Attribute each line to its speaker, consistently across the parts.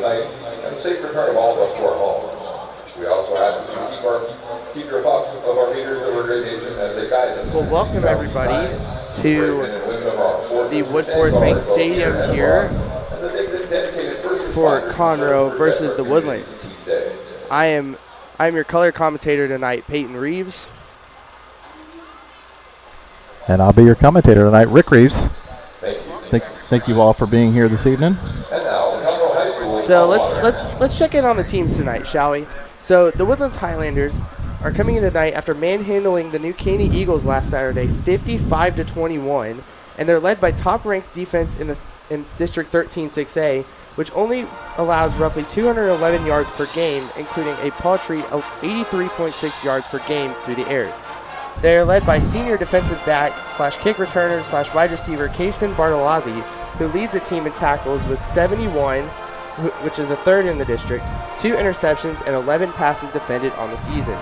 Speaker 1: tonight and a safe return of all of us to our homes. We also ask that you keep your thoughts of our leaders of our great nation as they guide us.
Speaker 2: Well, welcome everybody to the Wood Forest Bank Stadium here for Conroe versus the Woodlands. I'm your color commentator tonight, Peyton Reeves.
Speaker 3: And I'll be your commentator tonight, Rick Reeves. Thank you all for being here this evening.
Speaker 2: So let's check in on the teams tonight, shall we? So the Woodlands Highlanders are coming in tonight after manhandling the New Caney Eagles last Saturday, 55-21, and they're led by top-ranked defense in District 13-6A, which only allows roughly 211 yards per game, including a paltry 83.6 yards per game through the air. They are led by senior defensive back / kick returner / wide receiver Kaysen Bartolozzi, who leads the team in tackles with 71, which is the third in the district, 2 interceptions, and 11 passes defended on the season.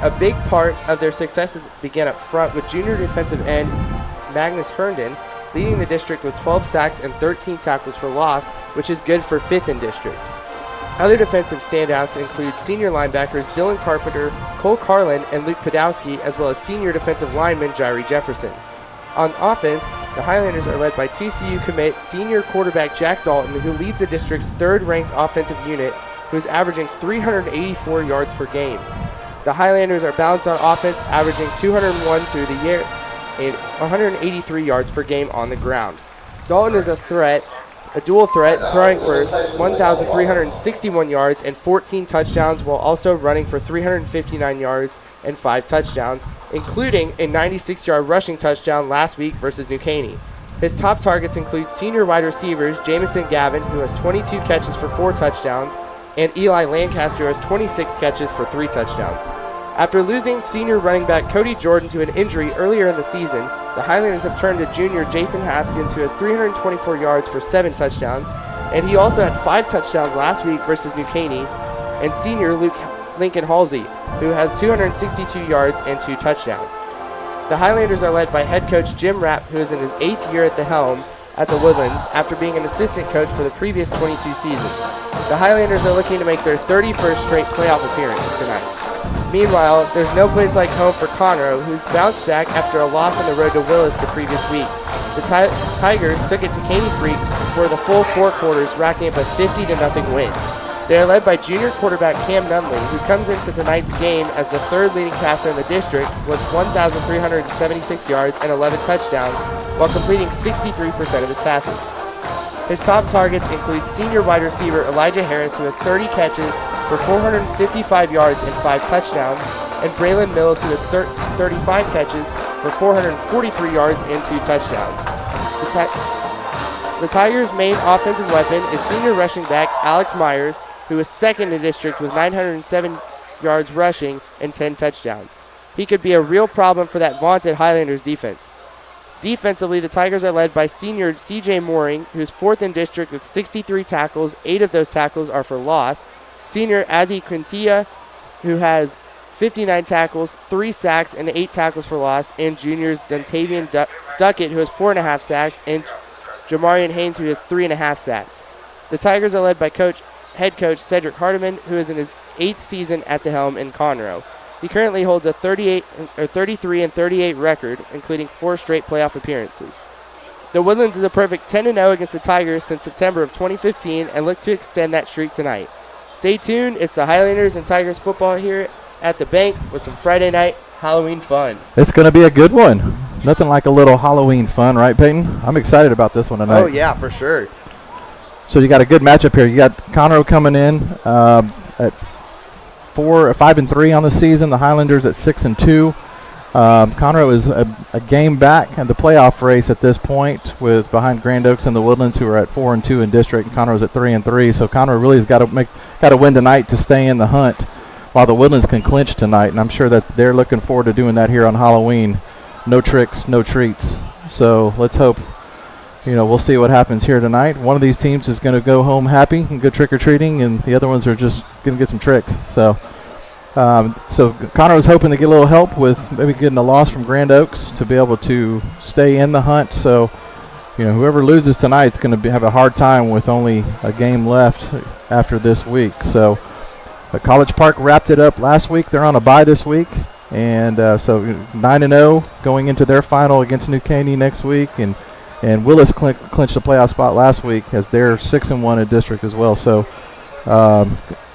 Speaker 2: A big part of their successes began up front with junior defensive end Magnus Herndon leading the district with 12 sacks and 13 tackles for loss, which is good for 5th in district. Other defensive standouts include senior linebackers Dylan Carpenter, Cole Carlin, and Luke Podowski, as well as senior defensive lineman Jairi Jefferson. On offense, the Highlanders are led by TCU commit senior quarterback Jack Dalton, who leads the district's 3rd-ranked offensive unit, who is averaging 384 yards per game. The Highlanders are balanced on offense, averaging 201 through the air and 183 yards per game on the ground. Dalton is a dual threat, throwing for 1,361 yards and 14 touchdowns, while also running for 359 yards and 5 touchdowns, including a 96-yard rushing touchdown last week versus New Caney. His top targets include senior wide receivers Jamison Gavin, who has 22 catches for 4 touchdowns, and Eli Lancaster has 26 catches for 3 touchdowns. After losing senior running back Cody Jordan to an injury earlier in the season, the Highlanders have turned to junior Jason Haskins, who has 324 yards for 7 touchdowns, and he also had 5 touchdowns last week versus New Caney, and senior Lincoln Halsey, who has 262 yards and 2 touchdowns. The Highlanders are led by head coach Jim Rapp, who is in his 8th year at the helm at the Woodlands after being an assistant coach for the previous 22 seasons. The Highlanders are looking to make their 31st straight playoff appearance tonight. Meanwhile, there's no place like home for Conroe, who's bounced back after a loss on the road to Willis the previous week. The Tigers took it to Caney Creek for the full 4 quarters, racking up a 50-0 win. They are led by junior quarterback Cam Nunley, who comes into tonight's game as the 3rd leading passer in the district with 1,376 yards and 11 touchdowns, while completing 63% of his passes. His top targets include senior wide receiver Elijah Harris, who has 30 catches for 455 yards and 5 touchdowns, and Braylon Mills, who has 35 catches for 443 yards and 2 touchdowns. The Tigers' main offensive weapon is senior rushing back Alex Myers, who is 2nd in the district with 907 yards rushing and 10 touchdowns. He could be a real problem for that vaunted Highlanders defense. Defensively, the Tigers are led by senior C.J. Mooring, who's 4th in district with 63 tackles. 8 of those tackles are for loss. Senior Azzy Quintilla, who has 59 tackles, 3 sacks, and 8 tackles for loss. And juniors Duntavian Duckett, who has 4.5 sacks, and Jamarian Haynes, who has 3.5 sacks. The Tigers are led by head coach Cedric Hardiman, who is in his 8th season at the helm in Conroe. He currently holds a 33-38 record, including 4 straight playoff appearances. The Woodlands is a perfect 10-0 against the Tigers since September of 2015 and look to extend that streak tonight. Stay tuned. It's the Highlanders and Tigers football here at the bank with some Friday night Halloween fun.
Speaker 3: It's going to be a good one. Nothing like a little Halloween fun, right, Peyton? I'm excited about this one tonight.
Speaker 2: Oh, yeah, for sure.
Speaker 3: So you got a good matchup here. You got Conroe coming in at 5-3 on the season. The Highlanders at 6-2. Conroe is a game back in the playoff race at this point, with behind Grand Oaks and the Woodlands, who are at 4-2 in district, and Conroe's at 3-3. So Conroe really has got to win tonight to stay in the hunt, while the Woodlands can clinch tonight. And I'm sure that they're looking forward to doing that here on Halloween. No tricks, no treats. So let's hope. We'll see what happens here tonight. One of these teams is going to go home happy and go trick-or-treating, and the other ones are just going to get some tricks. So Conroe is hoping to get a little help with maybe getting a loss from Grand Oaks to be able to stay in the hunt. So whoever loses tonight is going to have a hard time with only a game left after this week. So College Park wrapped it up last week. They're on a bye this week. And so 9-0 going into their final against New Caney next week. And Willis clinched the playoff spot last week as they're 6-1 in district as well. So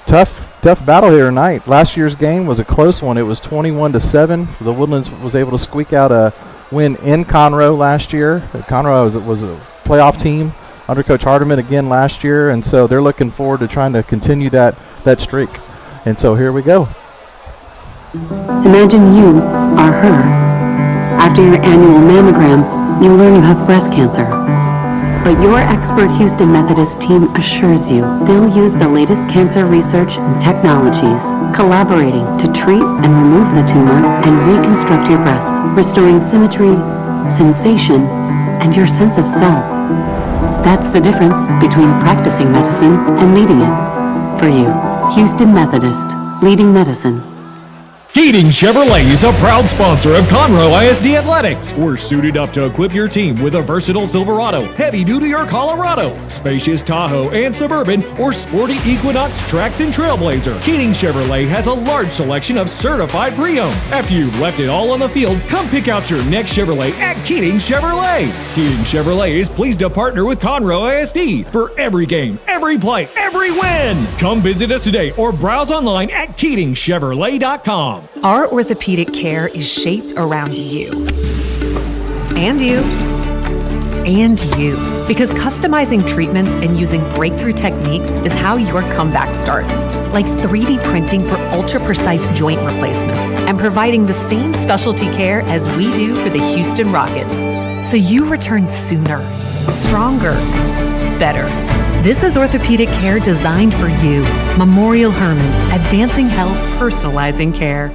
Speaker 3: tough battle here tonight. Last year's game was a close one. It was 21-7. The Woodlands was able to squeak out a win in Conroe last year. Conroe was a playoff team under Coach Hardiman again last year, and so they're looking forward to trying to continue that streak. And so here we go.
Speaker 4: Imagine you are her. After your annual mammogram, you learn you have breast cancer. But your expert Houston Methodist team assures you they'll use the latest cancer research and technologies, collaborating to treat and remove the tumor and reconstruct your breasts, restoring symmetry, sensation, and your sense of self. That's the difference between practicing medicine and leading it. For you, Houston Methodist, leading medicine.
Speaker 5: Keating Chevrolet is a proud sponsor of Conroe ISD Athletics. We're suited up to equip your team with a versatile Silverado, heavy-duty or Colorado, spacious Tahoe and Suburban, or sporty Equinox, Trax, and Trailblazer. Keating Chevrolet has a large selection of certified pre-owned. After you've left it all on the field, come pick out your next Chevrolet at Keating Chevrolet. Keating Chevrolet is pleased to partner with Conroe ISD for every game, every play, every win. Come visit us today or browse online at KeatingChevrolet.com.
Speaker 6: Our orthopedic care is shaped around you. And you. And you. Because customizing treatments and using breakthrough techniques is how your comeback starts. Like 3D printing for ultra-precise joint replacements and providing the same specialty care as we do for the Houston Rockets. So you return sooner, stronger, better. This is orthopedic care designed for you. Memorial Hermann, advancing health, personalizing care.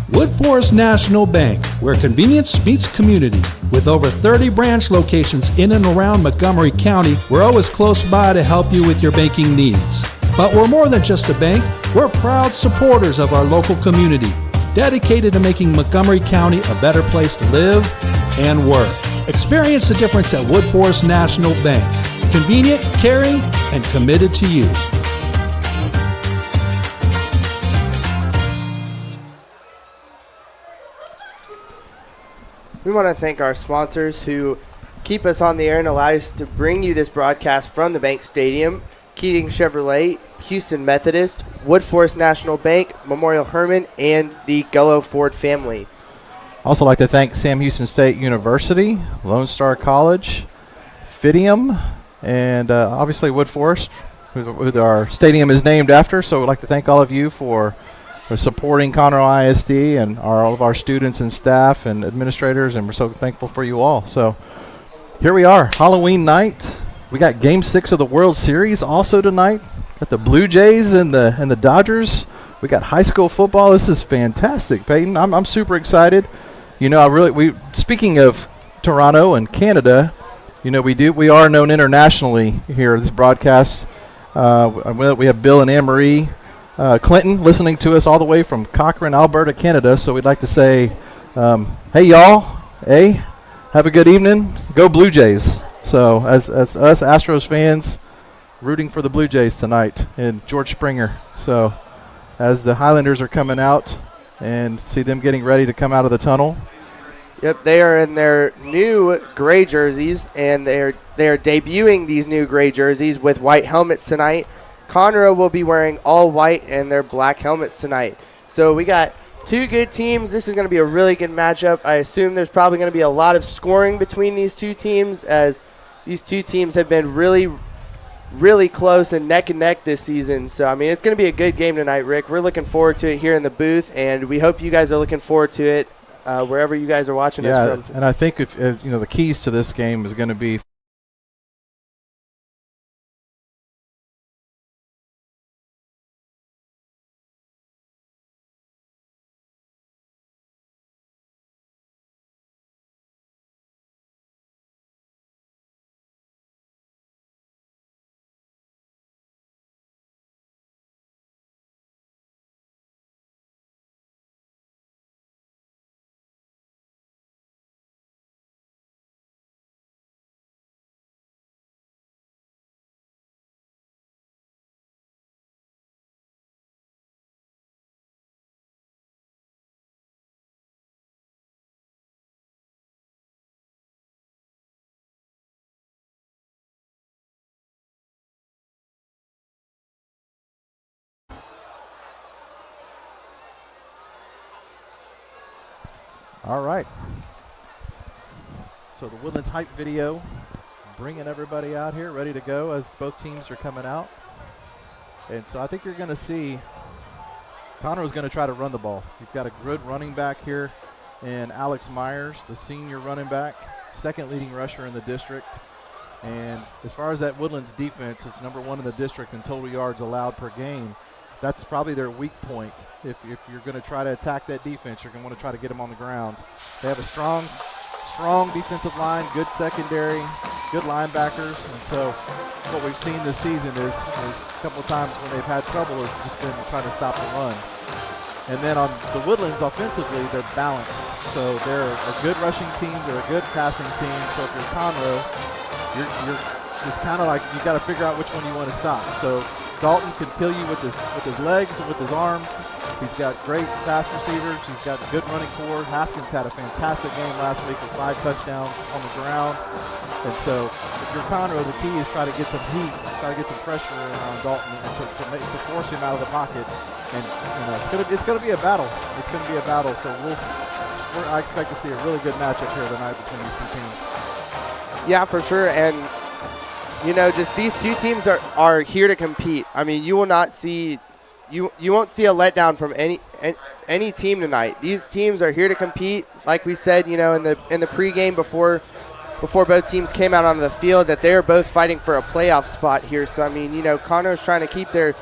Speaker 7: Woodforest National Bank, where convenience meets community. With over 30 branch locations in and around Montgomery County, we're always close by to help you with your banking needs. But we're more than just a bank, we're proud supporters of our local community, dedicated to making Montgomery County a better place to live and work. Experience the difference at Woodforest National Bank. Convenient, caring, and committed to you.
Speaker 2: We want to thank our sponsors who keep us on the air and allow us to bring you this broadcast from the Bank Stadium. Keating Chevrolet, Houston Methodist, Woodforest National Bank, Memorial Hermann, and the Gullo Ford family.
Speaker 3: Also like to thank Sam Houston State University, Lone Star College, Fidium, and obviously Woodforest, who our stadium is named after. So we'd like to thank all of you for supporting Conroe ISD and all of our students and staff and administrators, and we're so thankful for you all. So here we are, Halloween night. We got Game 6 of the World Series also tonight. Got the Blue Jays and the Dodgers. We got high school football. This is fantastic, Peyton. I'm super excited. Speaking of Toronto and Canada, we are known internationally here at this broadcast. We have Bill and Anne-Marie Clinton listening to us all the way from Cochrane, Alberta, Canada. So we'd like to say, hey, y'all. Hey, have a good evening. Go Blue Jays. So as us Astros fans, rooting for the Blue Jays tonight and George Springer. So as the Highlanders are coming out and see them getting ready to come out of the tunnel.
Speaker 2: Yep, they are in their new gray jerseys, and they are debuting these new gray jerseys with white helmets tonight. Conroe will be wearing all white and their black helmets tonight. So we got two good teams. This is going to be a really good matchup. I assume there's probably going to be a lot of scoring between these two teams, as these two teams have been really, really close and neck this season. So, it's going to be a good game tonight, Rick. We're looking forward to it here in the booth, and we hope you guys are looking forward to it wherever you guys are watching us from.
Speaker 3: And I think if the keys to this game is going to be All right. So the Woodlands hype video, bringing everybody out here, ready to go as both teams are coming out. And so I think you're going to see Conroe's going to try to run the ball. You've got a good running back here in Alex Myers, the senior running back, second leading rusher in the district. And as far as that Woodlands defense, it's number 1 in the district in total yards allowed per game. That's probably their weak point. If you're going to try to attack that defense, you're going to want to try to get them on the ground. They have a strong defensive line, good secondary, good linebackers. And so what we've seen this season is a couple of times when they've had trouble has just been trying to stop the run. And then on the Woodlands offensively, they're balanced. So they're a good rushing team. They're a good passing team. So if you're Conroe, it's kind of like you got to figure out which one you want to stop. So Dalton can kill you with his legs and with his arms. He's got great pass receivers. He's got a good running core. Haskins had a fantastic game last week with 5 touchdowns on the ground. And so if you're Conroe, the key is try to get some heat, try to get some pressure on Dalton and to force him out of the pocket. And it's gonna be a battle. It's gonna be a battle. So I expect to see a really good matchup here tonight between these two teams.
Speaker 2: Yeah, for sure. And just these two teams are here to compete. I mean, you will not see you won't see a letdown from any team tonight. These teams are here to compete. Like we said, in the pregame before both teams came out onto the field, that they're both fighting for a playoff spot here. So I mean, Conroe's trying to keep their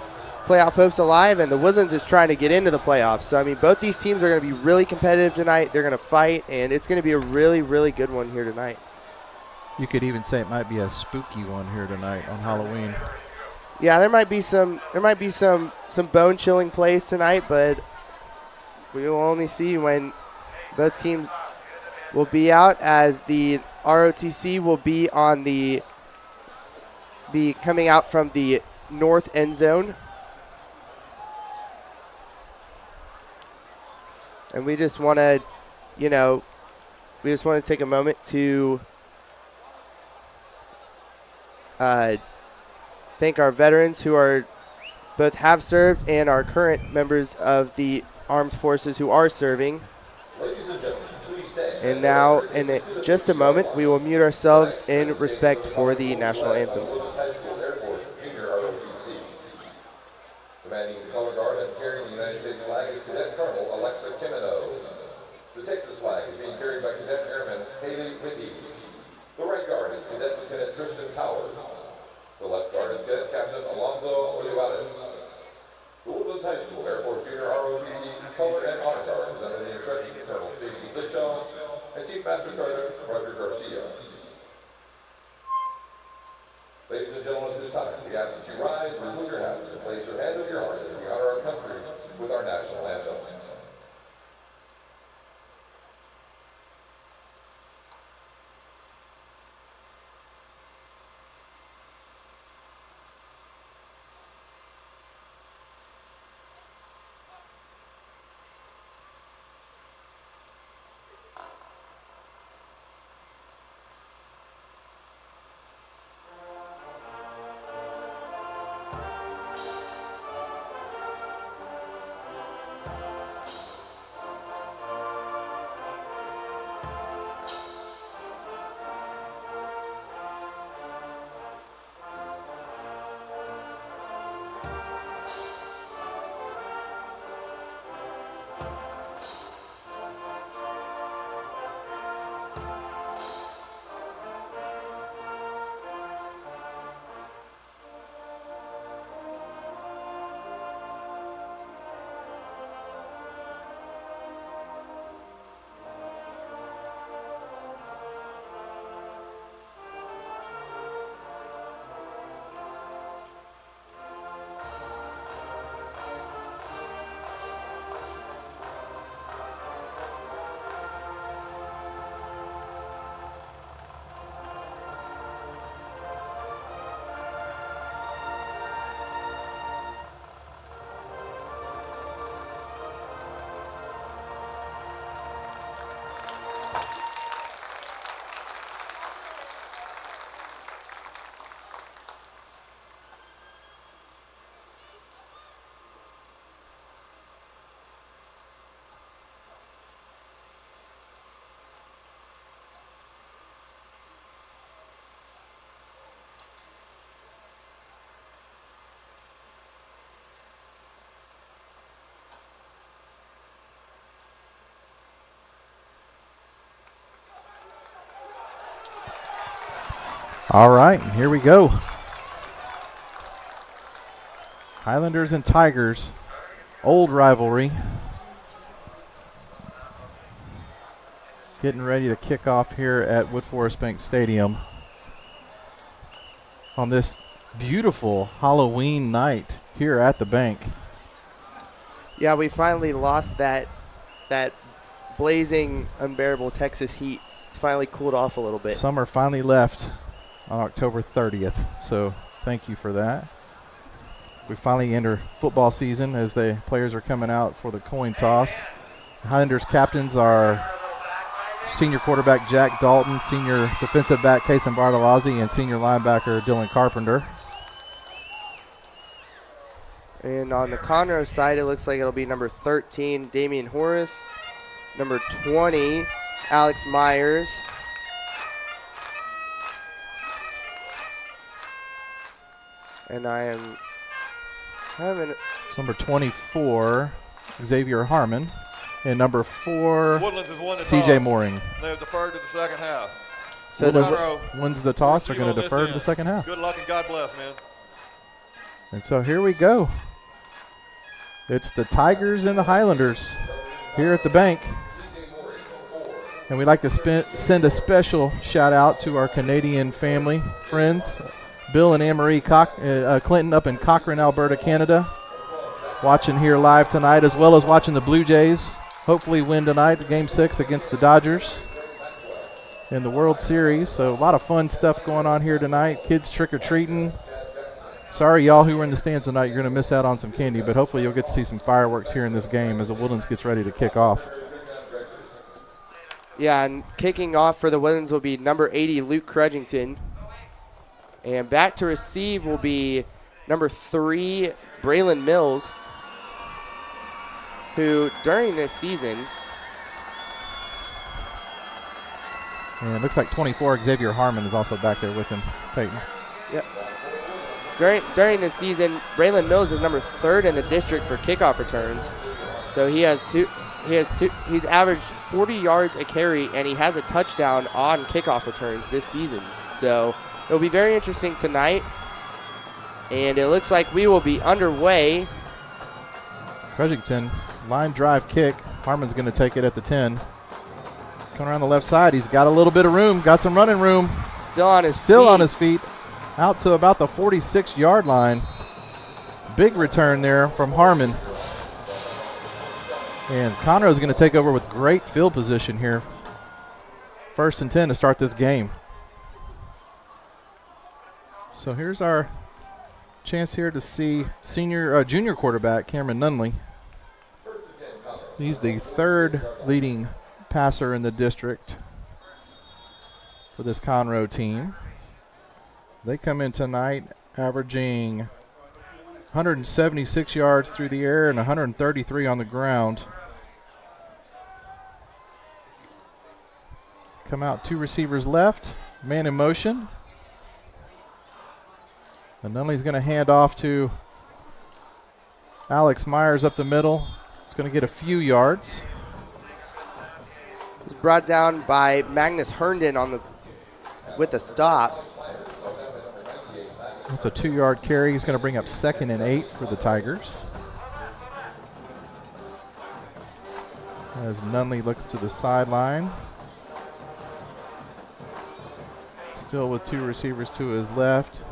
Speaker 2: playoff hopes alive, and the Woodlands is trying to get into the playoffs. So I mean, both these teams are going to be really competitive tonight. They're going to fight, and it's going to be a really, really good one here tonight.
Speaker 3: You could even say it might be a spooky one here tonight on Halloween.
Speaker 2: Yeah, there might be some bone-chilling plays tonight, but we will only see when both teams will be out, as the ROTC will be coming out from the north end zone. And we just want to take a moment to thank our veterans who both have served and are current members of the armed forces who are serving. And now, in just a moment, we will mute ourselves in respect for the national anthem.
Speaker 1: Commanding the color guard and carrying the United States flag is Cadet Colonel Alexa Kimino. The Texas flag is being carried by Cadet Airman Haley Whitty. The right guard is Cadet Lieutenant Tristan Powers. The left guard is Cadet Captain Alonzo Olivares. The Woodlands High School Air Force Junior ROTC Color and Honor Guard is under the instruction of Colonel Stacy Glishaw and Chief Master Sergeant Roger Garcia. Ladies and gentlemen, at this time, we ask that you rise, remove your hats, and place your hand on your heart as we honor our country with our national anthem.
Speaker 3: All right, here we go. Highlanders and Tigers, old rivalry. Getting ready to kick off here at Wood Forest Bank Stadium on this beautiful Halloween night here at the bank.
Speaker 2: Yeah, we finally lost that blazing, unbearable Texas heat. It's finally cooled off a little bit.
Speaker 3: Summer finally left on October 30th, so thank you for that. We finally enter football season as the players are coming out for the coin toss. The Highlanders captains are senior quarterback Jack Dalton, senior defensive back Kason Bartolozzi, and senior linebacker Dylan Carpenter.
Speaker 2: And on the Conroe side, it looks like it'll be number 13, Damian Horace, number 20, Alex Myers, and I am having
Speaker 3: it's number 24, Xavier Harmon, and number 4,
Speaker 8: Woodlands has won the
Speaker 3: CJ
Speaker 8: toss.
Speaker 3: Mooring.
Speaker 8: They have deferred to the second half.
Speaker 2: So
Speaker 3: Woodlands wins the toss. They're going to defer to the second half.
Speaker 8: Good luck and God bless, man.
Speaker 3: And so here we go. It's the Tigers and the Highlanders here at the bank. And we'd like to send a special shout out to our Canadian family, friends, Bill and Anne-Marie Clinton up in Cochrane, Alberta, Canada, watching here live tonight, as well as watching the Blue Jays hopefully win tonight, Game 6 against the Dodgers in the World Series. So a lot of fun stuff going on here tonight. Kids trick-or-treating. Sorry, y'all who were in the stands tonight, you're going to miss out on some candy, but hopefully you'll get to see some fireworks here in this game as the Woodlands gets ready to kick off.
Speaker 2: Yeah, and kicking off for the Woodlands will be number 80, Luke Crudgington. And back to receive will be number 3, Braylon Mills, who during this season,
Speaker 3: and it looks like 24, Xavier Harmon is also back there with him, Peyton.
Speaker 2: Yep. During this season, Braylon Mills is number 3rd in the district for kickoff returns. So he's averaged 40 yards a carry, and he has a touchdown on kickoff returns this season. So it'll be very interesting tonight. And it looks like we will be underway.
Speaker 3: Crudgington, line drive kick. Harmon's going to take it at the 10. Coming around the left side, he's got a little bit of room, got some running room.
Speaker 2: Still on his feet.
Speaker 3: Out to about the 46-yard line. Big return there from Harmon. And Conroe is going to take over with great field position here. 1st and 10 to start this game. So here's our chance here to see junior quarterback Cameron Nunley. He's the 3rd leading passer in the district for this Conroe team. They come in tonight averaging 176 yards through the air and 133 on the ground. Come out 2 receivers left, man in motion. And Nunley's going to hand off to Alex Myers up the middle. He's going to get a few yards.
Speaker 2: He's brought down by Magnus Herndon with a stop.
Speaker 3: That's a 2-yard carry. He's going to bring up 2nd and 8 for the Tigers. As Nunley looks to the sideline. Still with 2 receivers to his left.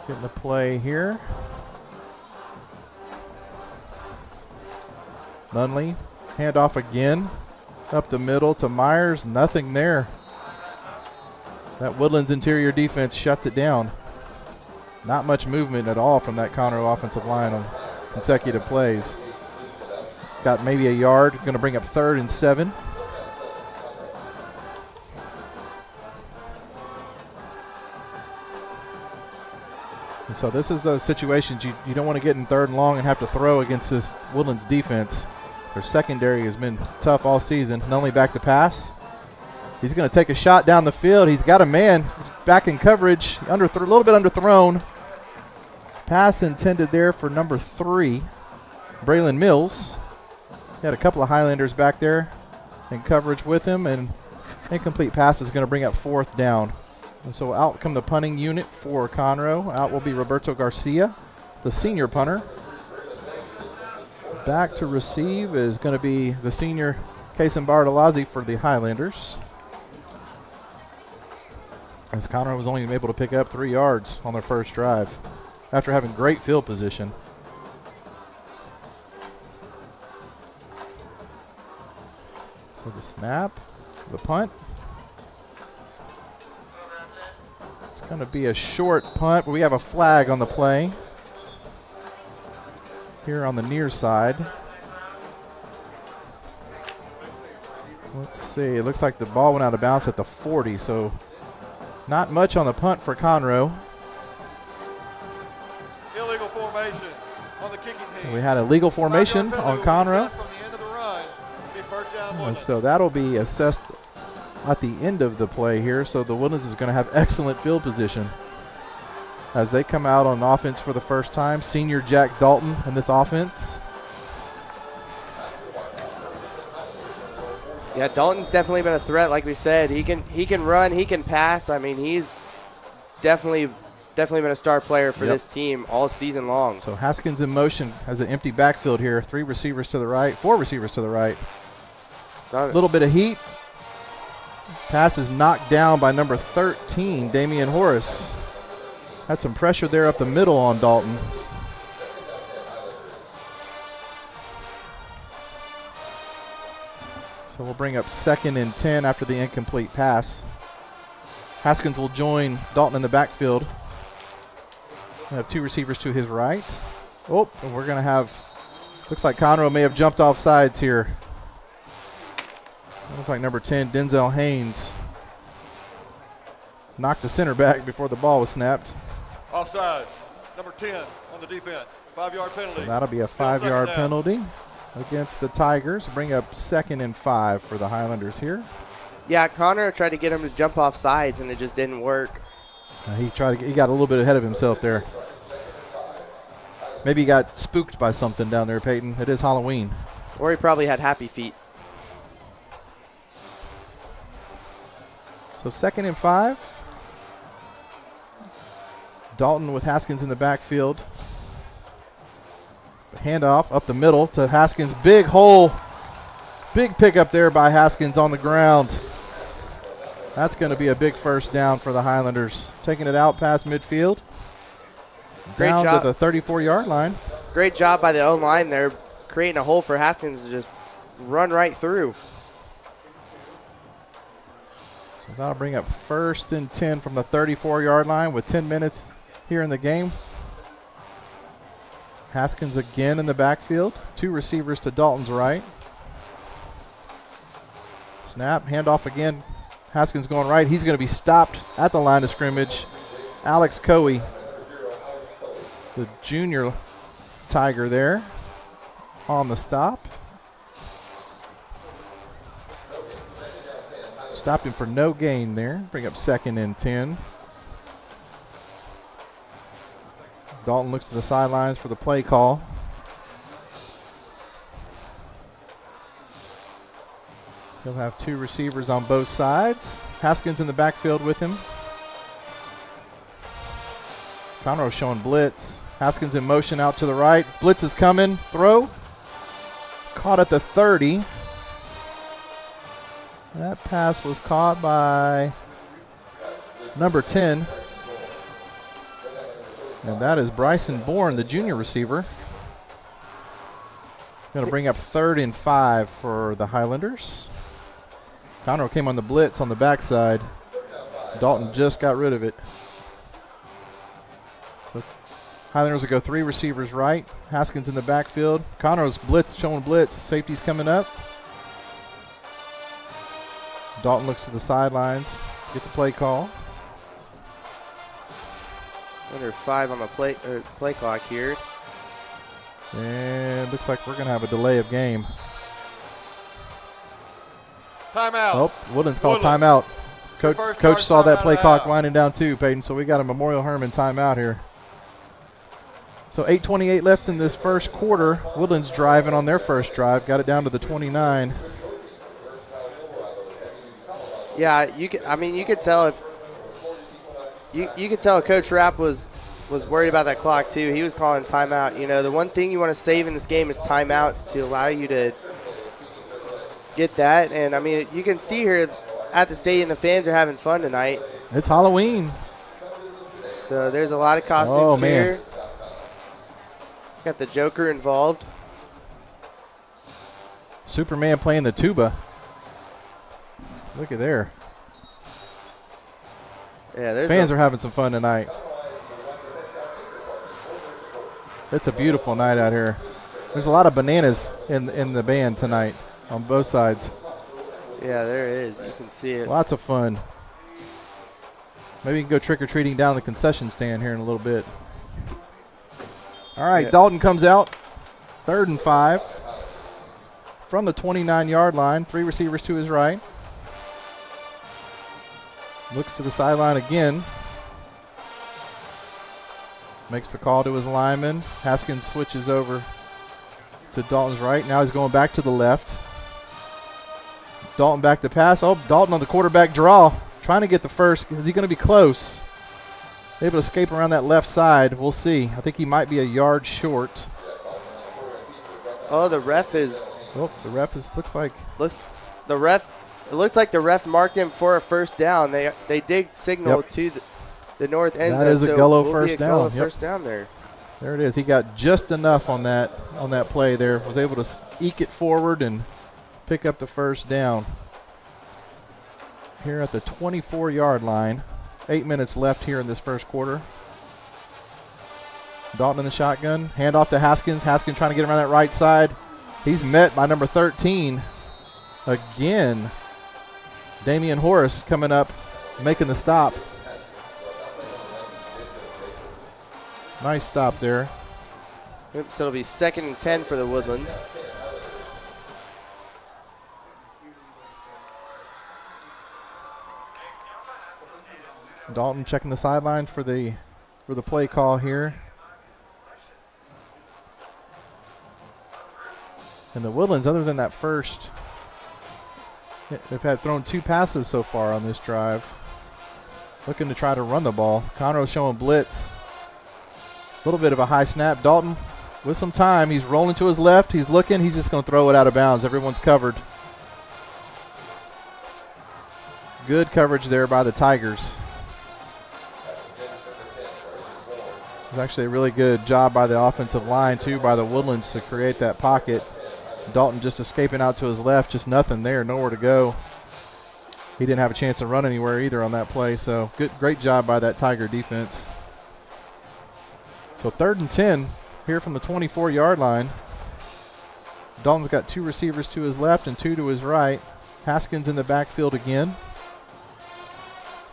Speaker 3: Getting the play here. Nunley, handoff again. Up the middle to Myers. Nothing there. That Woodlands interior defense shuts it down. Not much movement at all from that Conroe offensive line on consecutive plays. Got maybe a yard. Going to bring up 3rd and 7. And so this is those situations you don't want to get in 3rd and long and have to throw against this Woodlands defense. Their secondary has been tough all season. Nunley back to pass. He's going to take a shot down the field. He's got a man back in coverage, a little bit underthrown. Pass intended there for number 3, Braylon Mills. He had a couple of Highlanders back there in coverage with him, and incomplete pass is going to bring up 4th down. And so out come the punting unit for Conroe. Out will be Roberto Garcia, the senior punter. Back to receive is going to be the senior Kason Bartolozzi for the Highlanders. As Conroe was only able to pick up 3 yards on their first drive after having great field position. So the snap, the punt. It's going to be a short punt, but we have a flag on the play here on the near side. Let's see. It looks like the ball went out of bounds at the 40, so not much on the punt for Conroe.
Speaker 8: Illegal formation on the kicking team.
Speaker 3: We had a legal formation on Conroe.
Speaker 8: From the end of the run, be first down Woodlands.
Speaker 3: So that'll be assessed at the end of the play here. So the Woodlands is going to have excellent field position as they come out on offense for the first time. Senior Jack Dalton in this offense.
Speaker 2: Yeah, Dalton's definitely been a threat, like we said. He can run, he can pass. I mean, he's definitely been a star player for this team all season long.
Speaker 3: So Haskins in motion has an empty backfield here. 3 receivers to the right, 4 receivers to the right. A little bit of heat. Pass is knocked down by number 13, Damian Horace. Had some pressure there up the middle on Dalton. So we'll bring up 2nd and 10 after the incomplete pass. Haskins will join Dalton in the backfield. We have 2 receivers to his right. Oh, and we're going to have, looks like Conroe may have jumped off sides here. Looks like number 10, Denzel Haynes, knocked the center back before the ball was snapped.
Speaker 8: Offsides. Number 10 on the defense. 5-yard penalty.
Speaker 3: So that'll be a 5-yard penalty against the Tigers. Bring up 2nd and 5 for the Highlanders here.
Speaker 2: Yeah, Conroe tried to get him to jump off sides, and it just didn't work.
Speaker 3: He got a little bit ahead of himself there. Maybe he got spooked by something down there, Peyton. It is Halloween.
Speaker 2: Or he probably had happy feet.
Speaker 3: So 2nd and 5. Dalton with Haskins in the backfield. Handoff up the middle to Haskins. Big hole. Big pickup there by Haskins on the ground. That's going to be a big first down for the Highlanders. Taking it out past midfield.
Speaker 2: Great
Speaker 3: down
Speaker 2: job.
Speaker 3: to the 34-yard line.
Speaker 2: Great job by the O-line there, creating a hole for Haskins to just run right through.
Speaker 3: So that'll bring up 1st and 10 from the 34-yard line with 10 minutes here in the game. Haskins again in the backfield. 2 receivers to Dalton's right. Snap, handoff again. Haskins going right. He's going to be stopped at the line of scrimmage. Alex Coey, the junior Tiger there on the stop. Stopped him for no gain there. Bring up 2nd and 10. Dalton looks to the sidelines for the play call. He'll have 2 receivers on both sides. Haskins in the backfield with him. Conroe showing blitz. Haskins in motion out to the right. Blitz is coming. Throw. Caught at the 30. That pass was caught by number 10. And that is Bryson Bourne, the junior receiver. Going to bring up 3rd and 5 for the Highlanders. Conroe came on the blitz on the backside. Dalton just got rid of it. So Highlanders will go 3 receivers right. Haskins in the backfield. Conroe's blitz, showing blitz. Safety's coming up. Dalton looks to the sidelines to get the play call.
Speaker 2: Under 5 on the play clock here.
Speaker 3: And looks like we're going to have a delay of game.
Speaker 8: Timeout.
Speaker 3: Oh, Woodlands called timeout. Coach saw that play clock winding down too, Peyton, so we got a Memorial Herman timeout here. So 8:28 left in this first quarter. Woodlands driving on their first drive. Got it down to the 29.
Speaker 2: Yeah, you could tell you could tell Coach Rapp was worried about that clock too. He was calling timeout. You know, the one thing you want to save in this game is timeouts to allow you to get that. And, I mean, you can see here at the stadium the fans are having fun tonight.
Speaker 3: It's Halloween.
Speaker 2: So there's a lot of costumes here. Got the Joker involved.
Speaker 3: Superman playing the tuba. Look at there.
Speaker 2: Yeah,
Speaker 3: fans are having some fun tonight. It's a beautiful night out here. There's a lot of bananas in the band tonight on both sides.
Speaker 2: Yeah, there is. You can see it.
Speaker 3: Lots of fun. Maybe you can go trick-or-treating down the concession stand here in a little bit. All right, yeah. Dalton comes out. 3rd and 5. From the 29-yard line. 3 receivers to his right. Looks to the sideline again. Makes the call to his lineman. Haskins switches over to Dalton's right. Now he's going back to the left. Dalton back to pass. Oh, Dalton on the quarterback draw. Trying to get the first. Is he going to be close? Able to escape around that left side. We'll see. I think he might be a yard short.
Speaker 2: Oh, the ref is.
Speaker 3: Oh, the ref is. Looks like
Speaker 2: It looks like the ref marked him for a first down. They did signal to the north end zone.
Speaker 3: That is a Gullo first down.
Speaker 2: Gullo first down there.
Speaker 3: There it is. He got just enough on that play there. Was able to eke it forward and pick up the first down. Here at the 24-yard line. 8 minutes left here in this first quarter. Dalton in the shotgun. Hand off to Haskins. Haskins trying to get around that right side. He's met by number 13 again. Damian Horace coming up, making the stop. Nice stop there.
Speaker 2: Yep, so it'll be 2nd and 10 for the Woodlands.
Speaker 3: Dalton checking the sideline for the play call here. And the Woodlands, other than that first, they've had thrown 2 passes so far on this drive. Looking to try to run the ball. Conroe showing blitz. A little bit of a high snap. Dalton with some time. He's rolling to his left. He's looking. He's just going to throw it out of bounds. Everyone's covered. Good coverage there by the Tigers. It was actually a really good job by the offensive line, too, by the Woodlands to create that pocket. Dalton just escaping out to his left, just nothing there, nowhere to go. He didn't have a chance to run anywhere either on that play, so great job by that Tiger defense. So 3rd and 10 here from the 24-yard line. Dalton's got 2 receivers to his left and 2 to his right. Haskins in the backfield again.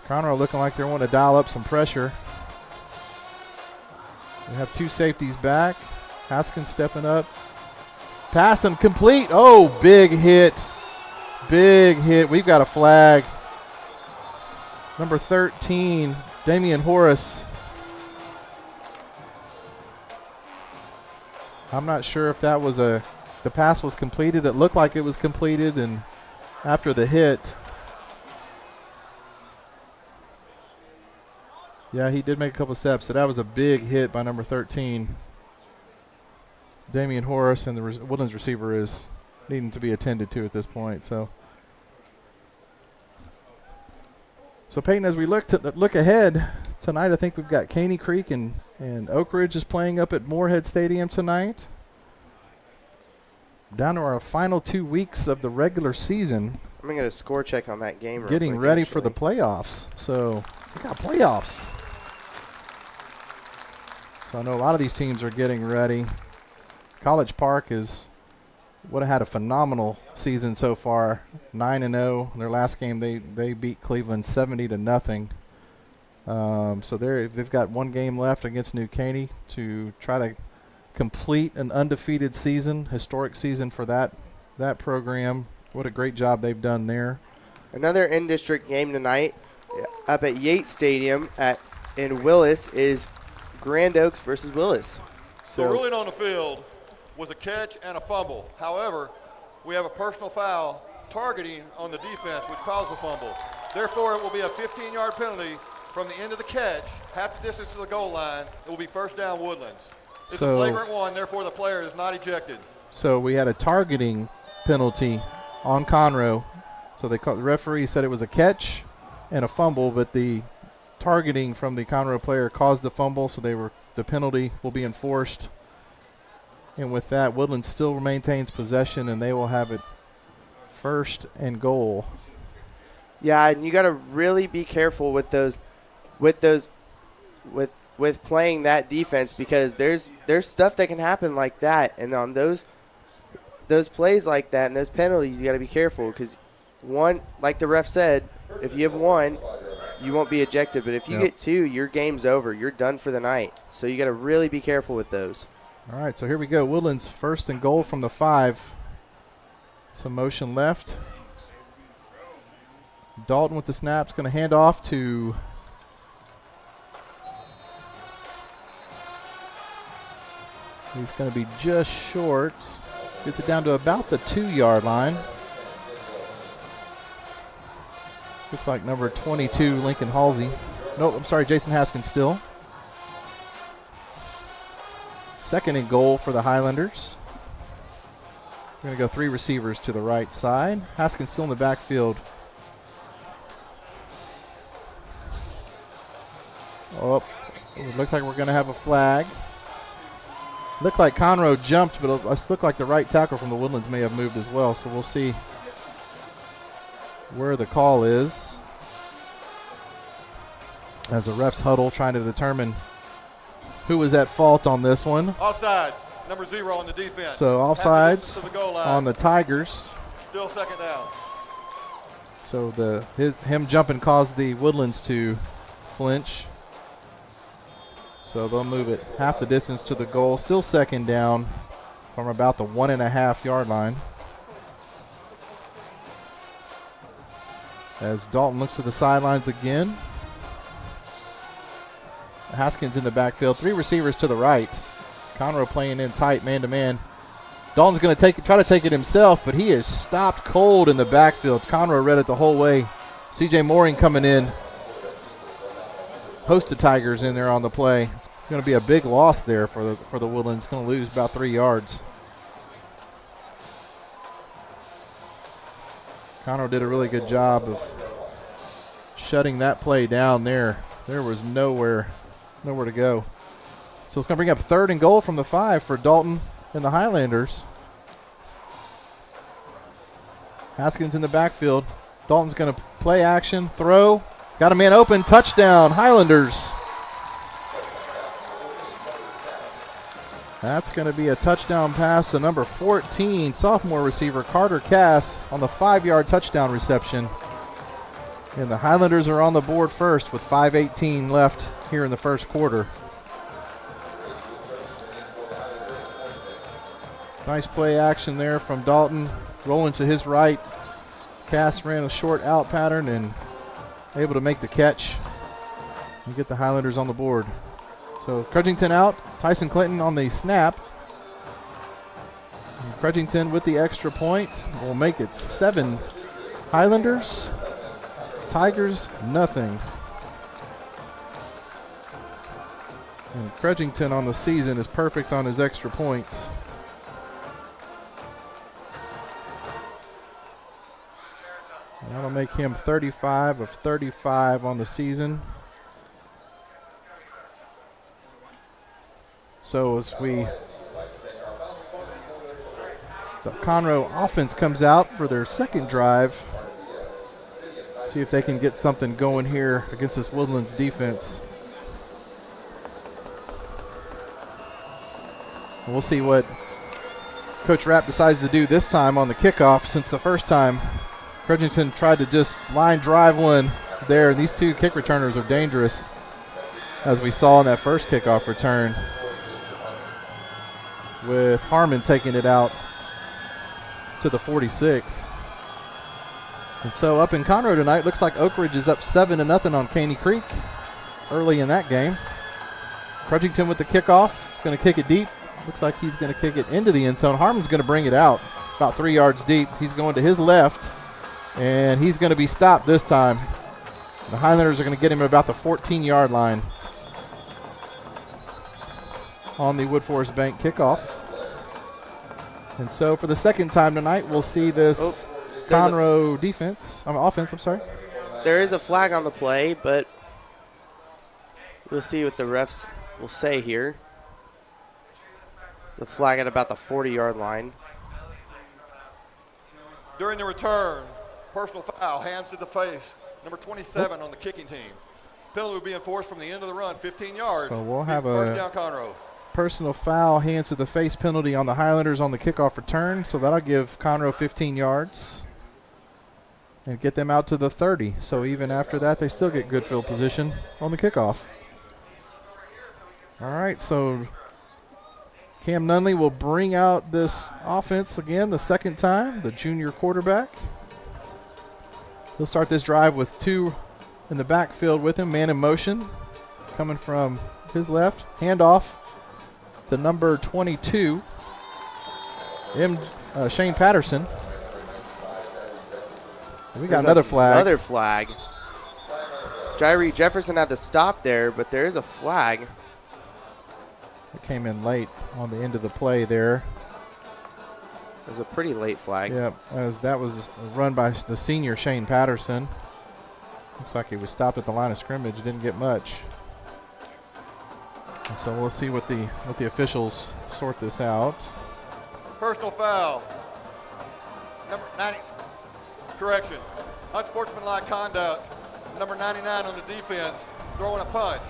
Speaker 3: Conroe looking like they're wanting to dial up some pressure. We have 2 safeties back. Haskins stepping up. Pass and complete. Oh, big hit. Big hit. We've got a flag. Number 13, Damian Horace. I'm not sure if that was the pass was completed. It looked like it was completed, and after the hit. Yeah, he did make a couple steps, so that was a big hit by number 13. Damian Horace, and the Woodlands receiver is needing to be attended to at this point. So Peyton, as we look ahead tonight, I think we've got Caney Creek and Oak Ridge is playing up at Moorhead Stadium tonight. Down to our final 2 weeks of the regular season.
Speaker 2: I'm going to get a score check on that game.
Speaker 3: Getting ready for the playoffs. So we got playoffs. So I know a lot of these teams are getting ready. College Park would have had a phenomenal season so far. 9-0. Their last game they beat Cleveland 70-0. So they've got 1 game left against New Caney to try to complete an undefeated season, historic season for that program. What a great job they've done there.
Speaker 2: Another in-district game tonight up at Yates Stadium in Willis is Grand Oaks versus Willis.
Speaker 8: So ruling on the field was a catch and a fumble. However, we have a personal foul targeting on the defense, which caused the fumble. Therefore, it will be a 15-yard penalty from the end of the catch, half the distance to the goal line, it will be first down Woodlands. It's
Speaker 3: So-
Speaker 8: a flagrant one, therefore the player is not ejected.
Speaker 3: So we had a targeting penalty on Conroe. So the referee said it was a catch and a fumble, but the targeting from the Conroe player caused the fumble, so the penalty will be enforced. And with that, Woodlands still maintains possession, and they will have it first and goal.
Speaker 2: Yeah, and you got to really be careful with playing that defense, because there's stuff that can happen like that, and on those plays like that and those penalties, you got to be careful, because one, like the ref said, if you have one, you won't be ejected, but if you get two, your game's over. You're done for the night. So you got to really be careful with those.
Speaker 3: All right, so here we go. Woodlands first and goal from the 5. Some motion left. Dalton with the snap's going to hand off to he's going to be just short. Gets it down to about the 2-yard line. Looks like number 22, Lincoln Halsey. Nope, I'm sorry, Jason Haskins still. Second and goal for the Highlanders. We're going to go 3 receivers to the right side. Haskins still in the backfield. Oh, it looks like we're going to have a flag. Looked like Conroe jumped, but it looked like the right tackle from the Woodlands may have moved as well, so we'll see where the call is as the refs huddle trying to determine who was at fault on this one.
Speaker 8: Offsides, number 0 on the defense.
Speaker 3: So offsides
Speaker 8: to the goal line.
Speaker 3: on the Tigers.
Speaker 8: Still second down.
Speaker 3: So him jumping caused the Woodlands to flinch. So they'll move it half the distance to the goal. Still second down from about the 1.5-yard line. As Dalton looks to the sidelines again. Haskins in the backfield. 3 receivers to the right. Conroe playing in tight man-to-man. Dalton's going to try to take it himself, but he is stopped cold in the backfield. Conroe read it the whole way. C.J. Mooring coming in. Host of Tigers in there on the play. It's going to be a big loss there for the Woodlands. Going to lose about 3 yards. Conroe did a really good job of shutting that play down there. There was nowhere to go. So it's going to bring up 3rd and goal from the 5 for Dalton and the Highlanders. Haskins in the backfield. Dalton's going to play action, throw. He's got a man open, touchdown, Highlanders. That's going to be a touchdown pass to number 14, sophomore receiver Carter Cass on the 5-yard touchdown reception. And the Highlanders are on the board first with 5:18 left here in the first quarter. Nice play action there from Dalton, rolling to his right. Cass ran a short out pattern and able to make the catch and get the Highlanders on the board. So Crudgington out, Tyson Clinton on the snap. And Crudgington with the extra point will make it 7 Highlanders, Tigers nothing. And Crudgington on the season is perfect on his extra points. That'll make him 35 of 35 on the season. So as the Conroe offense comes out for their second drive, see if they can get something going here against this Woodlands defense. And we'll see what Coach Rapp decides to do this time on the kickoff, since the first time Crudgington tried to just line drive one there. These 2 kick returners are dangerous, as we saw in that first kickoff return, with Harmon taking it out to the 46. And so up in Conroe tonight, looks like Oak Ridge is up 7-0 on Caney Creek early in that game. Crudgington with the kickoff, going to kick it deep. Looks like he's going to kick it into the end zone. Harmon's going to bring it out about 3 yards deep. He's going to his left, and he's going to be stopped this time The Highlanders are going to get him at about the 14-yard line on the Wood Forest Bank kickoff. And so for the second time tonight, we'll see this Conroe offense.
Speaker 2: There is a flag on the play, but we'll see what the refs will say here. It's a flag at about the 40-yard line.
Speaker 8: During the return, personal foul, hands to the face, number 27 on the kicking team. Penalty will be enforced from the end of the run, 15 yards.
Speaker 3: So we'll have
Speaker 8: first down Conroe.
Speaker 3: Personal foul, hands to the face penalty on the Highlanders on the kickoff return. So that'll give Conroe 15 yards and get them out to the 30. So even after that, they still get good field position on the kickoff. All right, so Cam Nunley will bring out this offense again the second time, the junior quarterback. He'll start this drive with 2 in the backfield with him, man in motion, coming from his left. Handoff to number 22, Shane Patterson. We got another flag.
Speaker 2: Another flag. Jairi Jefferson had to stop there, but there is a flag.
Speaker 3: It came in late on the end of the play there.
Speaker 2: It was a pretty late flag.
Speaker 3: Yep, as that was run by the senior Shane Patterson. Looks like he was stopped at the line of scrimmage. Didn't get much. And so we'll see what the officials sort this out.
Speaker 8: Personal foul. Number 90. Correction. Unsportsmanlike conduct. Number 99 on the defense throwing a punch.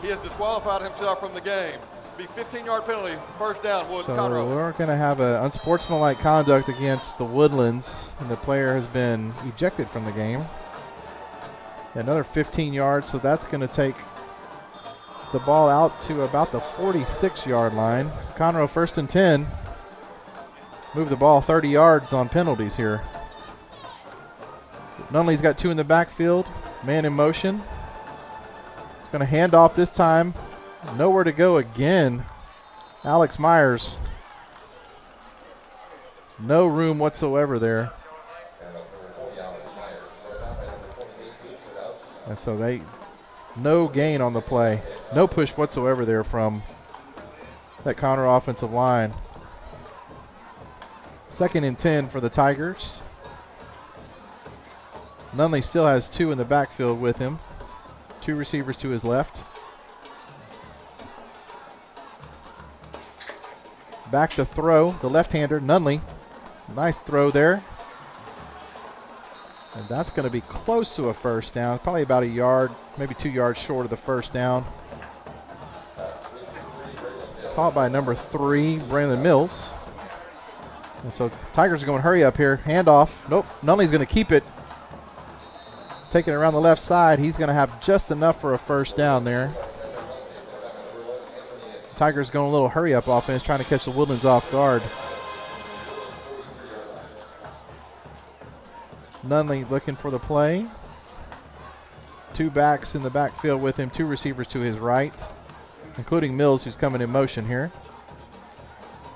Speaker 8: He has disqualified himself from the game. Be 15-yard penalty, first down, Conroe.
Speaker 3: So we're going to have an unsportsmanlike conduct against the Woodlands, and the player has been ejected from the game. Another 15 yards, so that's going to take the ball out to about the 46-yard line. Conroe first and 10. Move the ball 30 yards on penalties here. Nunley's got 2 in the backfield, man in motion. He's going to hand off this time. Nowhere to go again. Alex Myers. No room whatsoever there. And so no gain on the play. No push whatsoever there from that Conroe offensive line. Second and 10 for the Tigers. Nunley still has 2 in the backfield with him. 2 receivers to his left. Back to throw, the left-hander, Nunley. Nice throw there. And that's going to be close to a first down, probably about a yard, maybe 2 yards short of the first down. Caught by number 3, Brandon Mills. And so Tigers are going to hurry up here. Handoff. Nope, Nunley's going to keep it. Taking it around the left side. He's going to have just enough for a first down there. Tigers going a little hurry-up offense, trying to catch the Woodlands off guard. Nunley looking for the play. 2 backs in the backfield with him, 2 receivers to his right, including Mills, who's coming in motion here.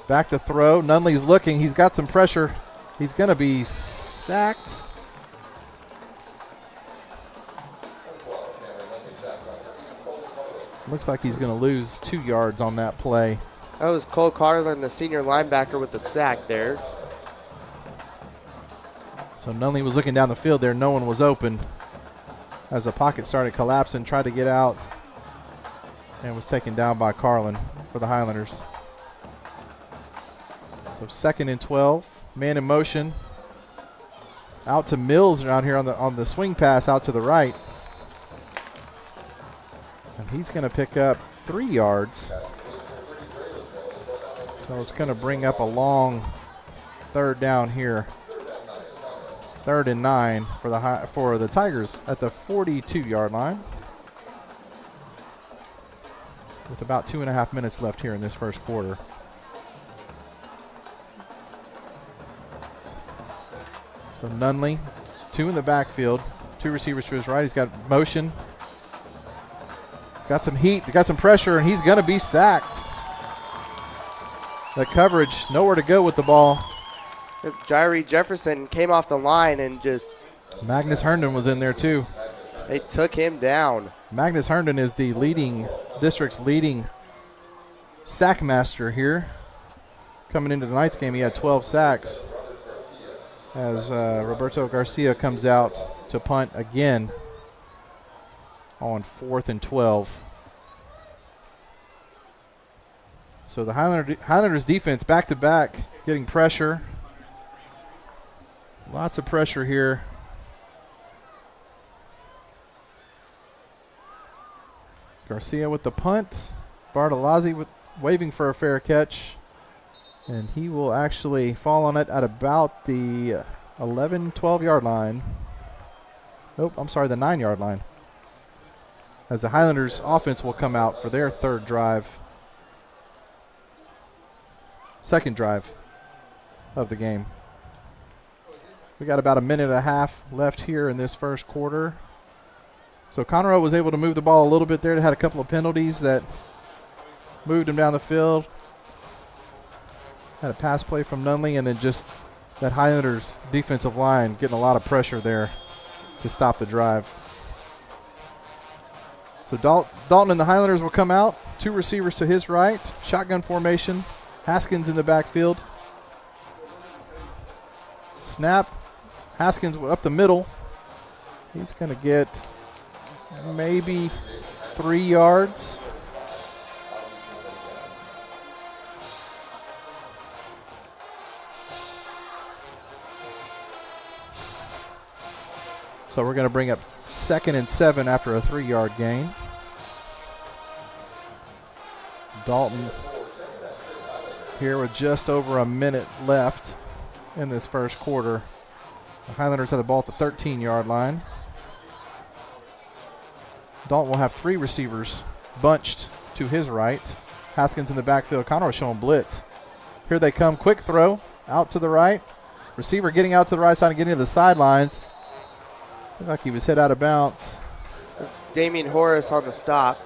Speaker 3: Back to throw. Nunley's looking. He's got some pressure. He's going to be sacked. Looks like he's going to lose 2 yards on that play.
Speaker 2: That was Cole Carlin, the senior linebacker, with the sack there.
Speaker 3: So Nunley was looking down the field there. No one was open as the pocket started collapsing, tried to get out, and was taken down by Carlin for the Highlanders. So second and 12, man in motion. Out to Mills around here on the swing pass out to the right. And he's going to pick up 3 yards. So it's going to bring up a long third down here. 3rd and 9 for the Tigers at the 42-yard line. With about 2.5 minutes left here in this first quarter. So Nunley, 2 in the backfield, 2 receivers to his right. He's got motion. Got some heat, got some pressure, and he's going to be sacked. The coverage, nowhere to go with the ball.
Speaker 2: Jairi Jefferson came off the line and just...
Speaker 3: Magnus Herndon was in there too.
Speaker 2: They took him down.
Speaker 3: Magnus Herndon is the district's leading sack master here. Coming into tonight's game, he had 12 sacks as Roberto Garcia comes out to punt again on 4th and 12. So the Highlanders defense back-to-back getting pressure. Lots of pressure here. Garcia with the punt. Bartolozzi waving for a fair catch. And he will actually fall on it at about the 11, 12-yard line. Nope, I'm sorry, the 9-yard line. As the Highlanders offense will come out for their second drive of the game. We got about a minute and a half left here in this first quarter. So Conroe was able to move the ball a little bit there. They had a couple of penalties that moved him down the field. Had a pass play from Nunley, and then just that Highlanders defensive line getting a lot of pressure there to stop the drive. So Dalton and the Highlanders will come out. 2 receivers to his right. Shotgun formation. Haskins in the backfield. Snap. Haskins up the middle. He's going to get maybe 3 yards. So we're going to bring up 2nd and 7 after a 3-yard gain. Dalton here with just over a minute left in this first quarter. The Highlanders have the ball at the 13-yard line. Dalton will have 3 receivers bunched to his right. Haskins in the backfield. Conroe showing blitz. Here they come. Quick throw out to the right. Receiver getting out to the right side and getting to the sidelines. Looked like he was hit out of bounds.
Speaker 2: That's Damian Horace on the stop.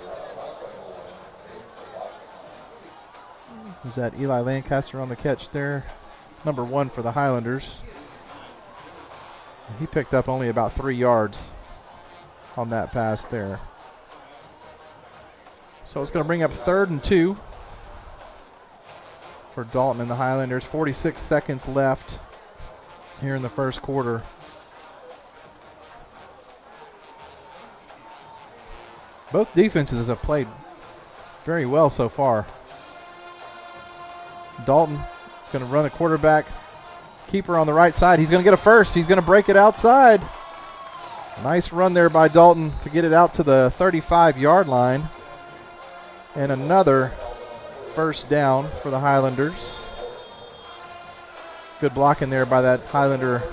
Speaker 3: Is that Eli Lancaster on the catch there? Number 1 for the Highlanders. He picked up only about 3 yards on that pass there. So it's going to bring up 3rd and 2 for Dalton and the Highlanders. 46 seconds left here in the first quarter. Both defenses have played very well so far. Dalton is going to run the quarterback. Keeper on the right side. He's going to get a first. He's going to break it outside. Nice run there by Dalton to get it out to the 35-yard line. And another first down for the Highlanders. Good blocking there by that Highlander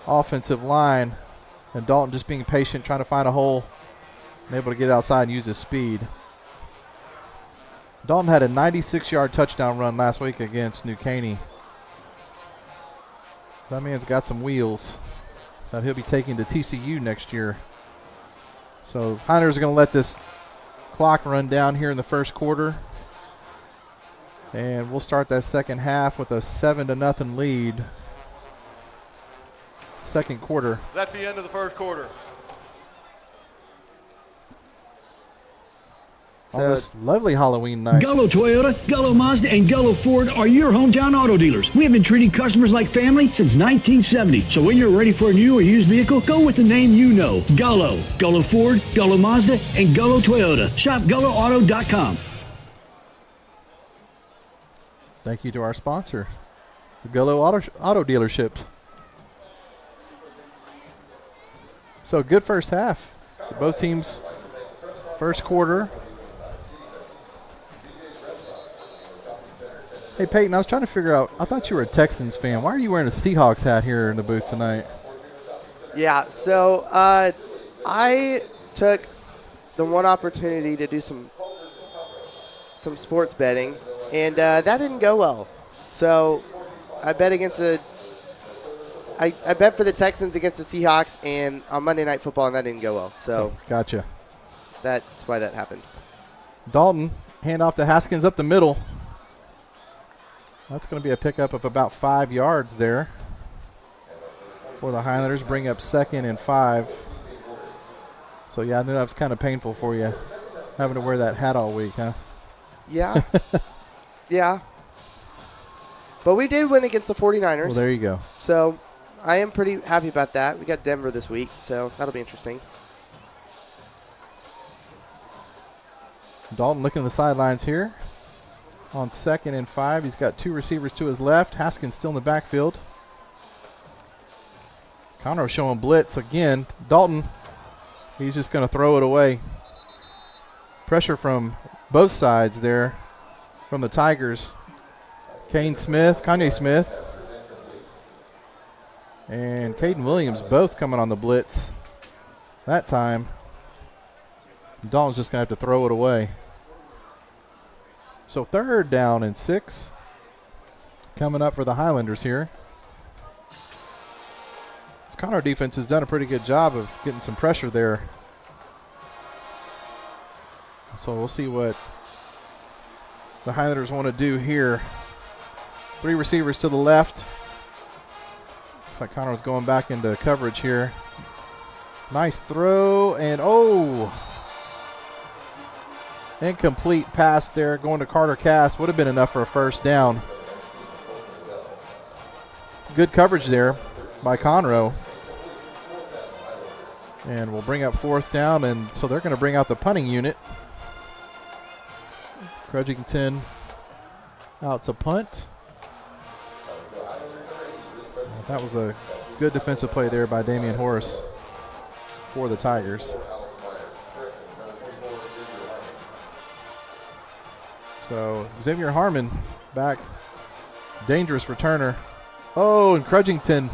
Speaker 3: offensive line. And Dalton just being patient, trying to find a hole, and able to get outside and use his speed. Dalton had a 96-yard touchdown run last week against New Caney. That man's got some wheels that he'll be taking to TCU next year. So Highlanders are going to let this clock run down here in the first quarter. And we'll start that second half with a 7-0 lead. Second quarter.
Speaker 8: That's the end of the first quarter.
Speaker 3: On this lovely Halloween night.
Speaker 9: Gullo Toyota, Gullo Mazda, and Gullo Ford are your hometown auto dealers. We have been treating customers like family since 1970. So when you're ready for a new or used vehicle, go with the name you know. Gullo, Gullo Ford, Gullo Mazda, and Gullo Toyota. Shop GulloAuto.com.
Speaker 3: Thank you to our sponsor, the Gullo Auto Dealerships. So good first half. So both teams, first quarter. Hey, Peyton, I was trying to figure out, I thought you were a Texans fan. Why are you wearing a Seahawks hat here in the booth tonight?
Speaker 2: Yeah, so I took the one opportunity to do some sports betting, and that didn't go well. So I bet against I bet for the Texans against the Seahawks and on Monday Night Football, and that didn't go well. So
Speaker 3: gotcha.
Speaker 2: That's why that happened.
Speaker 3: Dalton, handoff to Haskins up the middle. That's going to be a pickup of about 5 yards there for the Highlanders. Bring up 2nd and 5. So, yeah, I knew that was kind of painful for you, having to wear that hat all week, huh?
Speaker 2: Yeah. Yeah. But we did win against the 49ers.
Speaker 3: Well, there you go.
Speaker 2: So I am pretty happy about that. We got Denver this week, so that'll be interesting.
Speaker 3: Dalton looking at the sidelines here. On 2nd and 5, he's got 2 receivers to his left. Haskins still in the backfield. Conroe showing blitz again. Dalton, he's just going to throw it away. Pressure from both sides there from the Tigers. Kanye Smith, and Caden Williams both coming on the blitz that time. Dalton's just going to have to throw it away. So 3rd down and 6 coming up for the Highlanders here. This Conroe defense has done a pretty good job of getting some pressure there. So we'll see what the Highlanders want to do here. 3 receivers to the left. Looks like Conroe's going back into coverage here. Nice throw, and incomplete pass there going to Carter Cass. Would have been enough for a first down. Good coverage there by Conroe. And we'll bring up 4th down, and so they're going to bring out the punting unit. Crudgington out to punt. That was a good defensive play there by Damian Horace for the Tigers. So Xavier Harmon back. Dangerous returner. And Crudgington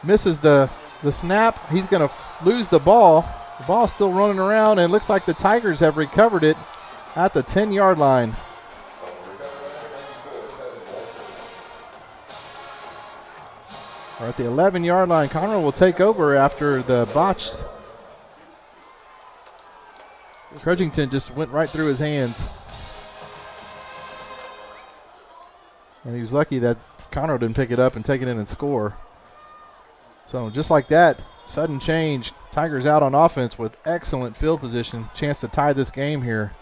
Speaker 3: misses the snap. He's going to lose the ball. The ball's still running around, and it looks like the Tigers have recovered it at the 10-yard line. We're at the 11-yard line. Conroe will take over after the botched. Crudgington just went right through his hands. And he was lucky that Conroe didn't pick it up and take it in and score. So just like that, sudden change. Tigers out on offense with excellent field position. Chance to tie this game here.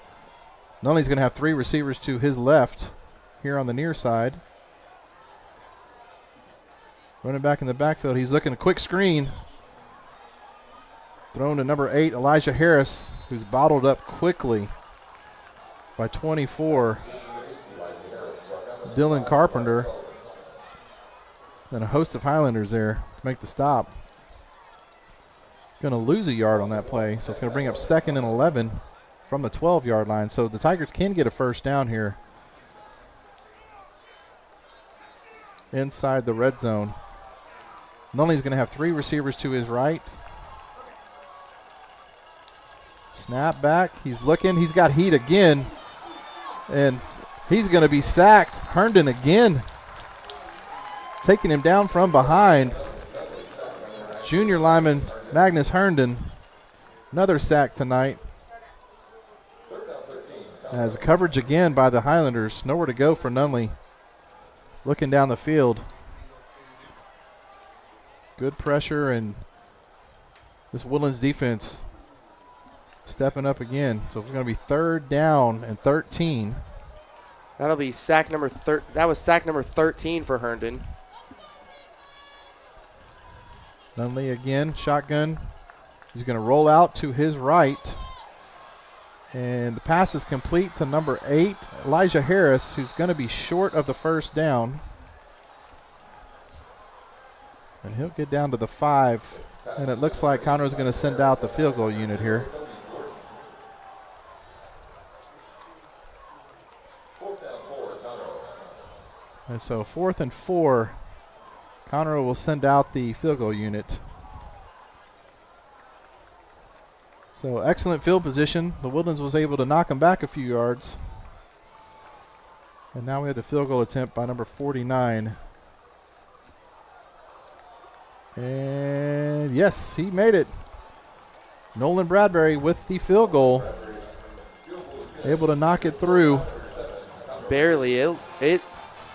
Speaker 3: Nunley's going to have 3 receivers to his left here on the near side. Running back in the backfield, he's looking a quick screen. Thrown to number 8, Elijah Harris, who's bottled up quickly by 24. Dylan Carpenter. And a host of Highlanders there to make the stop. Going to lose a yard on that play, so it's going to bring up 2nd and 11 from the 12-yard line. So the Tigers can get a first down here inside the red zone. Nunley's going to have 3 receivers to his right. Snap back. He's looking. He's got heat again. And he's going to be sacked. Herndon again. Taking him down from behind. Junior lineman Magnus Herndon. Another sack tonight. As coverage again by the Highlanders. Nowhere to go for Nunley. Looking down the field. Good pressure, and this Woodlands defense stepping up again. So it's going to be 3rd down and 13.
Speaker 2: That'll be sack number that was sack number 13 for Herndon.
Speaker 3: Nunley again, shotgun. He's going to roll out to his right. And the pass is complete to number 8, Elijah Harris, who's going to be short of the first down. And he'll get down to the 5. And it looks like Conroe's going to send out the field goal unit here. And so 4th and 4. Conroe will send out the field goal unit. So excellent field position. The Woodlands was able to knock him back a few yards. And now we have the field goal attempt by number 49. And yes, he made it. Nolan Bradbury with the field goal. Able to knock it through.
Speaker 2: Barely. It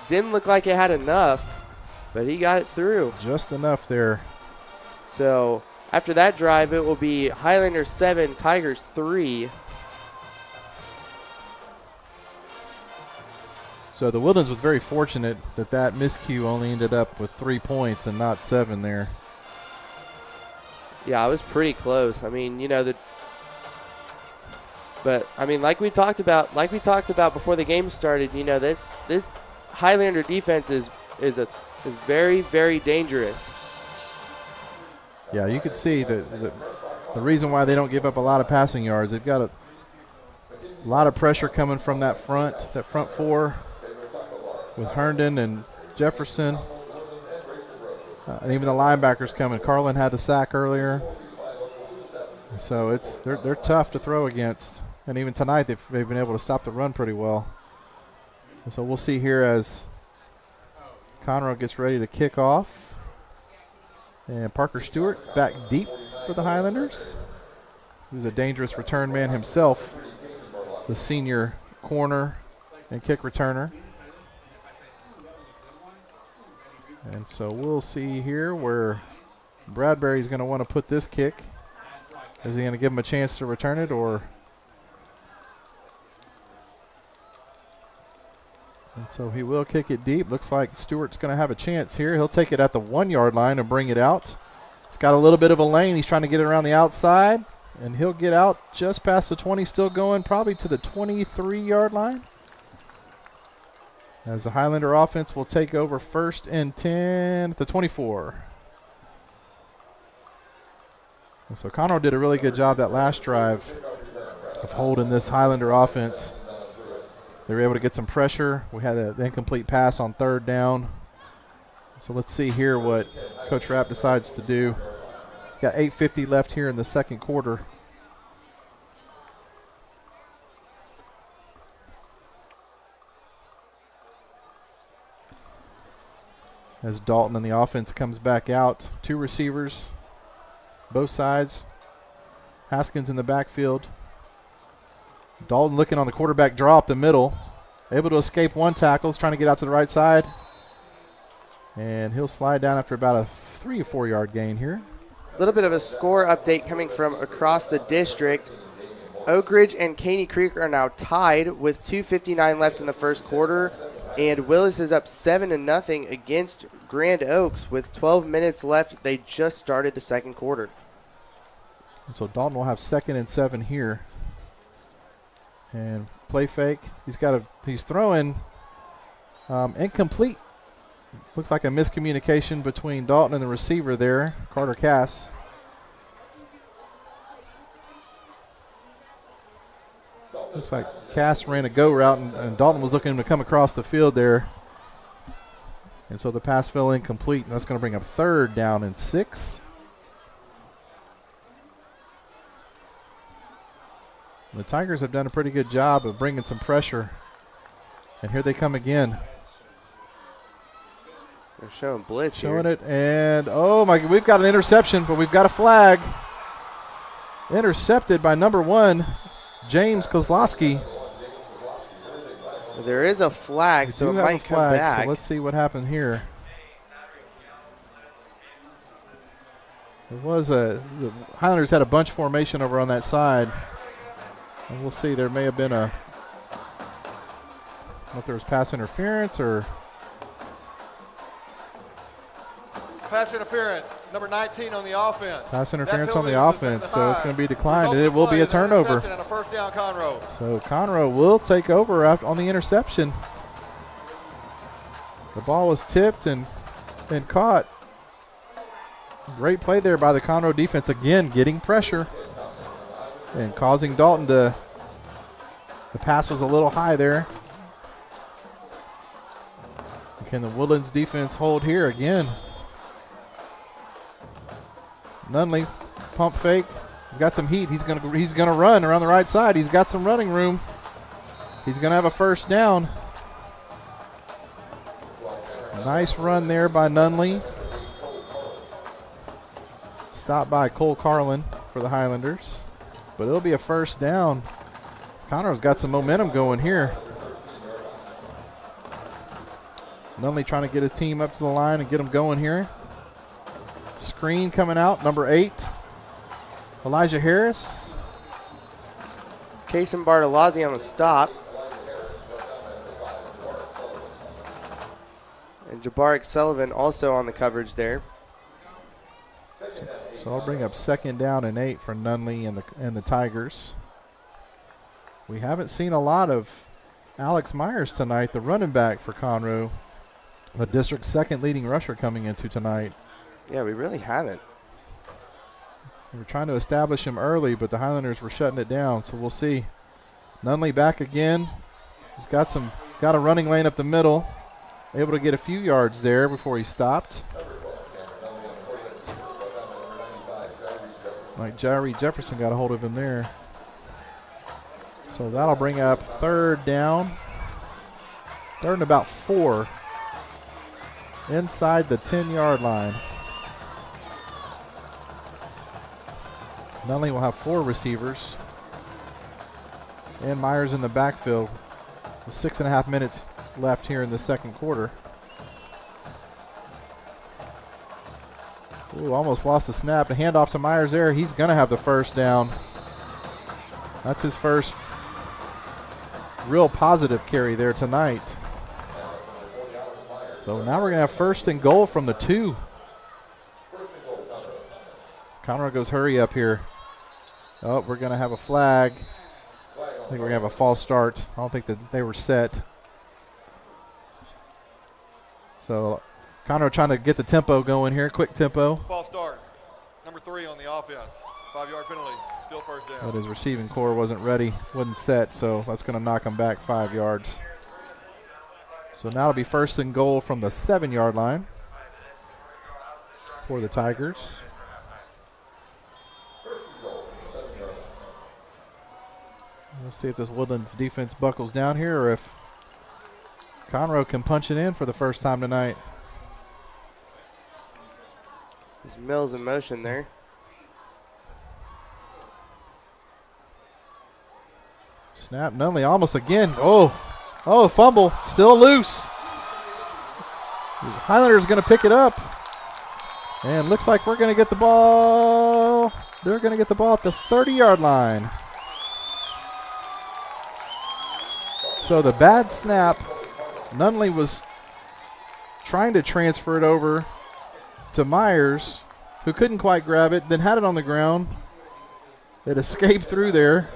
Speaker 2: didn't look like it had enough, but he got it through.
Speaker 3: Just enough there.
Speaker 2: So After that drive, it will be Highlanders 7, Tigers 3.
Speaker 3: So the Woodlands was very fortunate that miscue only ended up with 3 points and not 7 there.
Speaker 2: Yeah, it was pretty close. I mean, but I mean, like we talked about before the game started, this Highlander defense is very, very dangerous.
Speaker 3: Yeah, you could see the reason why they don't give up a lot of passing yards. They've got a lot of pressure coming from that front four with Herndon and Jefferson. And even the linebackers coming. Carlin had the sack earlier. So they're tough to throw against. And even tonight they've been able to stop the run pretty well. And so we'll see here as Conroe gets ready to kick off. And Parker Stewart back deep for the Highlanders. He's a dangerous return man himself, the senior corner and kick returner. And so we'll see here where Bradbury's going to want to put this kick. Is he going to give him a chance to return it, or? And so he will kick it deep. Looks like Stewart's going to have a chance here. He'll take it at the 1 yard line and bring it out. It's got a little bit of a lane. He's trying to get it around the outside, and he'll get out just past the 20, still going probably to the 23 yard line. As the Highlander offense will take over 1st and 10 at the 24. And so Conroe did a really good job that last drive of holding this Highlander offense. They were able to get some pressure. We had an incomplete pass on 3rd down. So let's see here what Coach Rapp decides to do. Got 8:50 left here in the 2nd quarter. As Dalton and the offense comes back out. 2 receivers, both sides. Haskins in the backfield. Dalton looking on the quarterback draw up the middle. Able to escape 1 tackle. He's trying to get out to the right side. And he'll slide down after about a 3 or 4 yard gain here.
Speaker 2: A little bit of a score update coming from across the district. Oak Ridge and Caney Creek are now tied with 2:59 left in the 1st quarter. And Willis is up 7-0 against Grand Oaks with 12 minutes left. They just started the 2nd quarter.
Speaker 3: And so Dalton will have 2nd and 7 here. And play fake. He's throwing incomplete. Looks like a miscommunication between Dalton and the receiver there, Carter Cass. Looks like Cass ran a go route, and Dalton was looking to come across the field there. And so the pass fell incomplete, and that's going to bring up 3rd down and 6. The Tigers have done a pretty good job of bringing some pressure. And here they come again.
Speaker 2: They're showing blitz
Speaker 3: Showing
Speaker 2: here.
Speaker 3: it, and oh my, we've got an interception, but we've got a flag. Intercepted by number 1, James Kozlowski.
Speaker 2: There is a flag, so it might come back.
Speaker 3: So let's see what happened here. The Highlanders had a bunch formation over on that side. And we'll see, there may have been I don't know if there was pass interference or.
Speaker 8: Pass interference, number 19 on the offense.
Speaker 3: Pass interference on the offense, so it's going to be declined, and it will be a turnover.
Speaker 8: And a 1st down, Conroe.
Speaker 3: So Conroe will take over on the interception. The ball was tipped and caught. Great play there by the Conroe defense, again getting pressure and causing Dalton to. The pass was a little high there. Can the Woodlands defense hold here again? Nunley, pump fake. He's got some heat. He's gonna run around the right side. He's got some running room. He's gonna have a 1st down. Nice run there by Nunley. Stopped by Cole Carlin for the Highlanders, but it'll be a 1st down. Conroe's got some momentum going here. Nunley trying to get his team up to the line and get them going here. Screen coming out, number 8, Elijah Harris.
Speaker 2: Kason Bartolozzi on the stop. And Jabaric Sullivan also on the coverage there.
Speaker 3: So I'll bring up 2nd down and 8 for Nunley and the Tigers. We haven't seen a lot of Alex Myers tonight, the running back for Conroe, the district's 2nd leading rusher coming into tonight.
Speaker 2: Yeah, we really haven't.
Speaker 3: We were trying to establish him early, but the Highlanders were shutting it down, so we'll see. Nunley back again. He's got a running lane up the middle. Able to get a few yards there before he stopped. Like Jairi Jefferson got a hold of him there. So that'll bring up 3rd down. 3rd and about 4. Inside the 10-yard line. Nunley will have 4 receivers. And Myers in the backfield with 6.5 minutes left here in the 2nd quarter. Ooh, almost lost the snap. The handoff to Myers there. He's going to have the 1st down. That's his first real positive carry there tonight. So now we're going to have 1st and goal from the 2. Conroe goes hurry up here. Oh, we're going to have a flag. I think we're going to have a false start. I don't think that they were set. So Conroe trying to get the tempo going here, quick tempo.
Speaker 8: False start. Number 3 on the offense. 5-yard penalty. Still 1st down.
Speaker 3: But his receiving core wasn't ready, wasn't set, so that's going to knock him back 5 yards. So now it'll be 1st and goal from the 7-yard line for the Tigers. We'll see if this Woodlands defense buckles down here or if Conroe can punch it in for the first time tonight.
Speaker 2: There's Mills in motion there.
Speaker 3: Snap, Nunley almost again. Oh, fumble, still loose. Highlanders going to pick it up. And looks like we're going to get the ball. They're going to get the ball at the 30-yard line. So the bad snap, Nunley was trying to transfer it over to Myers, who couldn't quite grab it, then had it on the ground. It escaped through there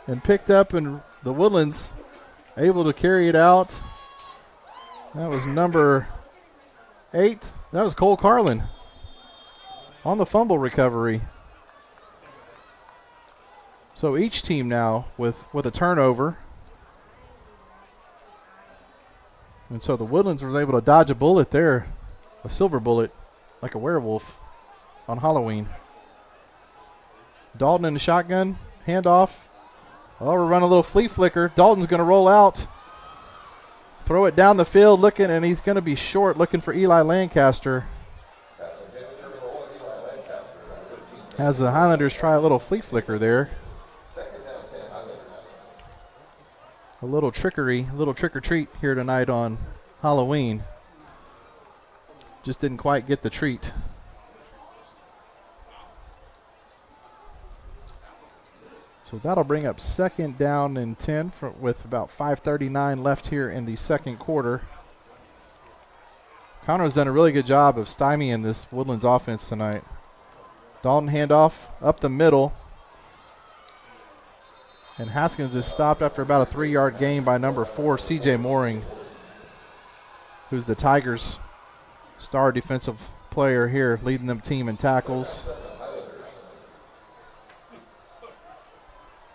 Speaker 3: and picked up, and the Woodlands able to carry it out. That was number 8. That was Cole Carlin on the fumble recovery. So each team now with a turnover. And so the Woodlands was able to dodge a bullet there, a silver bullet, like a werewolf on Halloween. Dalton in the shotgun, handoff. Oh, we're running a little flea flicker. Dalton's going to roll out. Throw it down the field looking, and he's going to be short looking for Eli Lancaster. As the Highlanders try a little flea flicker there. A little trickery, a little trick or treat here tonight on Halloween. Just didn't quite get the treat. So that'll bring up 2nd down and 10 with about 5:39 left here in the 2nd quarter. Conroe's done a really good job of stymieing this Woodlands offense tonight. Dalton handoff up the middle. And Haskins is stopped after about a 3-yard gain by number 4, C.J. Mooring, who's the Tigers' star defensive player here, leading them team in tackles.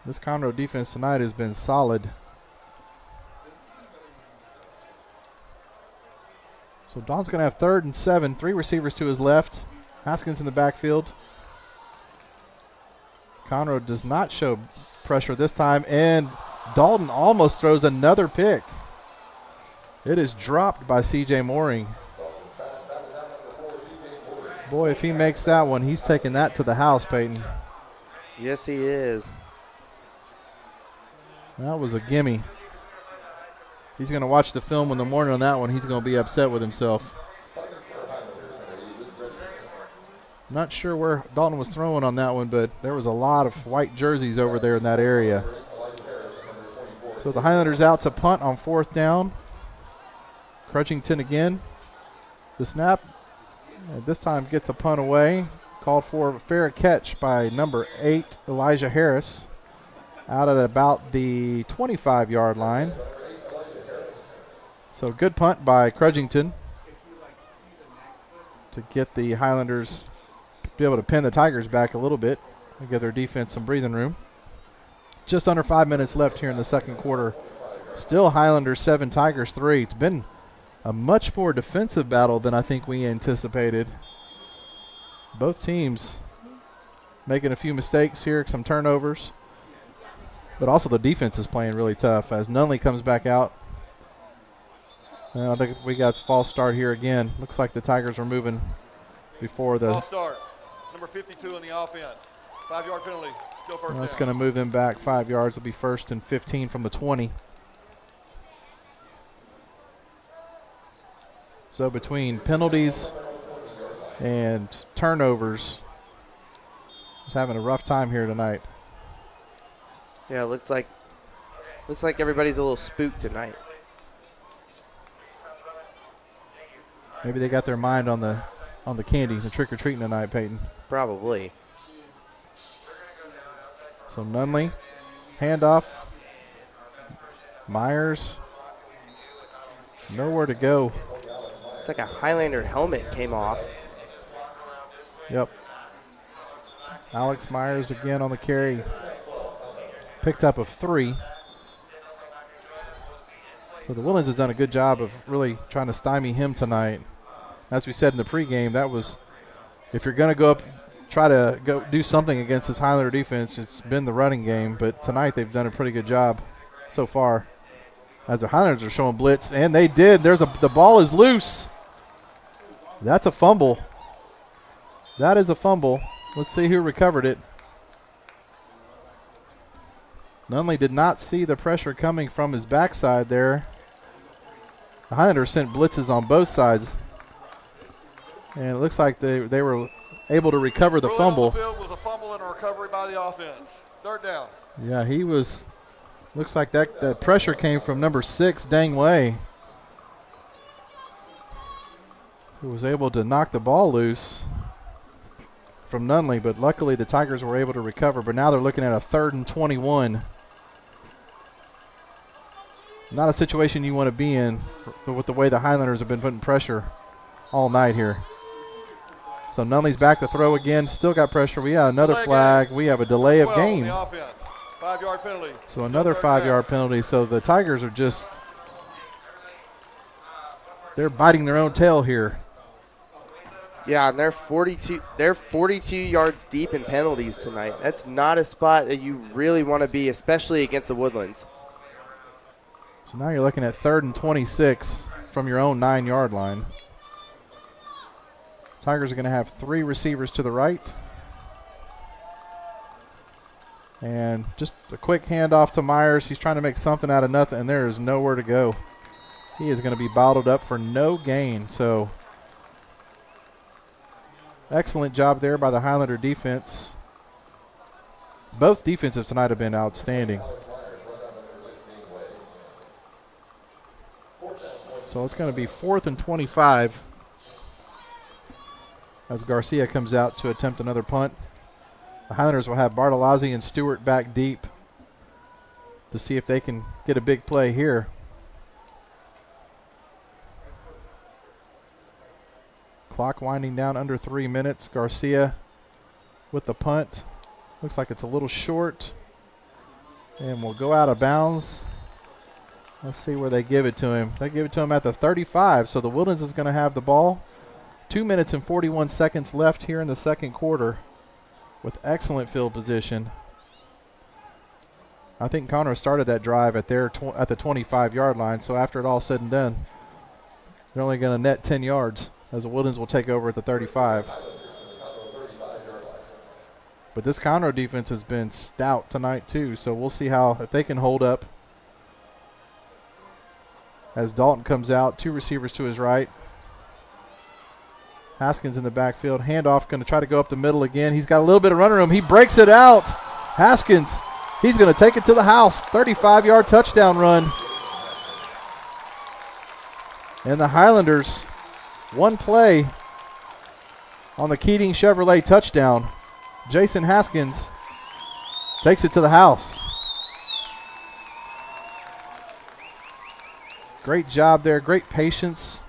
Speaker 3: This Conroe defense tonight has been solid. So Don's going to have 3rd and 7, 3 receivers to his left. Haskins in the backfield. Conroe does not show pressure this time, and Dalton almost throws another pick. It is dropped by C.J. Mooring. Boy, if he makes that one, he's taking that to the house, Peyton.
Speaker 2: Yes, he is.
Speaker 3: That was a gimme. He's going to watch the film in the morning on that one. He's going to be upset with himself. Not sure where Dalton was throwing on that one, but there was a lot of white jerseys over there in that area. So the Highlanders out to punt on 4th down. Crutchington again. The snap, and this time gets a punt away. Called for a fair catch by number 8, Elijah Harris, out at about the 25-yard line. So good punt by Crutchington to get the Highlanders to be able to pin the Tigers back a little bit and give their defense some breathing room. Just under 5 minutes left here in the second quarter. Still Highlanders 7, Tigers 3. It's been a much more defensive battle than I think we anticipated. Both teams making a few mistakes here, some turnovers. But also the defense is playing really tough as Nunley comes back out. And I think we got a false start here again. Looks like the Tigers are moving before the.
Speaker 8: False start. Number 52 in the offense. 5-yard penalty. Still first down.
Speaker 3: That's going to move them back 5 yards. It'll be 1st and 15 from the 20. So between penalties and turnovers, he's having a rough time here tonight.
Speaker 2: Yeah, looks like everybody's a little spooked tonight.
Speaker 3: Maybe they got their mind on the candy, the trick or treating tonight, Peyton.
Speaker 2: Probably.
Speaker 3: So Nunley, handoff. Myers, nowhere to go.
Speaker 2: It's like a Highlander helmet came off.
Speaker 3: Yep. Alex Myers again on the carry. Picked up of 3. So the Woodlands has done a good job of really trying to stymie him tonight. As we said in the pregame, that was, if you're going to go up, try to go do something against this Highlander defense, it's been the running game. But tonight they've done a pretty good job so far. As the Highlanders are showing blitz, and they did. The ball is loose. That's a fumble. That is a fumble. Let's see who recovered it. Nunley did not see the pressure coming from his backside there. The Highlanders sent blitzes on both sides. And it looks like they were able to recover the fumble.
Speaker 8: On the field was a fumble and a recovery by the offense. 3rd down.
Speaker 3: Yeah, he was. Looks like that pressure came from number 6, Dang Way, who was able to knock the ball loose from Nunley, but luckily the Tigers were able to recover. But now they're looking at a 3rd and 21. Not a situation you want to be in with the way the Highlanders have been putting pressure all night here. So Nunley's back to throw again. Still got pressure. We got another flag. We have a delay of game.
Speaker 8: 5-yard penalty.
Speaker 3: So another 5-yard penalty. So the Tigers are just, they're biting their own tail here.
Speaker 2: Yeah, and they're 42 yards deep in penalties tonight. That's not a spot that you really want to be, especially against the Woodlands.
Speaker 3: So now you're looking at 3rd and 26 from your own 9-yard line. Tigers are going to have 3 receivers to the right. And just a quick handoff to Myers. He's trying to make something out of nothing, and there is nowhere to go. He is going to be bottled up for no gain. So excellent job there by the Highlander defense. Both defensives tonight have been outstanding. So it's going to be 4th and 25 as Garcia comes out to attempt another punt. The Highlanders will have Bartolozzi and Stewart back deep to see if they can get a big play here. Clock winding down under 3 minutes. Garcia with the punt. Looks like it's a little short. And will go out of bounds. Let's see where they give it to him. They give it to him at the 35, so the Woodlands is going to have the ball. 2 minutes and 41 seconds left here in the second quarter with excellent field position. I think Conroe started that drive at the 25-yard line, so after it all said and done, they're only going to net 10 yards as the Woodlands will take over at the 35. But this Conroe defense has been stout tonight too, so we'll see if they can hold up. As Dalton comes out, 2 receivers to his right. Haskins in the backfield. Handoff, going to try to go up the middle again. He's got a little bit of running room. He breaks it out. Haskins, he's going to take it to the house. 35-yard touchdown run. And the Highlanders, one play on the Keating Chevrolet touchdown. Jason Haskins takes it to the house. Great job there, great patience.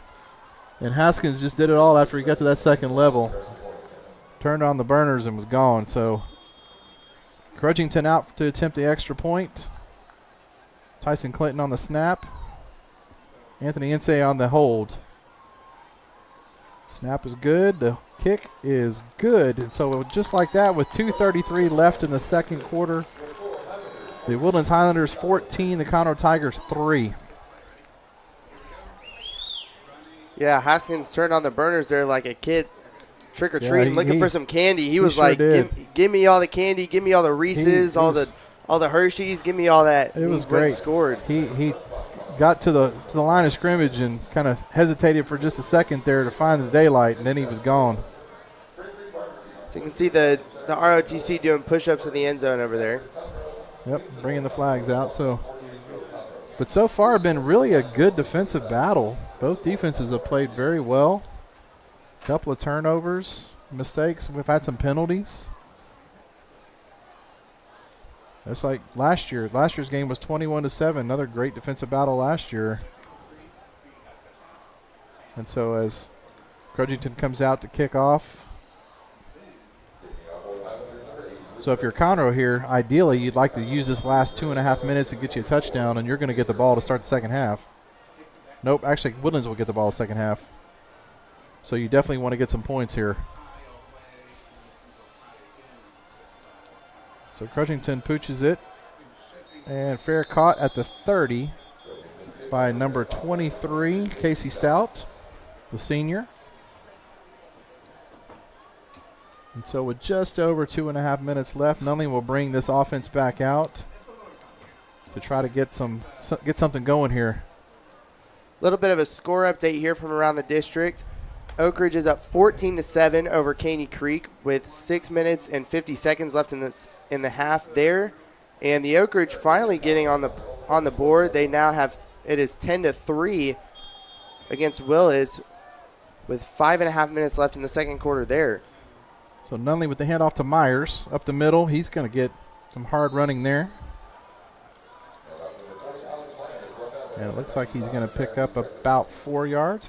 Speaker 3: And Haskins just did it all after he got to that second level. Turned on the burners and was gone. So Crudgington out to attempt the extra point. Tyson Clinton on the snap. Anthony Insay on the hold. Snap is good. The kick is good. And so just like that, with 2:33 left in the second quarter, the Woodlands Highlanders 14, the Conroe Tigers 3.
Speaker 2: Yeah, Haskins turned on the burners there like a kid trick-or-treating, looking for some candy. He was
Speaker 3: sure
Speaker 2: like, give me all the candy, give me all the Reese's, all the Hershey's, give me all that.
Speaker 3: It was great.
Speaker 2: Scored.
Speaker 3: He got to the line of scrimmage and kind of hesitated for just a second there to find the daylight, and then he was gone.
Speaker 2: So you can see the ROTC doing push-ups in the end zone over there.
Speaker 3: Yep, bringing the flags out. But so far, been really a good defensive battle. Both defenses have played very well. A couple of turnovers, mistakes. We've had some penalties. It's like last year. Last year's game was 21-7. Another great defensive battle last year. And so as Crudgington comes out to kick off. So if you're Conroe here, ideally you'd like to use this last 2.5 minutes to get you a touchdown, and you're going to get the ball to start the second half. Nope, actually Woodlands will get the ball the second half. So you definitely want to get some points here. So Crudgington pooches it. And fair caught at the 30 by number 23, Casey Stout, the senior. And so with just over 2.5 minutes left, Nunley will bring this offense back out to try to get something going here.
Speaker 2: A little bit of a score update here from around the district. Oak Ridge is up 14-7 over Caney Creek with 6 minutes and 50 seconds left in the half there. And the Oak Ridge finally getting on the board. They now have it is 10-3 against Willis with 5.5 minutes left in the second quarter there.
Speaker 3: So Nunley with the handoff to Myers up the middle. He's going to get some hard running there. And it looks like he's going to pick up about 5 yards.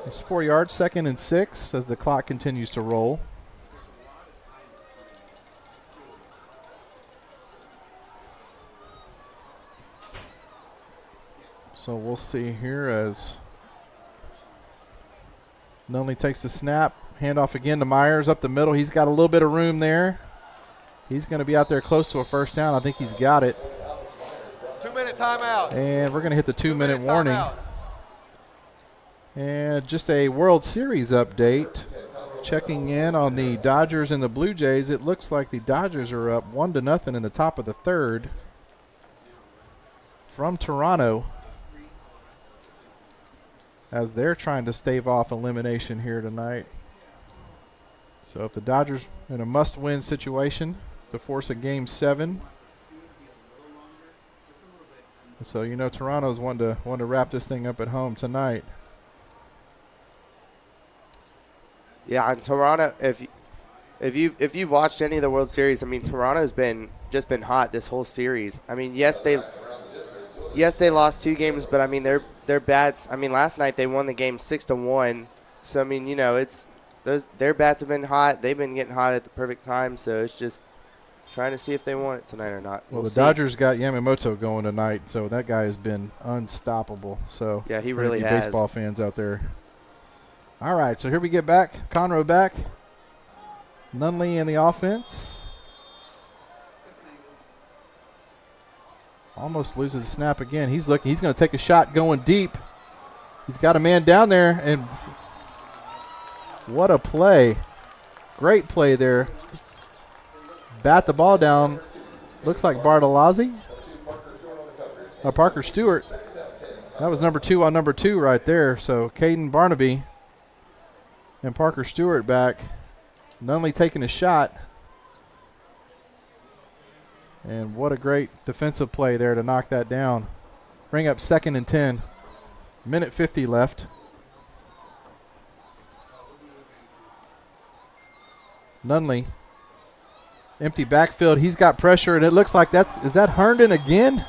Speaker 3: It's 4 yards, 2nd and 6 as the clock continues to roll. So we'll see here as Nunley takes the snap. Handoff again to Myers up the middle. He's got a little bit of room there. He's going to be out there close to a first down. I think he's got it.
Speaker 8: 2-minute timeout.
Speaker 3: And we're going to hit the 2-minute warning.
Speaker 8: Timeout.
Speaker 3: And just a World Series update. Checking in on the Dodgers and the Blue Jays. It looks like the Dodgers are up 1-0 in the top of the third from Toronto, as they're trying to stave off elimination here tonight. So if the Dodgers in a must-win situation to force a Game 7. So you know Toronto's wanting to wrap this thing up at home tonight.
Speaker 2: Yeah, and Toronto, if you've watched any of the World Series, I mean Toronto's been hot this whole series. I mean, yes they lost 2 games, but I mean their bats. I mean last night they won the game 6-1. So I mean their bats have been hot. They've been getting hot at the perfect time. So it's just trying to see if they want it tonight or not.
Speaker 3: Well, the Dodgers got Yamamoto going tonight, so that guy has been unstoppable. So
Speaker 2: yeah, he really has.
Speaker 3: Baseball fans out there. All right, so here we get back. Conroe back. Nunley in the offense. Almost loses the snap again. He's looking. He's going to take a shot going deep. He's got a man down there, and what a play. Great play there. Bat the ball down. Looks like Bartolozzi. Parker Stewart. That was number 2 on number 2 right there. So Caden Barnaby and Parker Stewart back. Nunley taking a shot. And what a great defensive play there to knock that down. Bring up 2nd and 10. Minute 50 left. Nunley. Empty backfield. He's got pressure, and it looks like is that Herndon again?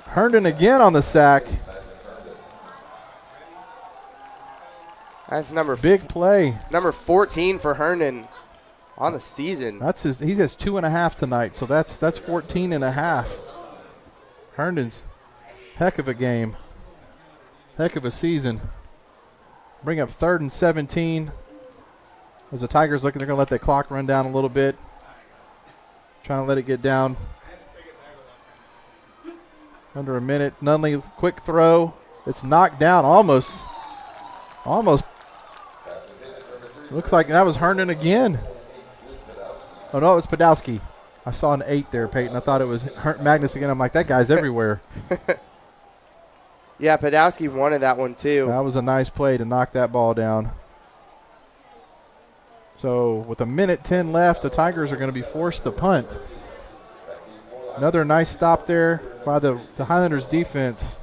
Speaker 3: Herndon again on the sack.
Speaker 2: That's
Speaker 3: big play.
Speaker 2: Number 14 for Herndon on the season.
Speaker 3: He has 2.5 tonight, so that's 14.5. Herndon's heck of a game. Heck of a season. Bring up 3rd and 17. As the Tigers they're going to let that clock run down a little bit. Trying to let it get down. Under a minute. Nunley, quick throw. It's knocked down almost. Looks like that was Herndon again. Oh, no, it was Podolsky. I saw an 8 there, Peyton. I thought it was Magnus again. I'm like, that guy's everywhere.
Speaker 2: Yeah, Podolsky wanted that one too.
Speaker 3: That was a nice play to knock that ball down. So with 1:10 left, the Tigers are going to be forced to punt. Another nice stop there by the Highlanders defense.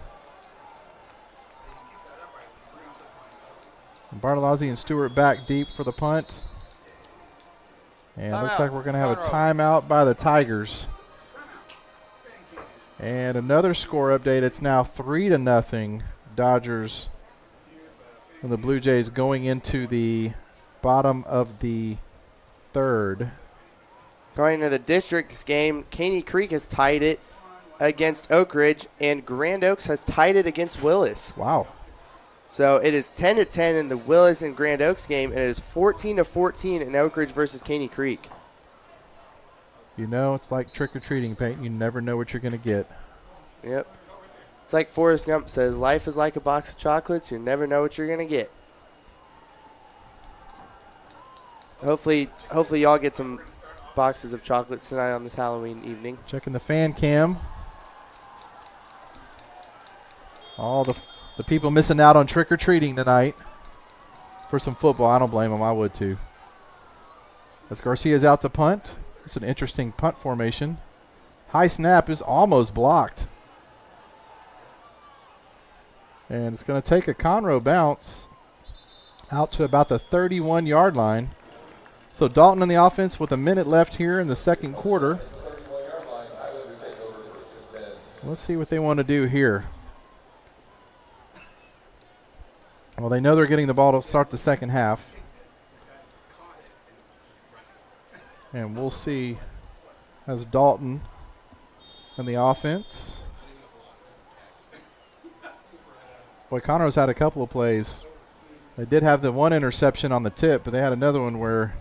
Speaker 3: And Bartolozzi and Stewart back deep for the punt. And it looks like we're going to have a timeout by the Tigers. And another score update. It's now 3-0 Dodgers and the Blue Jays going into the bottom of the 3rd.
Speaker 2: Going to the districts game, Caney Creek has tied it against Oak Ridge, and Grand Oaks has tied it against Willis.
Speaker 3: Wow.
Speaker 2: So it is 10-10 in the Willis and Grand Oaks game, and it is 14-14 in Oak Ridge versus Caney Creek.
Speaker 3: You know, it's like trick-or-treating, Peyton. You never know what you're going to get.
Speaker 2: Yep. It's like Forrest Gump says, life is like a box of chocolates. You never know what you're going to get. Hopefully y'all get some boxes of chocolates tonight on this Halloween evening.
Speaker 3: Checking the fan cam. All the people missing out on trick-or-treating tonight for some football. I don't blame them. I would too. As Garcia's out to punt. It's an interesting punt formation. High snap is almost blocked. And it's going to take a Conroe bounce out to about the 31-yard line. So Dalton in the offense with 1 minute left here in the second quarter. Let's see what they want to do here. Well, they know they're getting the ball to start the second half. And we'll see as Dalton in the offense. Boy, Conroe's had a couple of plays. They did have the one interception on the tip, but they had another one where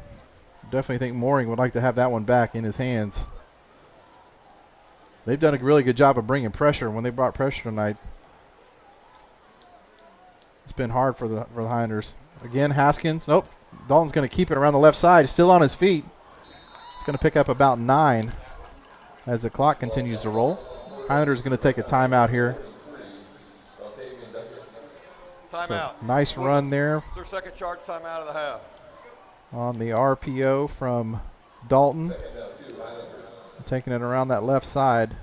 Speaker 3: I definitely think Mooring would like to have that one back in his hands. They've done a really good job of bringing pressure. When they brought pressure tonight, it's been hard for the Highlanders. Again, Haskins. Nope. Dalton's going to keep it around the left side. Still on his feet. It's going to pick up about 9 as the clock continues to roll. Highlanders going to take a timeout here.
Speaker 8: Timeout.
Speaker 3: So, nice run there.
Speaker 8: It's their second charge timeout of the half.
Speaker 3: On the RPO from Dalton. Taking it around that left side.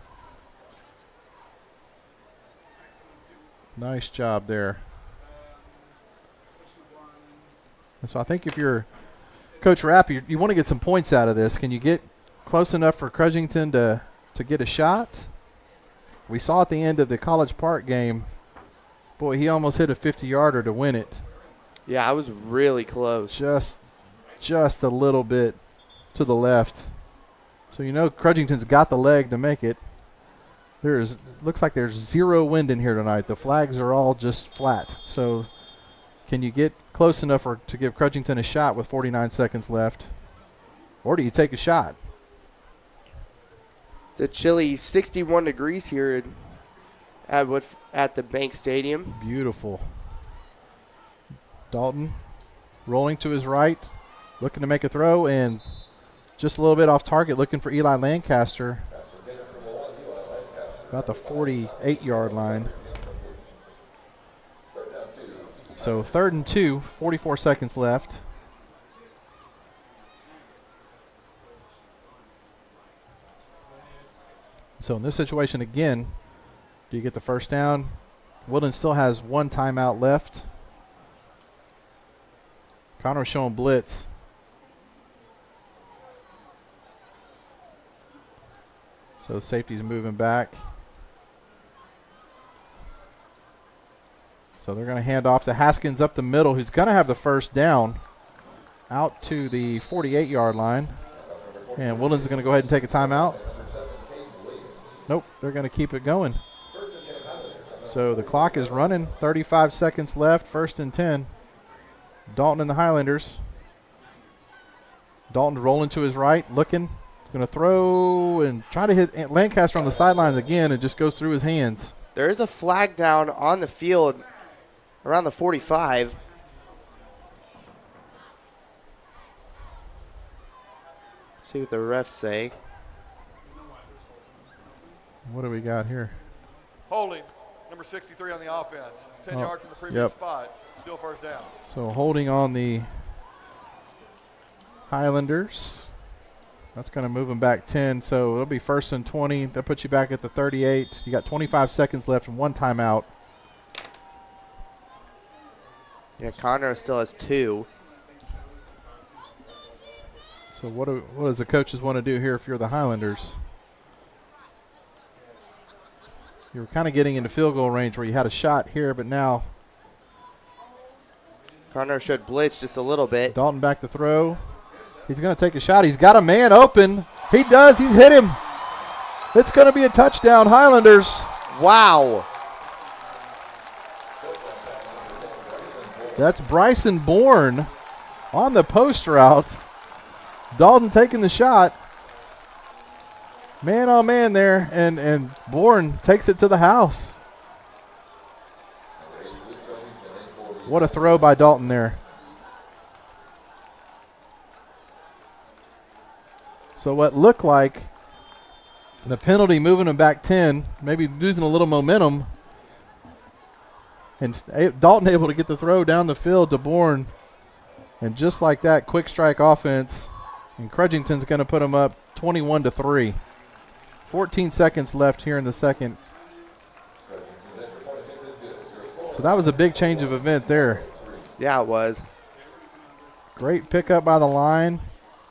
Speaker 3: Nice job there. And so I think if you're Coach Rapp, you want to get some points out of this. Can you get close enough for Crudgington to get a shot? We saw at the end of the College Park game, boy, he almost hit a 50-yarder to win it.
Speaker 2: Yeah, I was really close.
Speaker 3: Just a little bit to the left. So you know Crudgington's got the leg to make it. Looks like there's 0 wind in here tonight. The flags are all just flat. So can you get close enough to give Crudgington a shot with 49 seconds left? Or do you take a shot?
Speaker 2: It's a chilly 61 degrees here at the Bank Stadium.
Speaker 3: Beautiful. Dalton rolling to his right, looking to make a throw, and just a little bit off target, looking for Eli Lancaster. About the 48-yard line. So 3rd and 2, 44 seconds left. So in this situation again, do you get the first down? Woodlands still has 1 timeout left. Conroe showing blitz. So safety's moving back. So they're going to hand off to Haskins up the middle, who's going to have the first down out to the 48-yard line. And Woodlands is going to go ahead and take a timeout. Nope, they're going to keep it going. So the clock is running, 35 seconds left, 1st and 10. Dalton and the Highlanders. Dalton rolling to his right, looking, going to throw and try to hit Lancaster on the sidelines again. It just goes through his hands.
Speaker 2: There is a flag down on the field around the 45. See what the refs say.
Speaker 3: What do we got here?
Speaker 8: Holding, number 63 on the offense. 10 yards from the previous spot. Still first down.
Speaker 3: So holding on the Highlanders. That's going to move them back 10. So it'll be 1st and 20. That puts you back at the 38. You got 25 seconds left and 1 timeout.
Speaker 2: Yeah, Conroe still has 2.
Speaker 3: So what does the coaches want to do here if you're the Highlanders? You were kind of getting into field goal range where you had a shot here, but now
Speaker 2: Conroe should blitz just a little bit.
Speaker 3: Dalton back to throw. He's going to take a shot. He's got a man open. He does. He's hit him. It's going to be a touchdown, Highlanders.
Speaker 2: Wow.
Speaker 3: That's Bryson Bourne on the post route. Dalton taking the shot. Man on man there, and Bourne takes it to the house. What a throw by Dalton there. So what looked like the penalty moving him back 10, maybe losing a little momentum, and Dalton able to get the throw down the field to Bourne. And just like that, quick strike offense, and Crudgington's going to put him up 21-3. 14 seconds left here in the second. So that was a big change of event there.
Speaker 2: Yeah, it was.
Speaker 3: Great pickup by the line.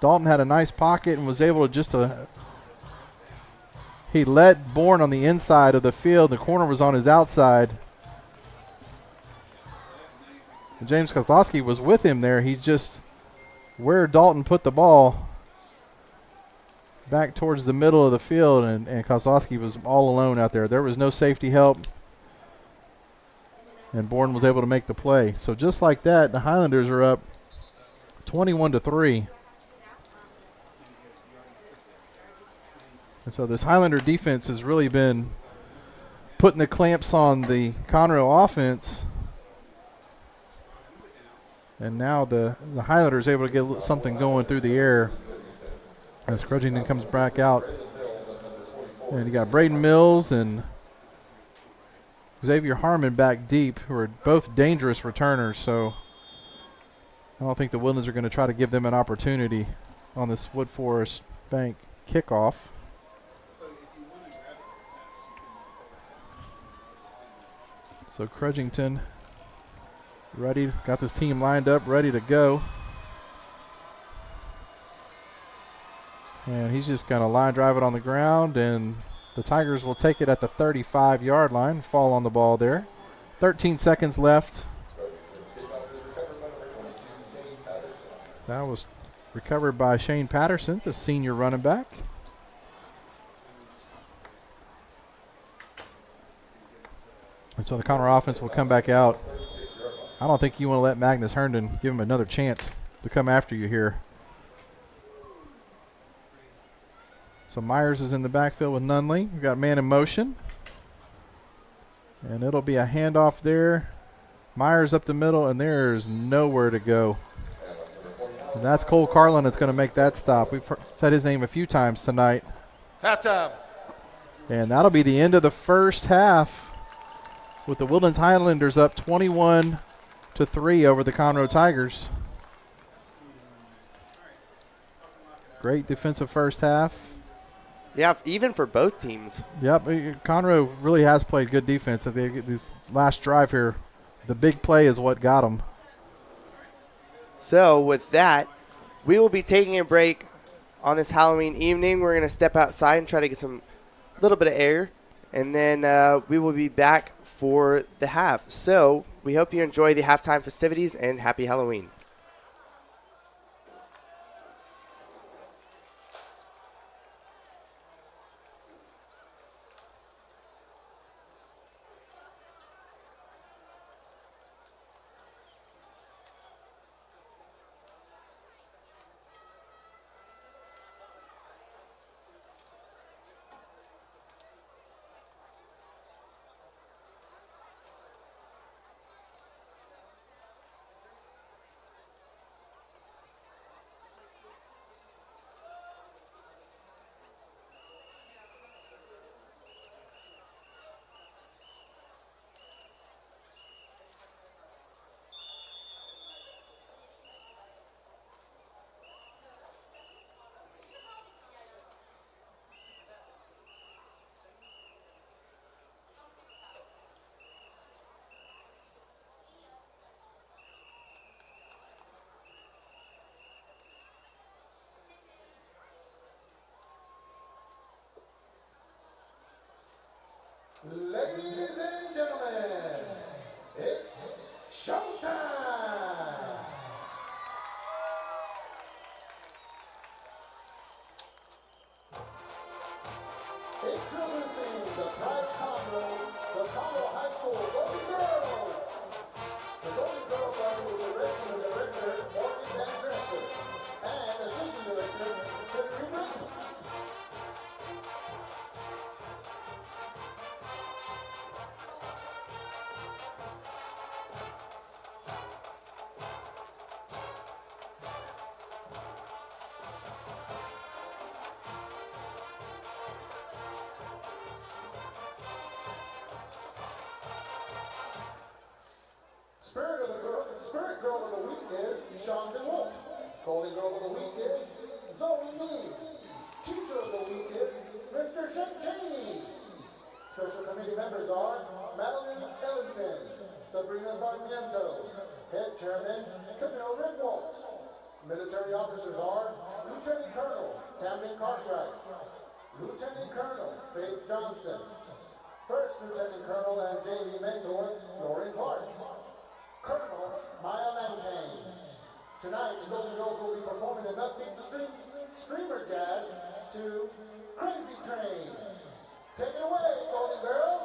Speaker 3: Dalton had a nice pocket and was able to just he let Bourne on the inside of the field. The corner was on his outside. James Kozlowski was with him there. He just, where Dalton put the ball, back towards the middle of the field, and Kozlowski was all alone out there. There was no safety help, and Bourne was able to make the play. So just like that, the Highlanders are up 21-3. And so this Highlander defense has really been putting the clamps on the Conroe offense. And now the Highlanders able to get something going through the air as Crudgington comes back out. And you got Braden Mills and Xavier Harmon back deep, who are both dangerous returners. So I don't think the Woodlands are going to try to give them an opportunity on this Wood Forest Bank kickoff. So Crudgington ready, got this team lined up, ready to go. And he's just going to line drive it on the ground, and the Tigers will take it at the 35-yard line, fall on the ball there. 13 seconds left. That was recovered by Shane Patterson, the senior running back. And so the Conroe offense will come back out. I don't think you want to let Magnus Herndon give him another chance to come after you here. So Myers is in the backfield with Nunley. We've got a man in motion. And it'll be a handoff there. Myers up the middle, and there's nowhere to go. And that's Cole Carlin that's going to make that stop. We've said his name a few times tonight.
Speaker 8: Halftime.
Speaker 3: And that'll be the end of the first half, with the Woodlands Highlanders up 21-3 4-3 over the Conroe Tigers. Great defensive first half.
Speaker 2: Yeah, even for both teams.
Speaker 3: Yep, Conroe really has played good defense. If they get this last drive here, the big play is what got them.
Speaker 2: So with that, we will be taking a break on this Halloween evening. We're going to step outside and try to get some little bit of air, and then we will be back for the half. So we hope you enjoy the halftime festivities, and happy Halloween.
Speaker 1: Ladies and gentlemen, it's showtime! Introducing the Pride Conroe, the Conroe High School Golden Girls! The Golden Girls are under the direction of Director Morgan Van Dresser and Assistant Director Henry Britton. Spirit Girl of the Week is Sean DeWolf. Golden Girl of the Week is Zoe Neves. Teacher of the Week is Mr. Shantani. Special committee members are Madeline Ellington, Sabrina Sarmiento, Head Chairman Camille Ringwalt. Military officers are Lieutenant Colonel Camden Cartwright, Lieutenant Colonel Faith Johnson, First Lieutenant Colonel and Navy Mentor Lauren Clark, Colonel Maya Mantain. Tonight, the Golden Girls will be performing an upbeat streamer jazz to Crazy Train. Take it away, Golden Girls.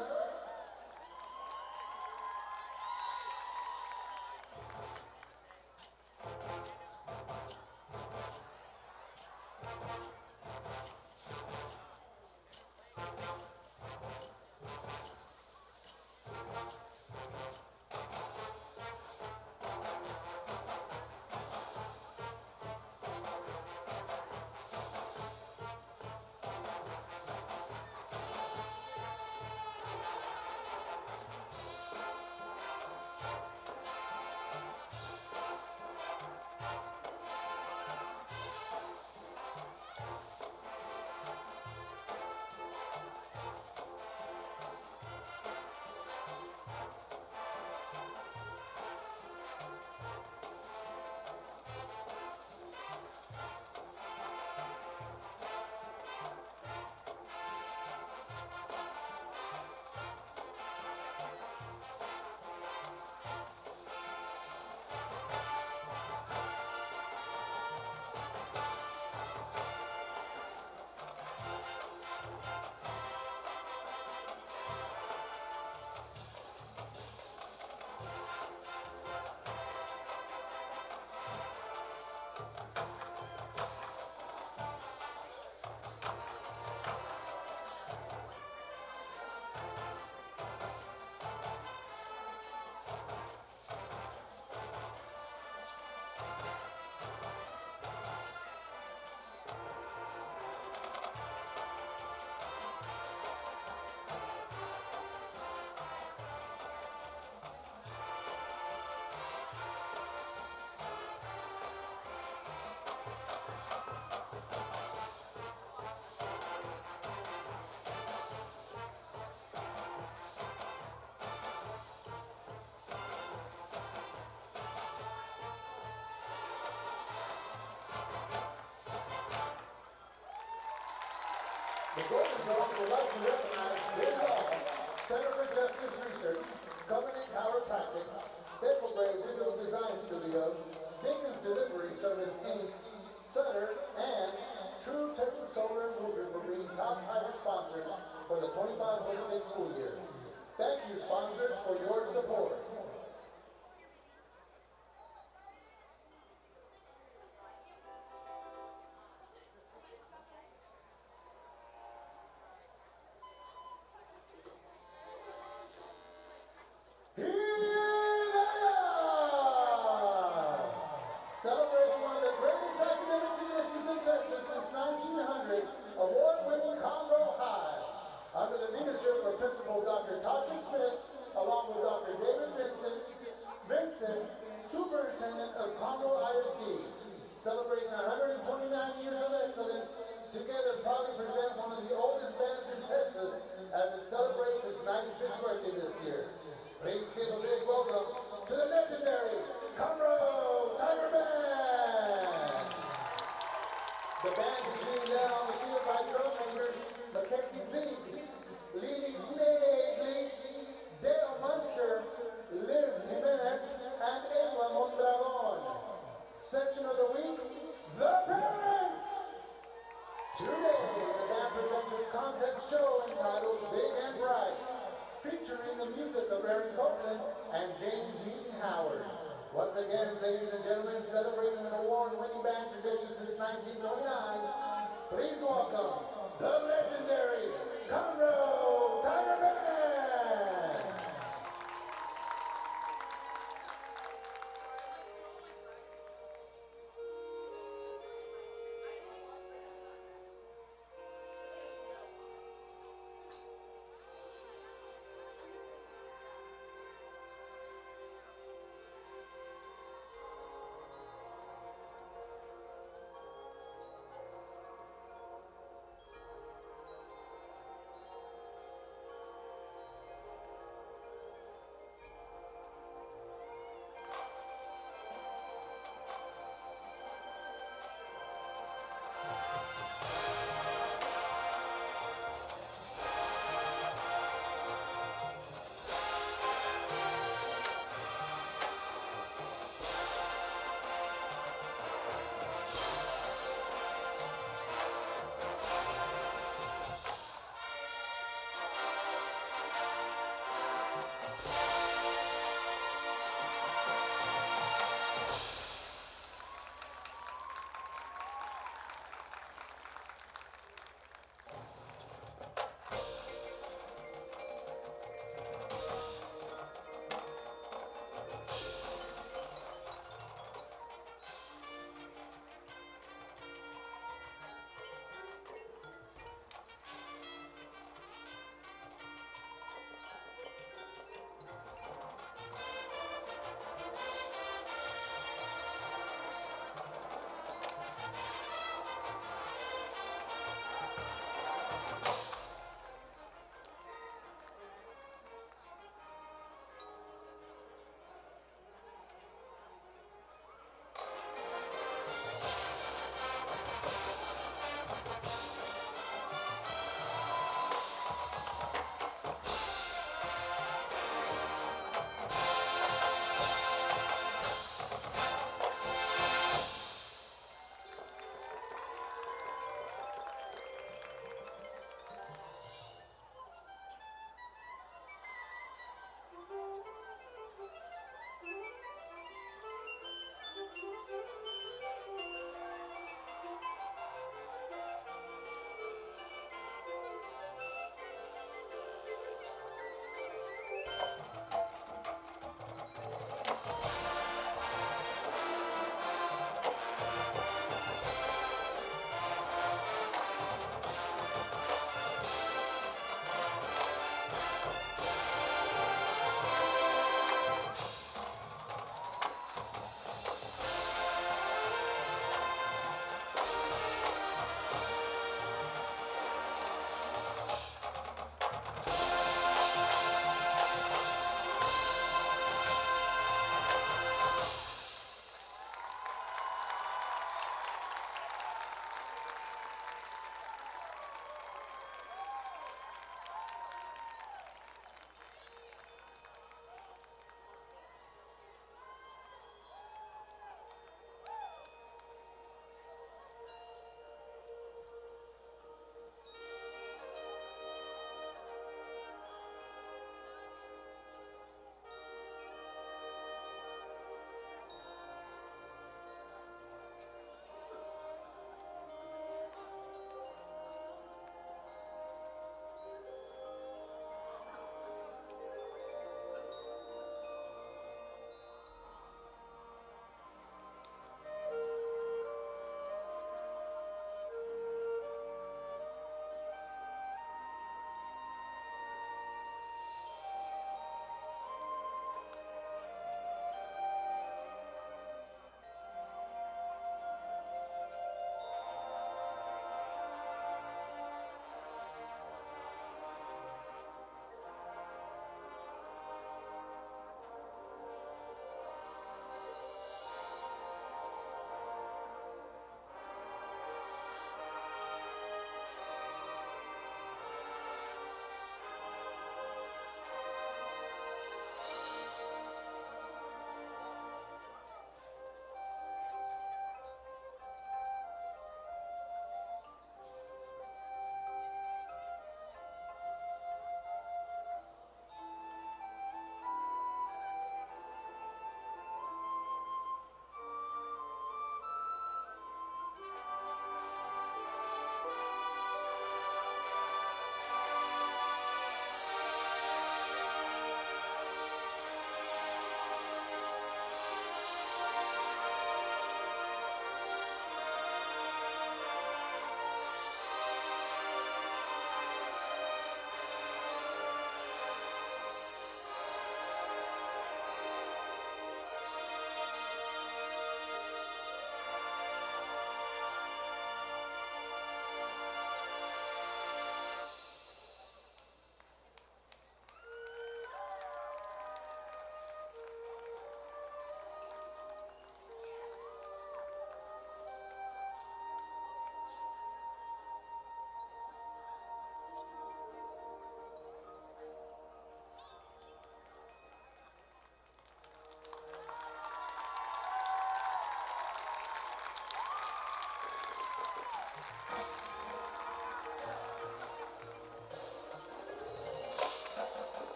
Speaker 10: The Golden Girls would like to recognize Bill Law, Center for Justice Research, Covenant Chiropractic, Pregame Digital Design Studio, Dickens Delivery Service Inc., Sutter, and True Texas Solar and Roofing for being top title sponsors for the 25-26 school year. Thank you, sponsors, for your support. Celebrating one of the greatest academic traditions in Texas since 1900, award-winning Conroe High. Under the leadership of Principal Dr. Tasha Smith, along with Dr. David Vincent, Superintendent of Conroe ISD. Celebrating 129 years of excellence, together proudly present one of the oldest bands in Texas as it celebrates its 96th birthday this year. Please give a big welcome to the legendary Conroe Tiger Band. The band is being led on the field by drum makers Mackenzie Zeke, Lily Negley, Dale Munster, Liz Jimenez, and Ava Mondragon. Section of the week, The Parents. Today, the band presents its contest show entitled Big and Bright, featuring the music of Aaron Copeland and James Newton Howard. Once again, ladies and gentlemen, celebrating an award-winning band tradition since 1929, please welcome the legendary Conroe Tiger Band!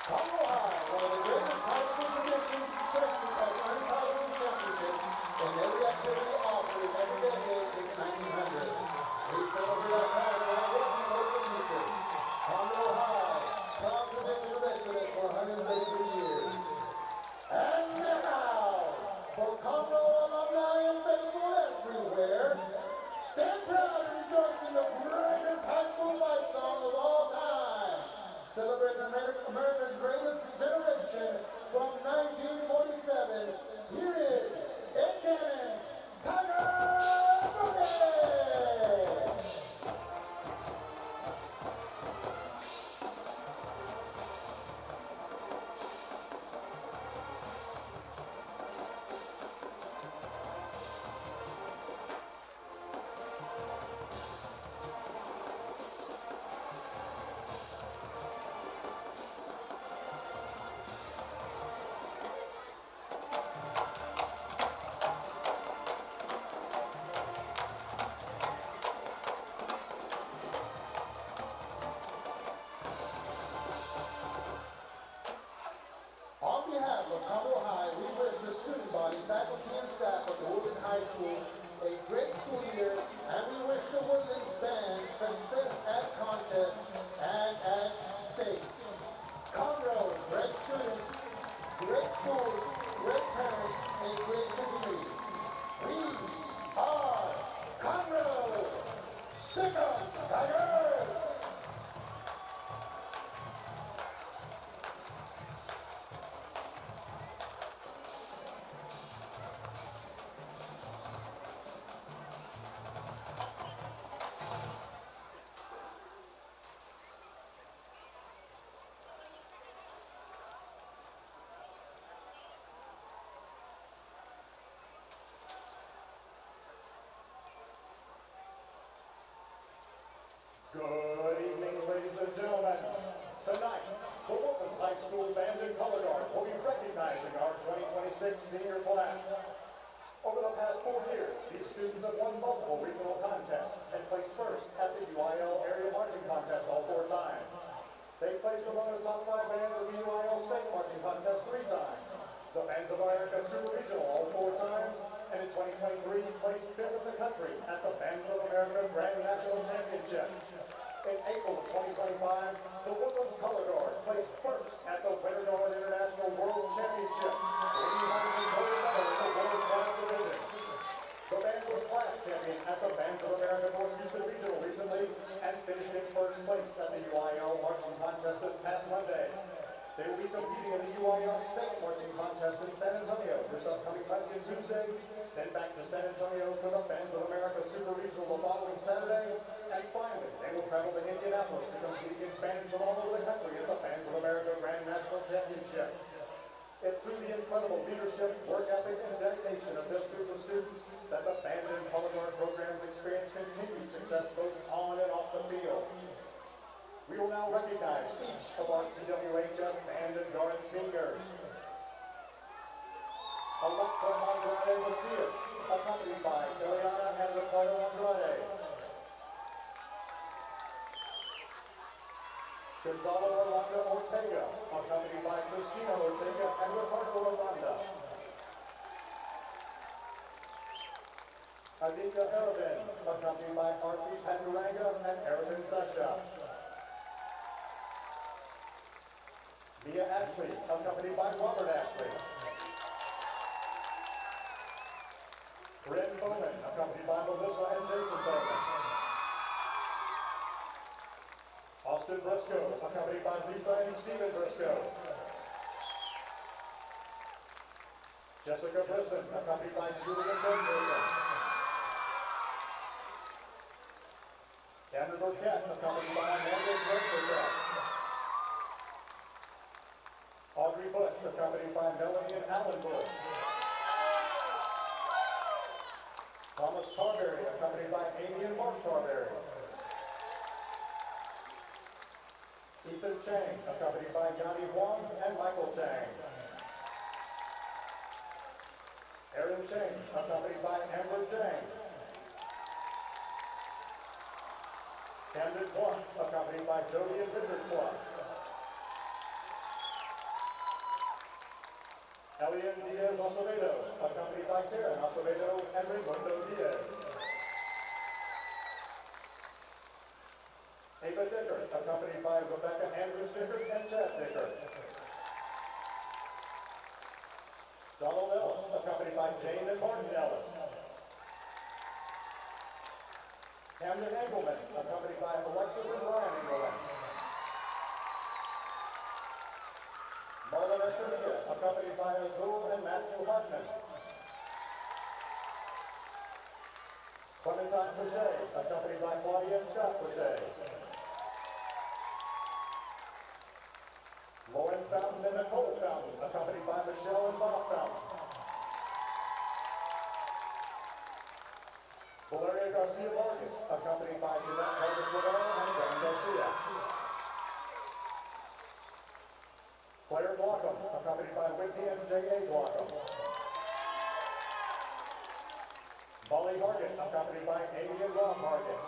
Speaker 10: Conroe High, one of the greatest high school traditions in Texas, has earned titles and championships in every activity offered every decade since 1900. We celebrate our past while working towards the future. Conroe High, proud tradition of excellence for 133 years. And now, for Conroe alumni and faithful everywhere, stand proud and rejoice in the greatest high school fight song of all time. Celebrating America's greatest generation from 1947. Here is Ed Cannon's Tiger Boogie! On behalf of Conroe High, we wish the student body, faculty, and staff of the Woodlands High School a great school year, and we wish the Woodlands band success at contest and at state. Conroe, great students, great schools, great parents, and great community. We are Conroe! Sick 'em, Tigers!
Speaker 11: Good evening, ladies and gentlemen. Tonight, the Woodlands High School Band and Color Guard will be recognizing our 2026 senior class. Over the past 4 years, these students have won multiple regional contests and placed first at the UIL Area Marching Contest all 4 times. They placed among the top 5 bands of the UIL State Marching Contest 3 times, the Bands of America Super Regional all 4 times, and in 2023 placed 5th in the country at the Bands of America Grand National Championships. In April of 2025, the Woodlands Color Guard placed first at the Winter Guard International World Championship, winning 130 medals in the World Class Division. The band was class champion at the Bands of America North Houston Regional recently and finished in first place at the UIL Marching Contest this past Monday. They will be competing in the UIL State Marching Contest in San Antonio this upcoming Monday and Tuesday, then back to San Antonio for the Bands of America Super Regional the following Saturday, and finally, they will travel to Indianapolis to compete against bands from all over the country at the Bands of America Grand National Championships. It's through the incredible leadership, work ethic, and dedication of this group of students that the Band and Color Guard programs experience continued success both on and off the field. We will now recognize each of our TWHS Band and Guard seniors. Alexa Andrade Macias, accompanied by Ileana and Ricardo Andrade. Gonzalo Orlando Ortega, accompanied by Cristina Ortega and Ricardo Orlando. Adika Ervin, accompanied by Arfi Panduranga and Ervin Sasha. Mia Ashley, accompanied by Robert Ashley. Bryn Bowman, accompanied by Melissa and Jason Bowman. Austin Briscoe, accompanied by Lisa and Stephen Briscoe. Jessica Brisson, accompanied by Julian Brisson. Cameron Burkett, accompanied by Amanda Burkett. Audrey Bush, accompanied by Melanie and Alan Bush. Thomas Carberry, accompanied by Amy and Mark Carberry. Ethan Chang, accompanied by Yanni Huang and Michael Chang. Aaron Chang, accompanied by Amber Chang. Camden Clark, accompanied by Jody and Richard Clark. Elian Diaz Acevedo, accompanied by Karen Acevedo and Raimundo Diaz. Ava Dicker, accompanied by Rebecca Andrews Dicker and Chad Dicker. Donald Ellis, accompanied by Jane and Martin Ellis. Camden Engelman, accompanied by Alexis and Brian Engelman. Marlon Escamilla, accompanied by Azul and Matthew Hartman. Clementine Fouché, accompanied by Claudia and Scott Fouché. Lauren Fountain and Nicole Fountain, accompanied by Michelle and Bob Fountain. Valeria Garcia Vargas, accompanied by Jeanette Vargas Rivera and John Garcia. Claire Blockham, accompanied by Whitney and J.A. Blockham. Molly Hargett, accompanied by Amy and Rob Hargett.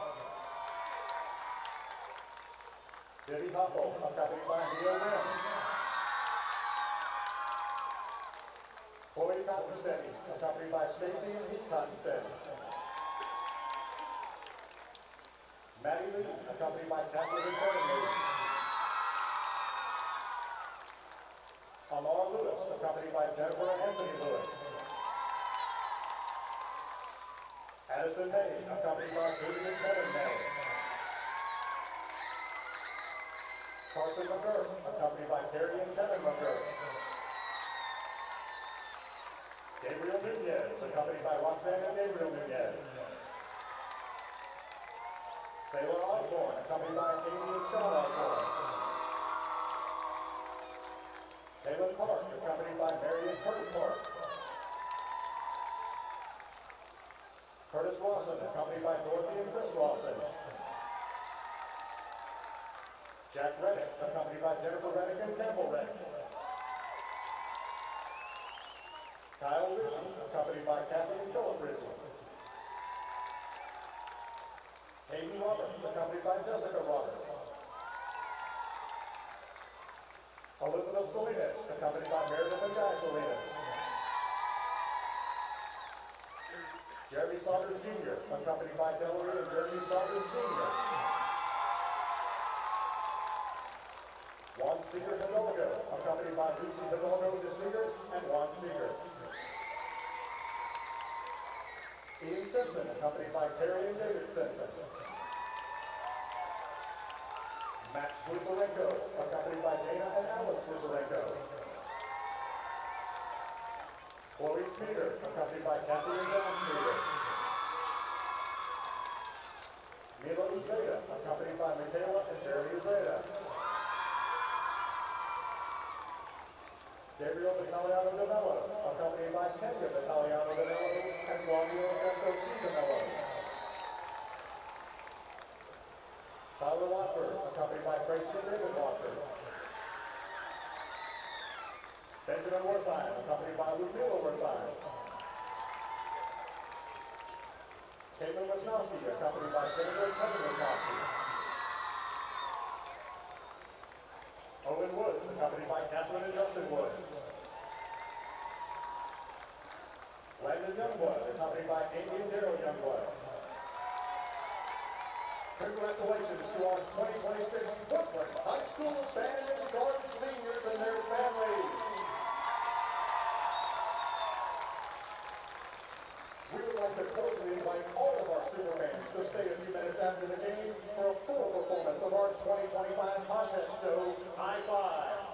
Speaker 11: Debbie Hopple, accompanied by Neil Wynn. Chloe Cottonsteady, accompanied by Stacy and Pete Cottonsteady. Maddie Lee, accompanied by Kathleen and Kevin Lee. Amar Lewis, accompanied by Jennifer and Anthony Lewis. Addison May, accompanied by Judy and Kevin May. Carson McGurk, accompanied by Carrie and Kevin McGurk. Gabriel Nunez, accompanied by Roxanne and Gabriel Nunez. Sailor Osborne, accompanied by Amy and Scott Osborne. Taylor Park, accompanied by Mary and Curtis Park. Curtis Rawson, accompanied by Dorothy and Chris Rawson. Jack Reddick, accompanied by Jennifer Reddick and Campbell Reddick. Kyle Ritchie, accompanied by Kathy and Philip Ritchie. Hayden Roberts, accompanied by Jessica Roberts. Elizabeth Salinas, accompanied by Meredith and Guy Salinas. Jeremy Saunders Jr., accompanied by Delary and Jeremy Saunders Sr. Juan Seeger Hidalgo, accompanied by Lucy Hidalgo de Seeger and Juan Seeger. Ian Simpson, accompanied by Terry and David Simpson. Max Wisarenko, accompanied by Dana and Alice Wisarenko. Chloe Smeater, accompanied by Kathy and John Smeater. Mila Uzeda, accompanied by Michaela and Jeremy Uzeda. Gabriel Vitaliano de Mello, accompanied by Kenya Vitaliano de Mello and Flavio Escoci de Mello. Tyler Watford, accompanied by Tracy and David Watford. Benjamin Wertheim, accompanied by Ludmila Wertheim. Caitlin Wisnowski, accompanied by Senator Kevin Wisnowski. Owen Woods, accompanied by Catherine and Justin Woods. Landon Youngblood, accompanied by Amy and Daryl Youngblood. Congratulations to our 2026 Woodlands High School Band and Guard seniors and their families. We would like to cordially invite all of our super fans to stay a few minutes after the game for a full performance of our 2025 contest show, High Five.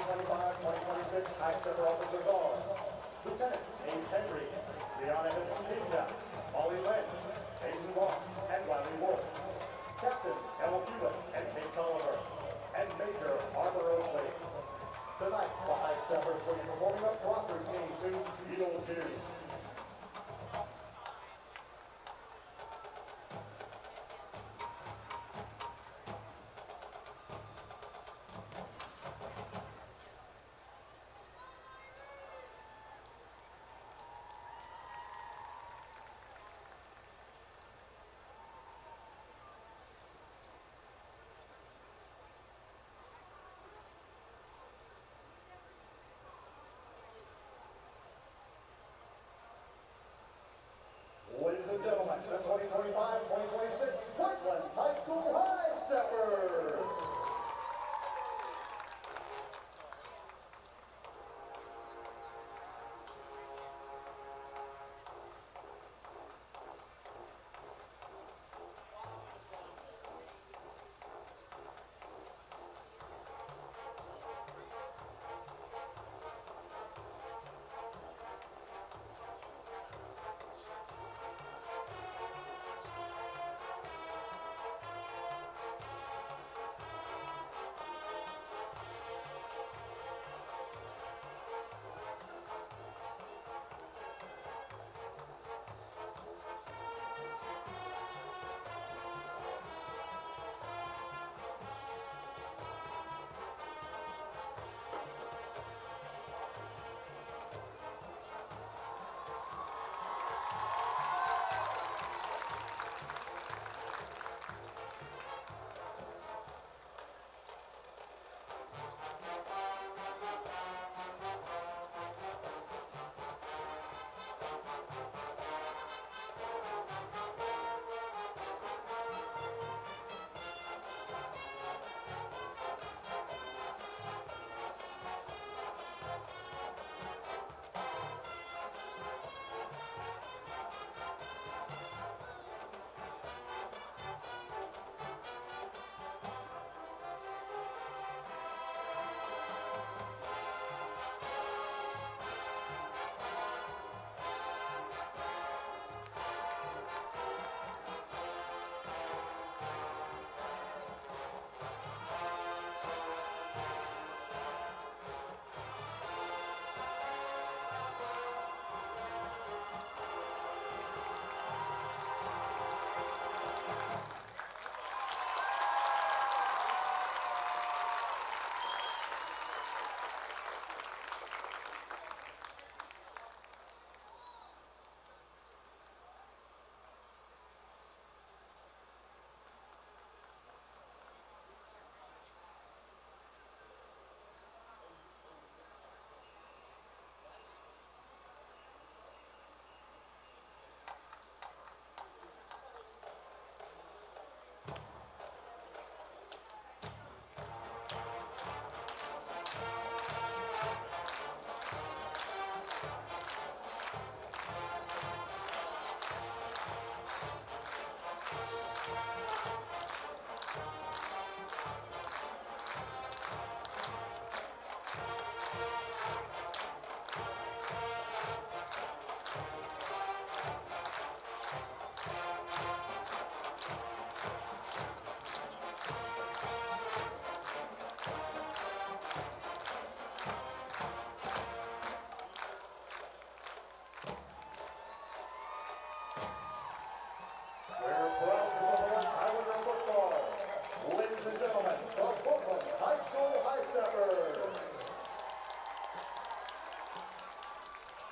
Speaker 11: 2025-2026 high stepper officers are Lieutenant James Henry, Leona Hippolyta, Molly Lynch, Hayden Ross, and Riley Wolf. Captains Emma Hewitt and Kate Tolliver, and Major Barbara Oakley. Tonight, the high steppers will be performing a prop routine to Beetlejuice. Ladies and gentlemen, the 2025-2026 Woodlands High School High Steppers.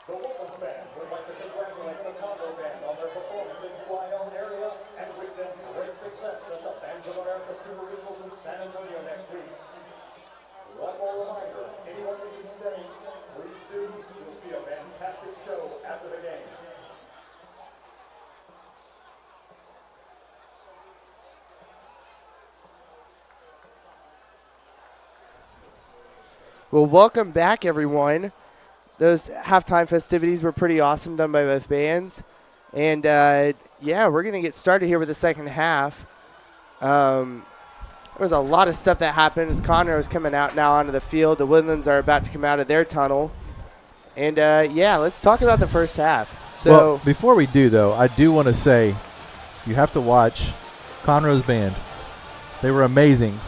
Speaker 11: The Woodlands Band would like to congratulate the Conroe Band on their performance in the UIL area and wish them great success at the Bands of America Super Eagles in San Antonio next week. One more reminder, anyone who can stay, please do. You'll see a fantastic show after the game.
Speaker 2: Well, welcome back, everyone. Those halftime festivities were pretty awesome, done by both bands. And, yeah, we're going to get started here with the second half. There was a lot of stuff that happened as Conroe is coming out now onto the field. The Woodlands are about to come out of their tunnel. And, yeah, let's talk about the first half. So
Speaker 3: well, before we do, though, I do want to say you have to watch Conroe's band. They were amazing.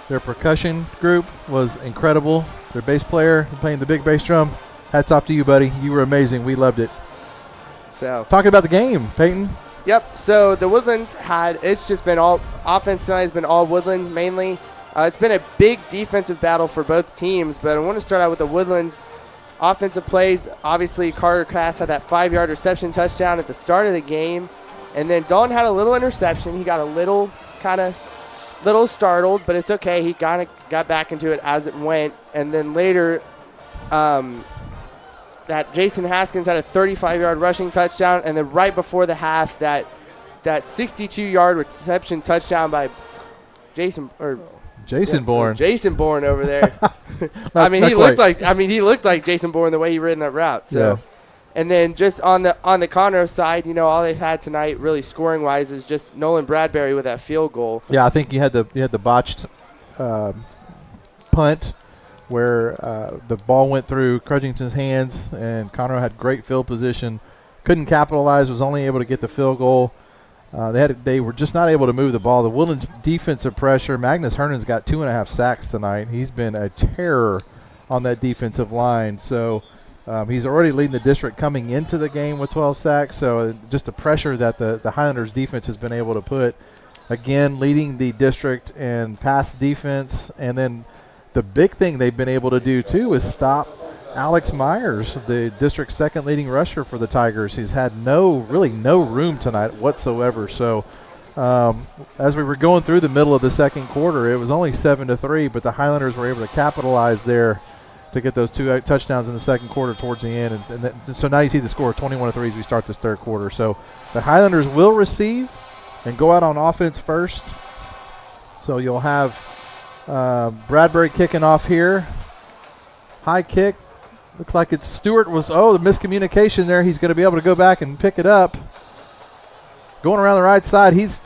Speaker 3: Their percussion group was incredible. Their bass player playing the big bass drum, hats off to you, buddy. You were amazing. We loved it.
Speaker 2: So
Speaker 3: talking about the game, Peyton.
Speaker 2: Yep. So the Woodlands it's just been all offense tonight has been all Woodlands mainly. It's been a big defensive battle for both teams, but I want to start out with the Woodlands offensive plays. Obviously, Carter Cass had that 5-yard reception touchdown at the start of the game, and then Dalton had a little interception. He got a little startled, but it's okay. He kind of got back into it as it went, and then later, that Jason Haskins had a 35-yard rushing touchdown, and then right before the half, that 62-yard reception touchdown by Jason Bourne. Jason Bourne over there. he looked like Jason Bourne the way he ran that route. So, yeah. And then just on the Conroe side, all they've had tonight, really scoring wise, is just Nolan Bradbury with that field goal.
Speaker 3: Yeah, I think you had the botched punt where the ball went through Crudgington's hands, and Conroe had great field position, couldn't capitalize, was only able to get the field goal. They were just not able to move the ball. The Woodlands defensive pressure, Magnus Hernan's got 2.5 sacks tonight. He's been a terror on that defensive line. So he's already leading the district coming into the game with 12 sacks. So just the pressure that the Highlanders defense has been able to put, again, leading the district in pass defense. And then the big thing they've been able to do, too, is stop Alex Myers, the district's second leading rusher for the Tigers. He's had really no room tonight whatsoever. So as we were going through the middle of the second quarter, it was only 7-3, but the Highlanders were able to capitalize there to get those 2 touchdowns in the second quarter towards the end. So now you see the score 21-3 as we start this third quarter. So the Highlanders will receive and go out on offense first. So you'll have Bradbury kicking off here. High kick. Looks like it's Stewart the miscommunication there. He's going to be able to go back and pick it up. Going around the right side. He's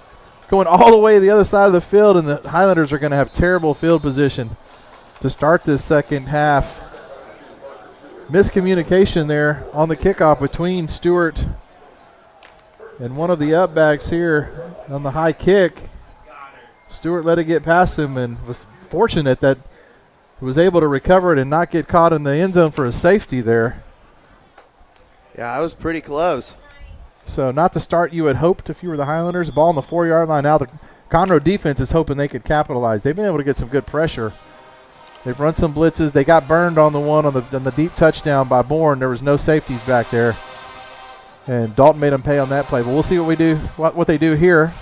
Speaker 3: going all the way to the other side of the field, and the Highlanders are going to have terrible field position to start this second half. Miscommunication there on the kickoff between Stewart and one of the up backs here on the high kick. Stewart let it get past him and was fortunate that was able to recover it and not get caught in the end zone for a safety there.
Speaker 2: Yeah, that was pretty close.
Speaker 3: So not the start you had hoped if you were the Highlanders. Ball on the 4-yard line. Now the Conroe defense is hoping they could capitalize. They've been able to get some good pressure. They've run some blitzes. They got burned on the one on the deep touchdown by Bourne. There was no safeties back there. And Dalton made them pay on that play. But we'll see what they do here.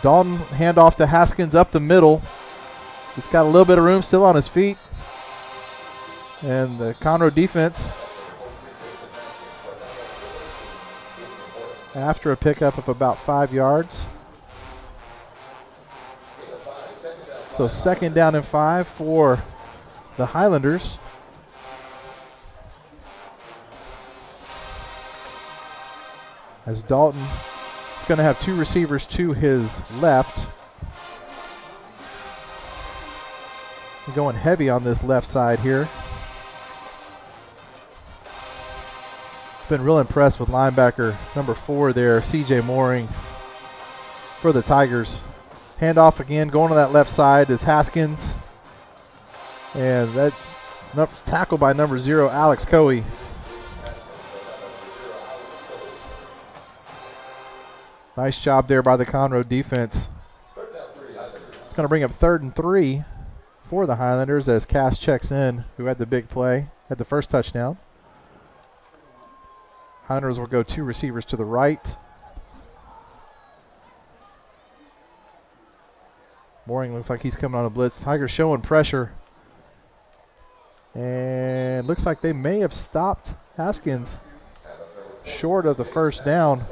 Speaker 3: Dalton handoff to Haskins up the middle. He's got a little bit of room still on his feet. And the Conroe defense, after a pickup of about 5 yards. So 2nd down and 5 for the Highlanders. As Dalton is going to have 2 receivers to his left. We're going heavy on this left side here. Been real impressed with linebacker number 4 there, C.J. Mooring for the Tigers. Handoff again, going to that left side is Haskins. And that tackled by number 0, Alex Coey. Nice job there by the Conroe defense. It's going to bring up 3rd and 3 for the Highlanders as Cass checks in, who had the big play, had the first touchdown. Highlanders will go 2 receivers to the right. Mooring looks like he's coming on a blitz. Tigers showing pressure. And looks like they may have stopped Haskins short of the first down.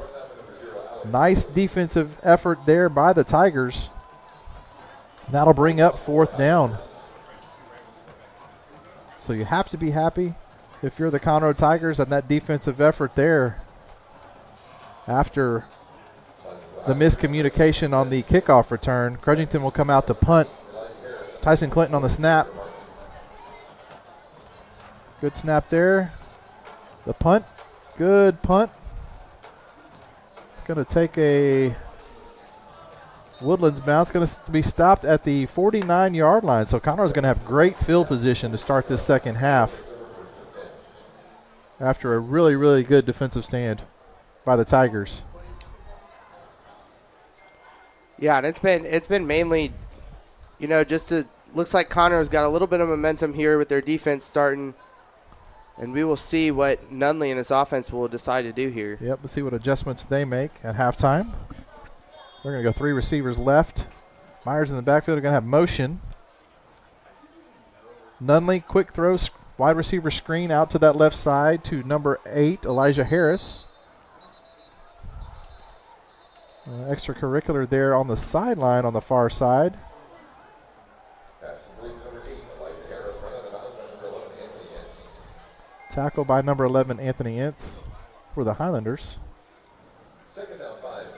Speaker 3: Nice defensive effort there by the Tigers. That'll bring up 4th down. So you have to be happy if you're the Conroe Tigers on that defensive effort there. After the miscommunication on the kickoff return. Crudgington will come out to punt. Tyson Clinton on the snap. Good snap there. The punt. Good punt. It's going to take a Woodlands bounce. Going to be stopped at the 49-yard line. So Conroe's going to have great field position to start this second half after a really, really good defensive stand by the Tigers.
Speaker 2: Yeah, and it's been mainly, looks like Conroe's got a little bit of momentum here with their defense starting, and we will see what Nunley and this offense will decide to do here.
Speaker 3: Yep, let's see what adjustments they make at halftime. They're going to go 3 receivers left. Myers in the backfield are going to have motion. Nunley, quick throw, wide receiver screen out to that left side to number 8, Elijah Harris. Extracurricular there on the sideline on the far side. Tackle by number 11, Anthony Ince for the Highlanders.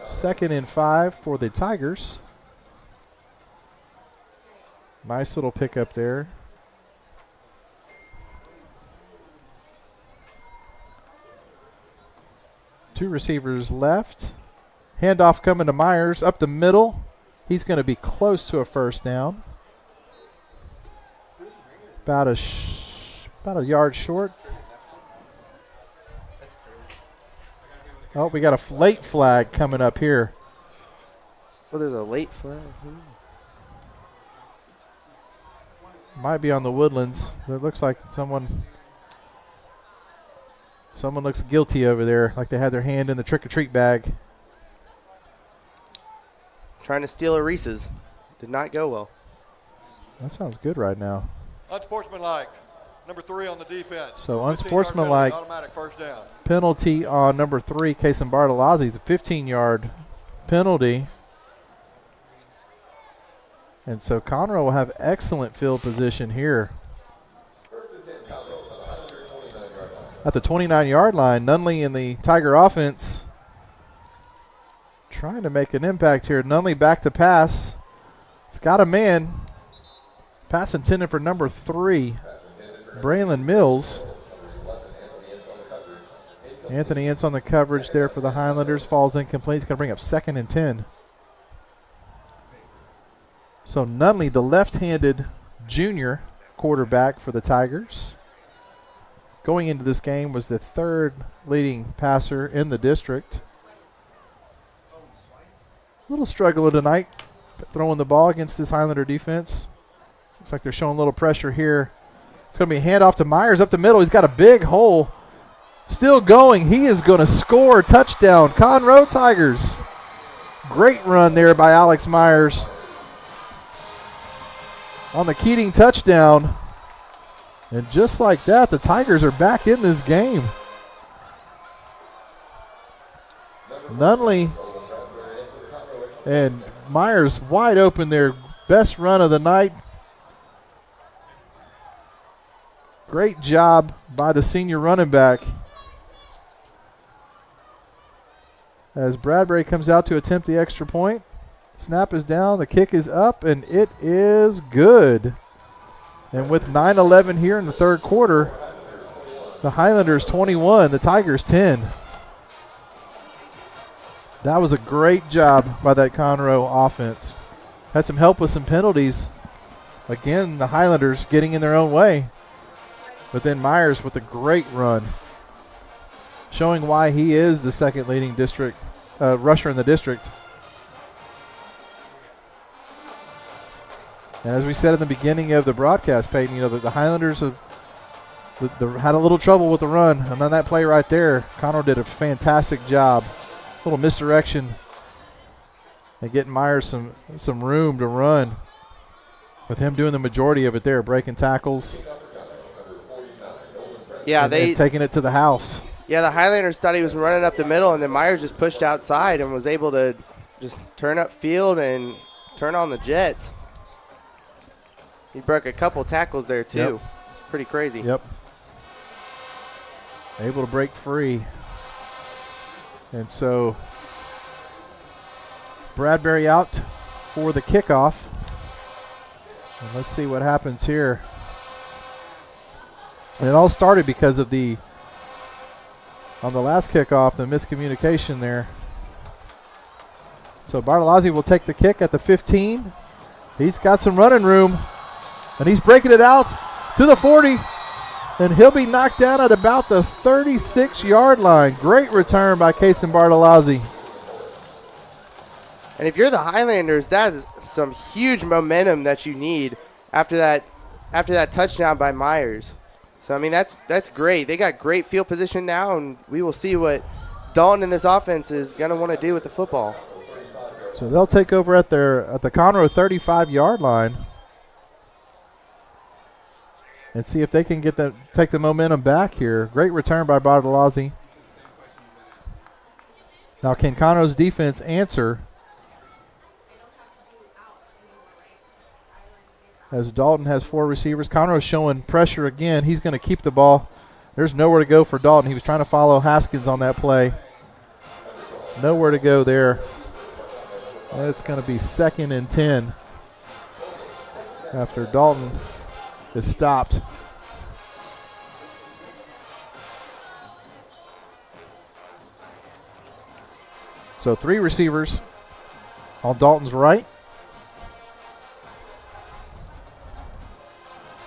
Speaker 3: 2nd and 5 for the Tigers. Nice little pickup there. Two receivers left. Handoff coming to Myers up the middle. He's going to be close to a first down. About a yard short. Oh, we got a late flag coming up here.
Speaker 2: Oh, there's a late flag.
Speaker 3: Might be on the Woodlands. It looks like someone looks guilty over there, like they had their hand in the trick-or-treat bag.
Speaker 2: Trying to steal a Reese's. Did not go well.
Speaker 3: That sounds good right now.
Speaker 8: Unsportsmanlike. Number 3 on the defense.
Speaker 3: So unsportsmanlike
Speaker 8: automatic first down.
Speaker 3: Penalty on number 3, Kason Bartolozzi. It's a 15-yard penalty. And so Conroe will have excellent field position here. At the 29-yard line, Nunley in the Tiger offense trying to make an impact here. Nunley back to pass. It's got a man. Pass intended for number 3, Braylon Mills. Anthony Ince on the coverage there for the Highlanders. Falls incomplete. He's going to bring up 2nd and 10. So Nunley, the left-handed junior quarterback for the Tigers, going into this game was the 3rd leading passer in the district. A little struggle tonight throwing the ball against this Highlander defense. Looks like they're showing a little pressure here. It's going to be a handoff to Myers up the middle. He's got a big hole. Still going. He is going to score. Touchdown. Conroe Tigers. Great run there by Alex Myers on the Keating touchdown. And just like that, the Tigers are back in this game. Nunley and Myers wide open, their best run of the night. Great job by the senior running back. As Bradbury comes out to attempt the extra point. Snap is down, the kick is up, and it is good. And with 9:11 here in the third quarter, the Highlanders 21, the Tigers 10. That was a great job by that Conroe offense. Had some help with some penalties. Again, the Highlanders getting in their own way. But then Myers with a great run, showing why he is the 2nd leading district rusher in the district. And as we said in the beginning of the broadcast, Peyton, the Highlanders had a little trouble with the run. And on that play right there, Conroe did a fantastic job. A little misdirection and getting Myers some room to run, with him doing the majority of it there, breaking tackles.
Speaker 2: Yeah,
Speaker 3: and taking it to the house.
Speaker 2: Yeah, the Highlanders thought he was running up the middle, and then Myers just pushed outside and was able to just turn up field and turn on the Jets. He broke a couple tackles there, too.
Speaker 3: Yep.
Speaker 2: It's pretty crazy.
Speaker 3: Yep. Able to break free. And so Bradbury out for the kickoff. And let's see what happens here. And it all started because of on the last kickoff, the miscommunication there. So Bartolozzi will take the kick at the 15. He's got some running room, and he's breaking it out to the 40. And he'll be knocked down at about the 36-yard line. Great return by Kason Bartolozzi.
Speaker 2: And if you're the Highlanders, that is some huge momentum that you need after that touchdown by Myers. So, I mean, that's great. They got great field position now, and we will see what Dalton in this offense is going to want to do with the football.
Speaker 3: So they'll take over at the Conroe 35-yard line and see if they can take the momentum back here. Great return by Bartolozzi. Now, can Conroe's defense answer as Dalton has 4 receivers? Conroe showing pressure again. He's going to keep the ball. There's nowhere to go for Dalton. He was trying to follow Haskins on that play. Nowhere to go there. And it's going to be 2nd and 10 after Dalton is stopped. So 3 receivers on Dalton's right.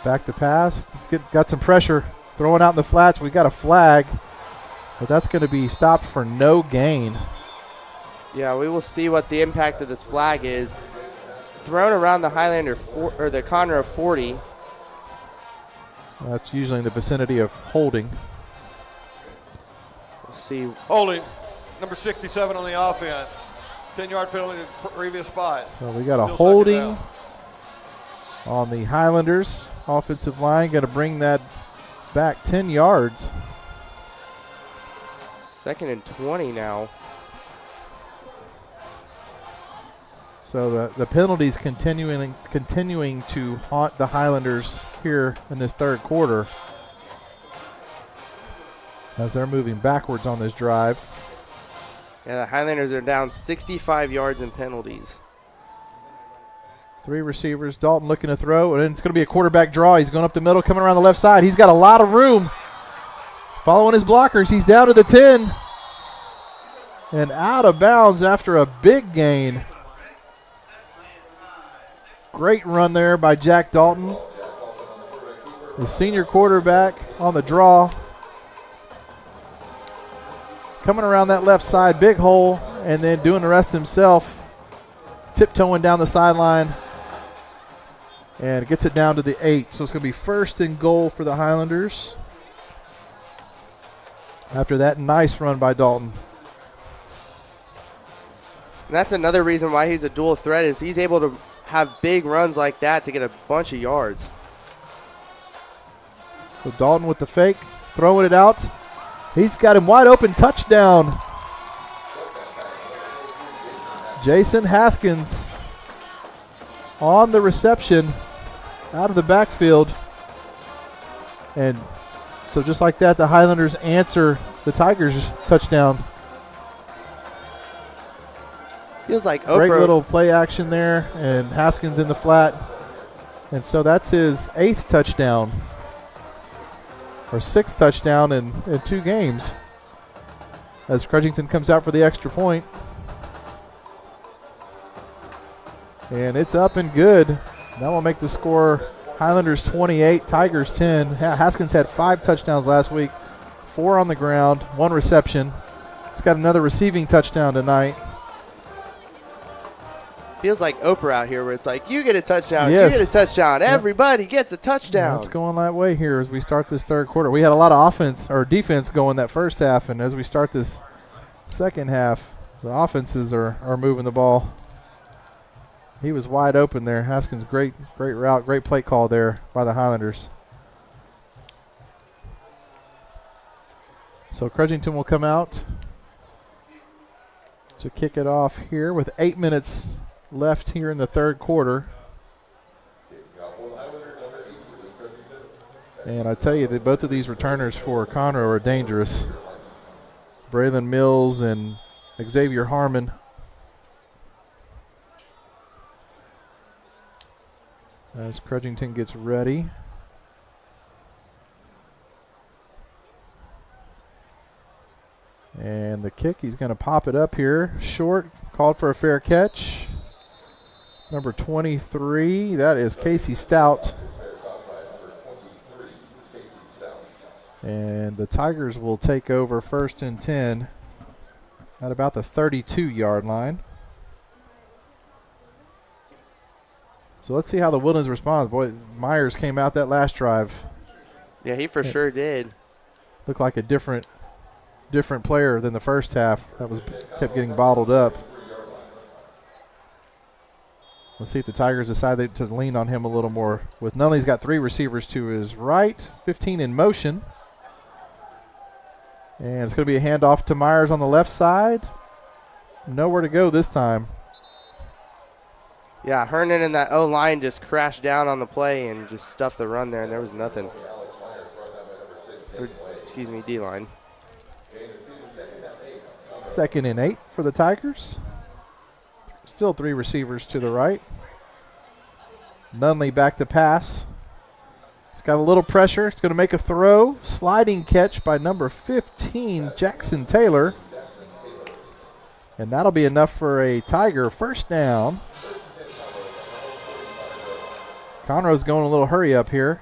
Speaker 3: Back to pass. Got some pressure. Throwing out in the flats. We got a flag. But that's going to be stopped for no gain.
Speaker 2: Yeah, we will see what the impact of this flag is. It's thrown around the Highlander or the Conroe 40.
Speaker 3: That's usually in the vicinity of holding.
Speaker 2: We'll see.
Speaker 8: Holding, number 67 on the offense. 10-yard penalty in the previous spot.
Speaker 3: So we got a
Speaker 8: Still
Speaker 3: holding on the Highlanders offensive line. Going to bring that back 10 yards.
Speaker 2: 2nd and 20 now.
Speaker 3: So the penalties continuing to haunt the Highlanders here in this third quarter as they're moving backwards on this drive.
Speaker 2: Yeah, the Highlanders are down 65 yards in penalties.
Speaker 3: 3 receivers. Dalton looking to throw, and it's going to be a quarterback draw. He's going up the middle, coming around the left side. He's got a lot of room. Following his blockers, he's down to the 10. And out of bounds after a big gain. Great run there by Jack Dalton. The senior quarterback on the draw. Coming around that left side, big hole, and then doing the rest himself. Tiptoeing down the sideline. And gets it down to the 8. So it's going to be 1st and goal for the Highlanders. After that nice run by Dalton.
Speaker 2: And that's another reason why he's a dual threat is he's able to have big runs like that to get a bunch of yards.
Speaker 3: So Dalton with the fake, throwing it out. He's got him wide open, touchdown. Jason Haskins on the reception out of the backfield. And so just like that, the Highlanders answer the Tigers' touchdown.
Speaker 2: Feels like
Speaker 3: Oprah. Great
Speaker 2: Oprah.
Speaker 3: little play action there, and Haskins in the flat. And so that's his 8th touchdown, or 6th touchdown in 2 games. As Crudgington comes out for the extra point. And it's up and good. That will make the score Highlanders 28, Tigers 10. Haskins had 5 touchdowns last week, 4 on the ground, 1 reception. He's got another receiving touchdown tonight.
Speaker 2: Feels like Oprah out here where it's like, you get a touchdown,
Speaker 3: Yes.
Speaker 2: you get a touchdown, everybody gets a touchdown.
Speaker 3: It's going that way here as we start this third quarter. We had a lot of offense or defense going that first half, and as we start this second half, the offenses are moving the ball. He was wide open there. Haskins, great route, great play call there by the Highlanders. So Crudgington will come out to kick it off here with 8 minutes left here in the third quarter. And I tell you that both of these returners for Conroe are dangerous. Braylon Mills and Xavier Harmon. as Crudgington gets ready. And the kick, he's going to pop it up here. Short, called for a fair catch. Number 23, that is Casey Stout. And the Tigers will take over 1st and 10 at about the 32-yard line. So let's see how the Woodlands responds. Boy, Myers came out that last drive.
Speaker 2: Yeah, he for sure did.
Speaker 3: Looked like a different player than the first half. That was kept getting bottled up. Let's see if the Tigers decide to lean on him a little more. With Nunley's got 3 receivers to his right, 15 in motion. And it's going to be a handoff to Myers on the left side. Nowhere to go this time.
Speaker 2: Yeah, Herndon and that O-line just crashed down on the play and just stuffed the run there, and there was nothing. Excuse me, D-line.
Speaker 3: 2nd and 8 for the Tigers. Still 3 receivers to the right. Nunley back to pass. He's got a little pressure. He's going to make a throw. Sliding catch by number 15, Jackson Taylor. And that'll be enough for a Tiger first down. Conroe's going a little hurry up here.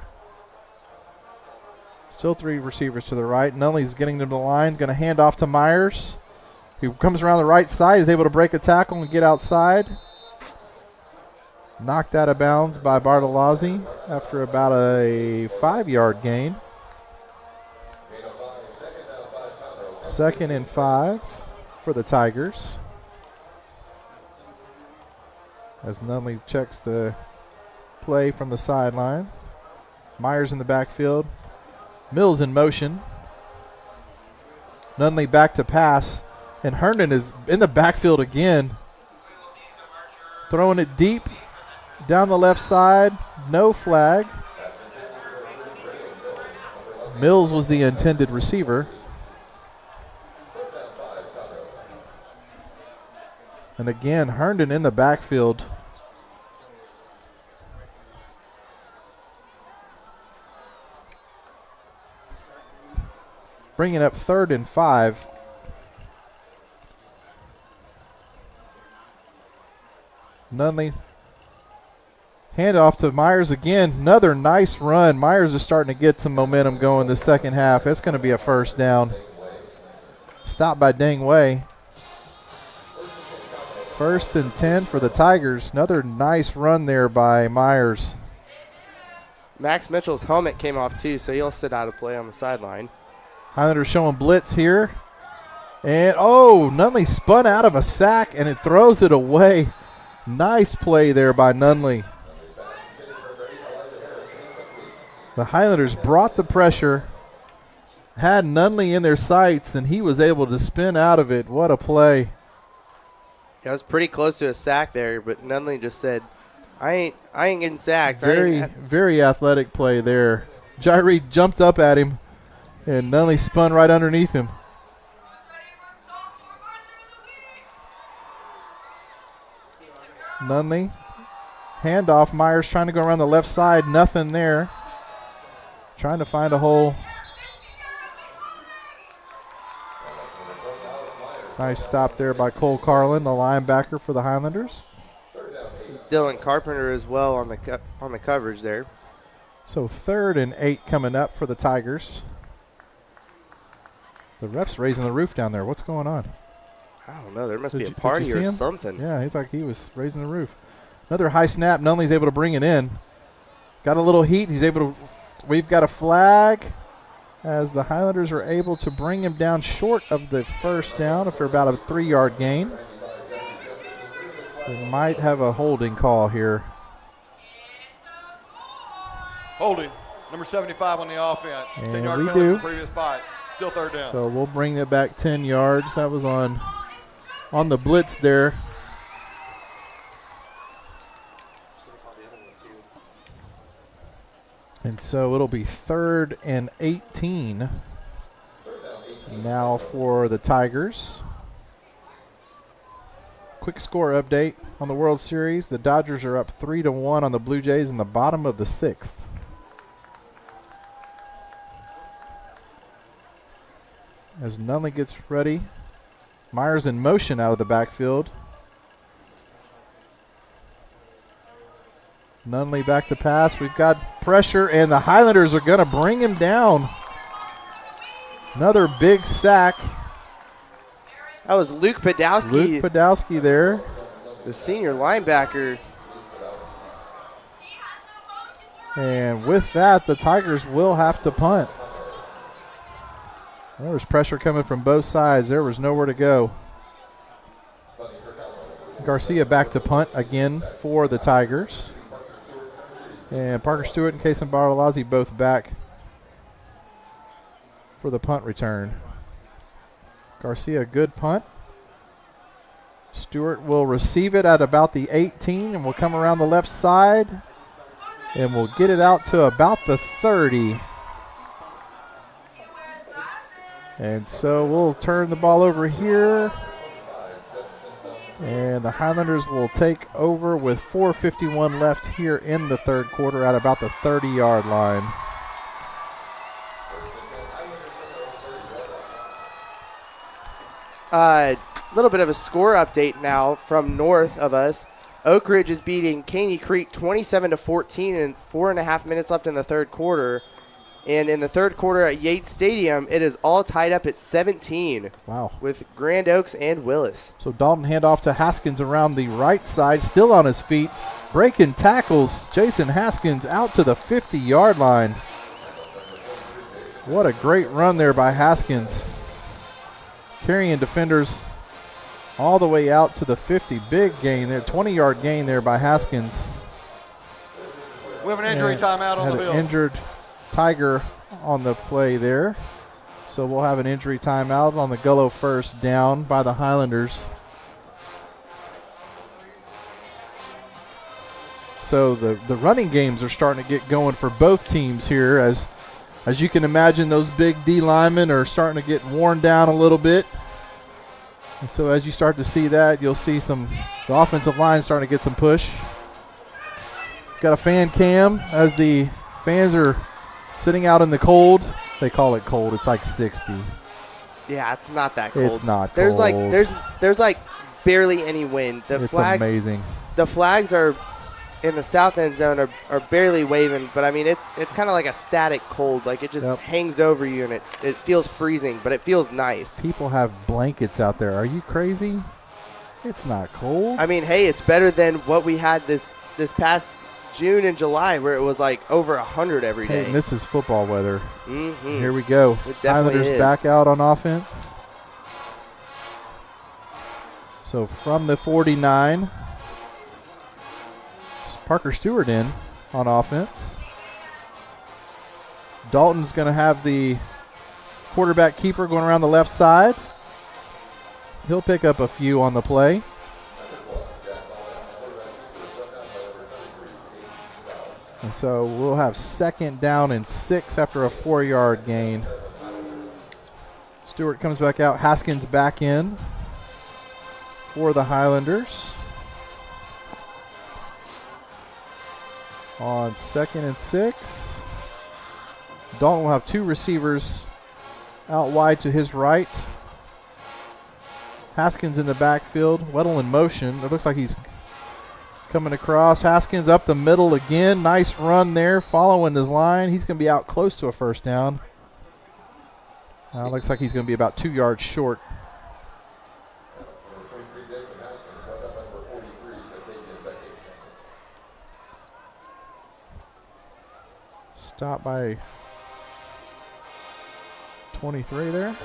Speaker 3: Still 3 receivers to the right. Nunley's getting to the line. Going to hand off to Myers, who comes around the right side. Is able to break a tackle and get outside. Knocked out of bounds by Bartolozzi after about a 5-yard gain. 2nd and 5 for the Tigers. As Nunley checks the play from the sideline. Myers in the backfield. Mills in motion. Nunley back to pass. And Herndon is in the backfield again. Throwing it deep down the left side. No flag. Mills was the intended receiver. And again, Herndon in the backfield. Bringing up 3rd and 5. Nunley. Hand off to Myers again. Another nice run. Myers is starting to get some momentum going the second half. It's going to be a first down. Stopped by Dang Wei. 1st and 10 for the Tigers. Another nice run there by Myers.
Speaker 2: Max Mitchell's helmet came off too, so he'll sit out of play on the sideline.
Speaker 3: Highlanders showing blitz here. And, oh, Nunley spun out of a sack, and it throws it away. Nice play there by Nunley. The Highlanders brought the pressure, had Nunley in their sights, and he was able to spin out of it. What a play.
Speaker 2: Yeah, it was pretty close to a sack there, but Nunley just said, I ain't getting sacked.
Speaker 3: Very athletic play there. Jairi jumped up at him, and Nunley spun right underneath him. Nunley, handoff. Myers trying to go around the left side. Nothing there. Trying to find a hole. Nice stop there by Cole Carlin, the linebacker for the Highlanders.
Speaker 2: Dylan Carpenter as well on the coverage there.
Speaker 3: So 3rd and 8 coming up for the Tigers. The ref's raising the roof down there. What's going on?
Speaker 2: I don't know. There must be a party or something.
Speaker 3: Yeah, he's like he was raising the roof. Another high snap. Nunley's able to bring it in. Got a little heat. He's able to. We've got a flag as the Highlanders are able to bring him down short of the first down after about a 3-yard gain. They might have a holding call here.
Speaker 8: Holding. Number 75 on the offense.
Speaker 3: And
Speaker 8: 10-yard
Speaker 3: we
Speaker 8: penalty
Speaker 3: do.
Speaker 8: from the previous spot. Still 3rd down.
Speaker 3: So we'll bring it back 10 yards. That was on the blitz there. And so it'll be 3rd and 18 now for the Tigers. quick score update on the World Series. The Dodgers are up 3-1 on the Blue Jays in the bottom of the 6th. As Nunley gets ready. Myers in motion out of the backfield. Nunley back to pass. We've got pressure, and the Highlanders are going to bring him down. Another big sack.
Speaker 2: That was Luke Podolsky.
Speaker 3: Luke Podolsky there.
Speaker 2: The senior linebacker.
Speaker 3: And with that, the Tigers will have to punt. There was pressure coming from both sides. There was nowhere to go. Garcia back to punt again for the Tigers. And Parker Stewart and Kason Bartolozzi both back for the punt return. Garcia, good punt. Stewart will receive it at about the 18 and will come around the left side and will get it out to about the 30. And so we'll turn the ball over here. And the Highlanders will take over with 4:51 left here in the third quarter at about the 30-yard line.
Speaker 2: A little bit of a score update now from north of us. Oak Ridge is beating Caney Creek 27-14 and 4.5 minutes left in the third quarter. And in the third quarter at Yates Stadium, it is all tied up at 17.
Speaker 3: Wow.
Speaker 2: With Grand Oaks and Willis.
Speaker 3: So Dalton handoff to Haskins around the right side, still on his feet. Breaking tackles, Jason Haskins out to the 50-yard line. What a great run there by Haskins. Carrying defenders all the way out to the 50. Big gain there, 20-yard gain there by Haskins.
Speaker 8: We have an injury timeout on the field.
Speaker 3: Injured Tiger on the play there. So we'll have an injury timeout on the Gullo first down by the Highlanders. So the running games are starting to get going for both teams here. As you can imagine, those big D linemen are starting to get worn down a little bit. And so as you start to see that, you'll see the offensive line starting to get some push. Got a fan cam as the fans are sitting out in the cold. They call it cold. It's like 60.
Speaker 2: Yeah, it's not that cold.
Speaker 3: It's not
Speaker 2: there's
Speaker 3: cold.
Speaker 2: There's like barely any wind.
Speaker 3: It's amazing.
Speaker 2: The flags are in the south end zone are barely waving, but I mean it's kind of like a static cold. Like it just hangs over you and it feels freezing, but it feels nice.
Speaker 3: People have blankets out there. Are you crazy? It's not cold.
Speaker 2: I mean, hey, it's better than what we had this past June and July where it was like over 100 every day.
Speaker 3: Hey, this is football weather.
Speaker 2: Mm-hmm.
Speaker 3: Here we go.
Speaker 2: It definitely
Speaker 3: Highlanders
Speaker 2: is.
Speaker 3: back out on offense. So from the 49, Parker Stewart in on offense. Dalton's going to have the quarterback keeper going around the left side. He'll pick up a few on the play. And so we'll have 2nd down and 6 after a 4-yard gain. Stewart comes back out. Haskins back in for the Highlanders. On 2nd and 6. Dalton will have 2 receivers out wide to his right. Haskins in the backfield. Weddle in motion. It looks like he's coming across. Haskins up the middle again. Nice run there, following his line. He's going to be out close to a first down. Looks like he's going to be about 2 yards short. Stop by 23 there.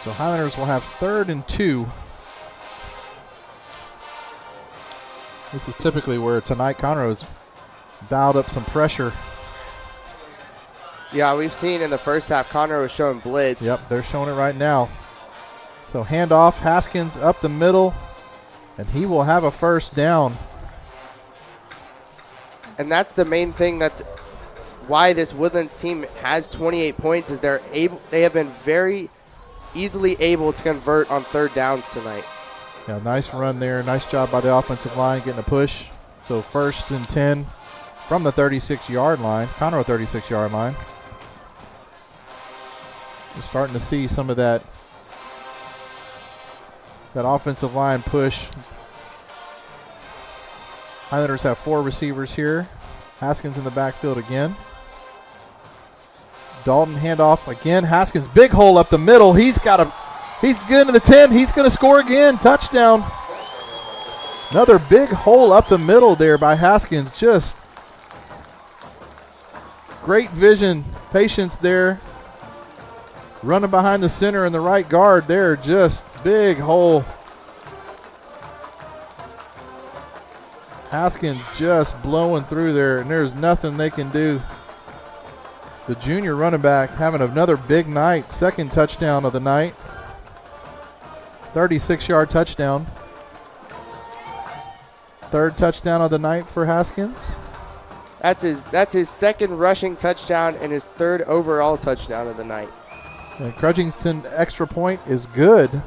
Speaker 3: So Highlanders will have 3rd and 2. This is typically where tonight Conroe's dialed up some pressure.
Speaker 2: Yeah, we've seen in the first half Conroe was showing blitz.
Speaker 3: Yep, they're showing it right now. So handoff, Haskins up the middle, and he will have a first down.
Speaker 2: And that's the main thing that why this Woodlands team has 28 points is they have been very easily able to convert on third downs tonight.
Speaker 3: Yeah, nice run there. Nice job by the offensive line getting a push. So 1st and 10 from the 36-yard line, Conroe 36-yard line. We're starting to see some of that offensive line push. Highlanders have 4 receivers here. Haskins in the backfield again. Dalton handoff again. Haskins, big hole up the middle. He's good to the 10. He's going to score again. Touchdown. Another big hole up the middle there by Haskins. Just great vision, patience there. Running behind the center and the right guard there. Just big hole. Haskins just blowing through there, and there's nothing they can do. The junior running back having another big night. 2nd touchdown of the night. 36-yard touchdown. 3rd touchdown of the night for Haskins.
Speaker 2: That's his 2nd rushing touchdown and his 3rd overall touchdown of the night.
Speaker 3: And Crudgington extra point is good.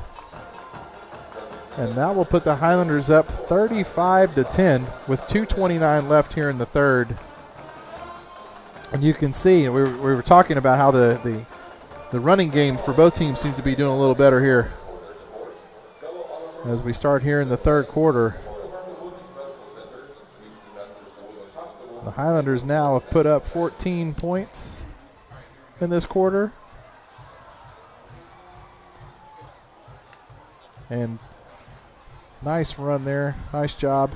Speaker 3: And that will put the Highlanders up 35-10 with 2:29 left here in the 3rd. And you can see, we were talking about how the running game for both teams seems to be doing a little better here as we start here in the 3rd quarter. The Highlanders now have put up 14 points in this quarter. And nice run there. Nice job.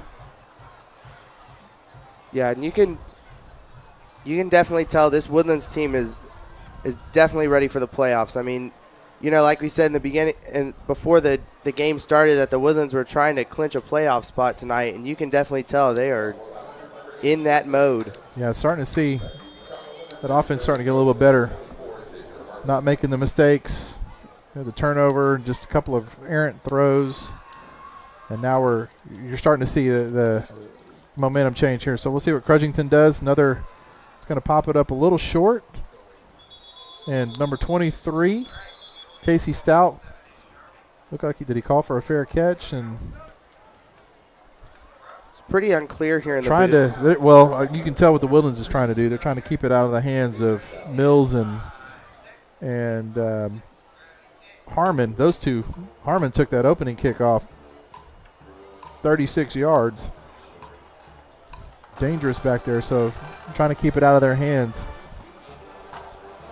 Speaker 2: Yeah, and you can definitely tell this Woodlands team is definitely ready for the playoffs. I mean, like we said in the beginning and before the game started, that the Woodlands were trying to clinch a playoff spot tonight, and you can definitely tell they are in that mode.
Speaker 3: Yeah, starting to see that offense starting to get a little bit better. Not making the mistakes. The turnover, just a couple of errant throws. And now you're starting to see the momentum change here. So we'll see what Crudgington does. It's going to pop it up a little short. And number 23, Casey Stout. Looked like did he call for a fair catch? And
Speaker 2: it's pretty unclear here in the
Speaker 3: you can tell what the Woodlands is trying to do. They're trying to keep it out of the hands of Mills and Harmon. Those two, Harmon took that opening kickoff 36 yards. Dangerous back there, so trying to keep it out of their hands.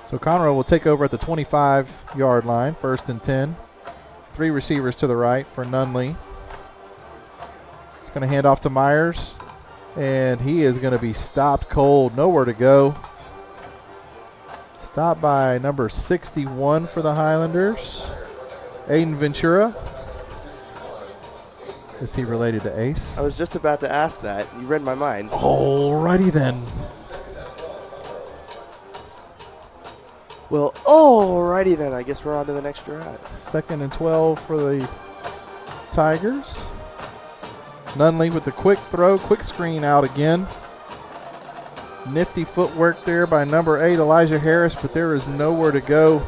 Speaker 3: So Conroe will take over at the 25-yard line, 1st and 10. 3 receivers to the right for Nunley. He's going to hand off to Myers, and he is going to be stopped cold. Nowhere to go. Stopped by number 61 for the Highlanders, Aiden Ventura. Is he related to Ace?
Speaker 2: I was just about to ask that. You read my mind.
Speaker 3: Alrighty then.
Speaker 2: Well, alrighty then. I guess we're on to the next drive.
Speaker 3: 2nd and 12 for the Tigers. Nunley with the quick throw, quick screen out again. Nifty footwork there by number 8, Elijah Harris, but there is nowhere to go.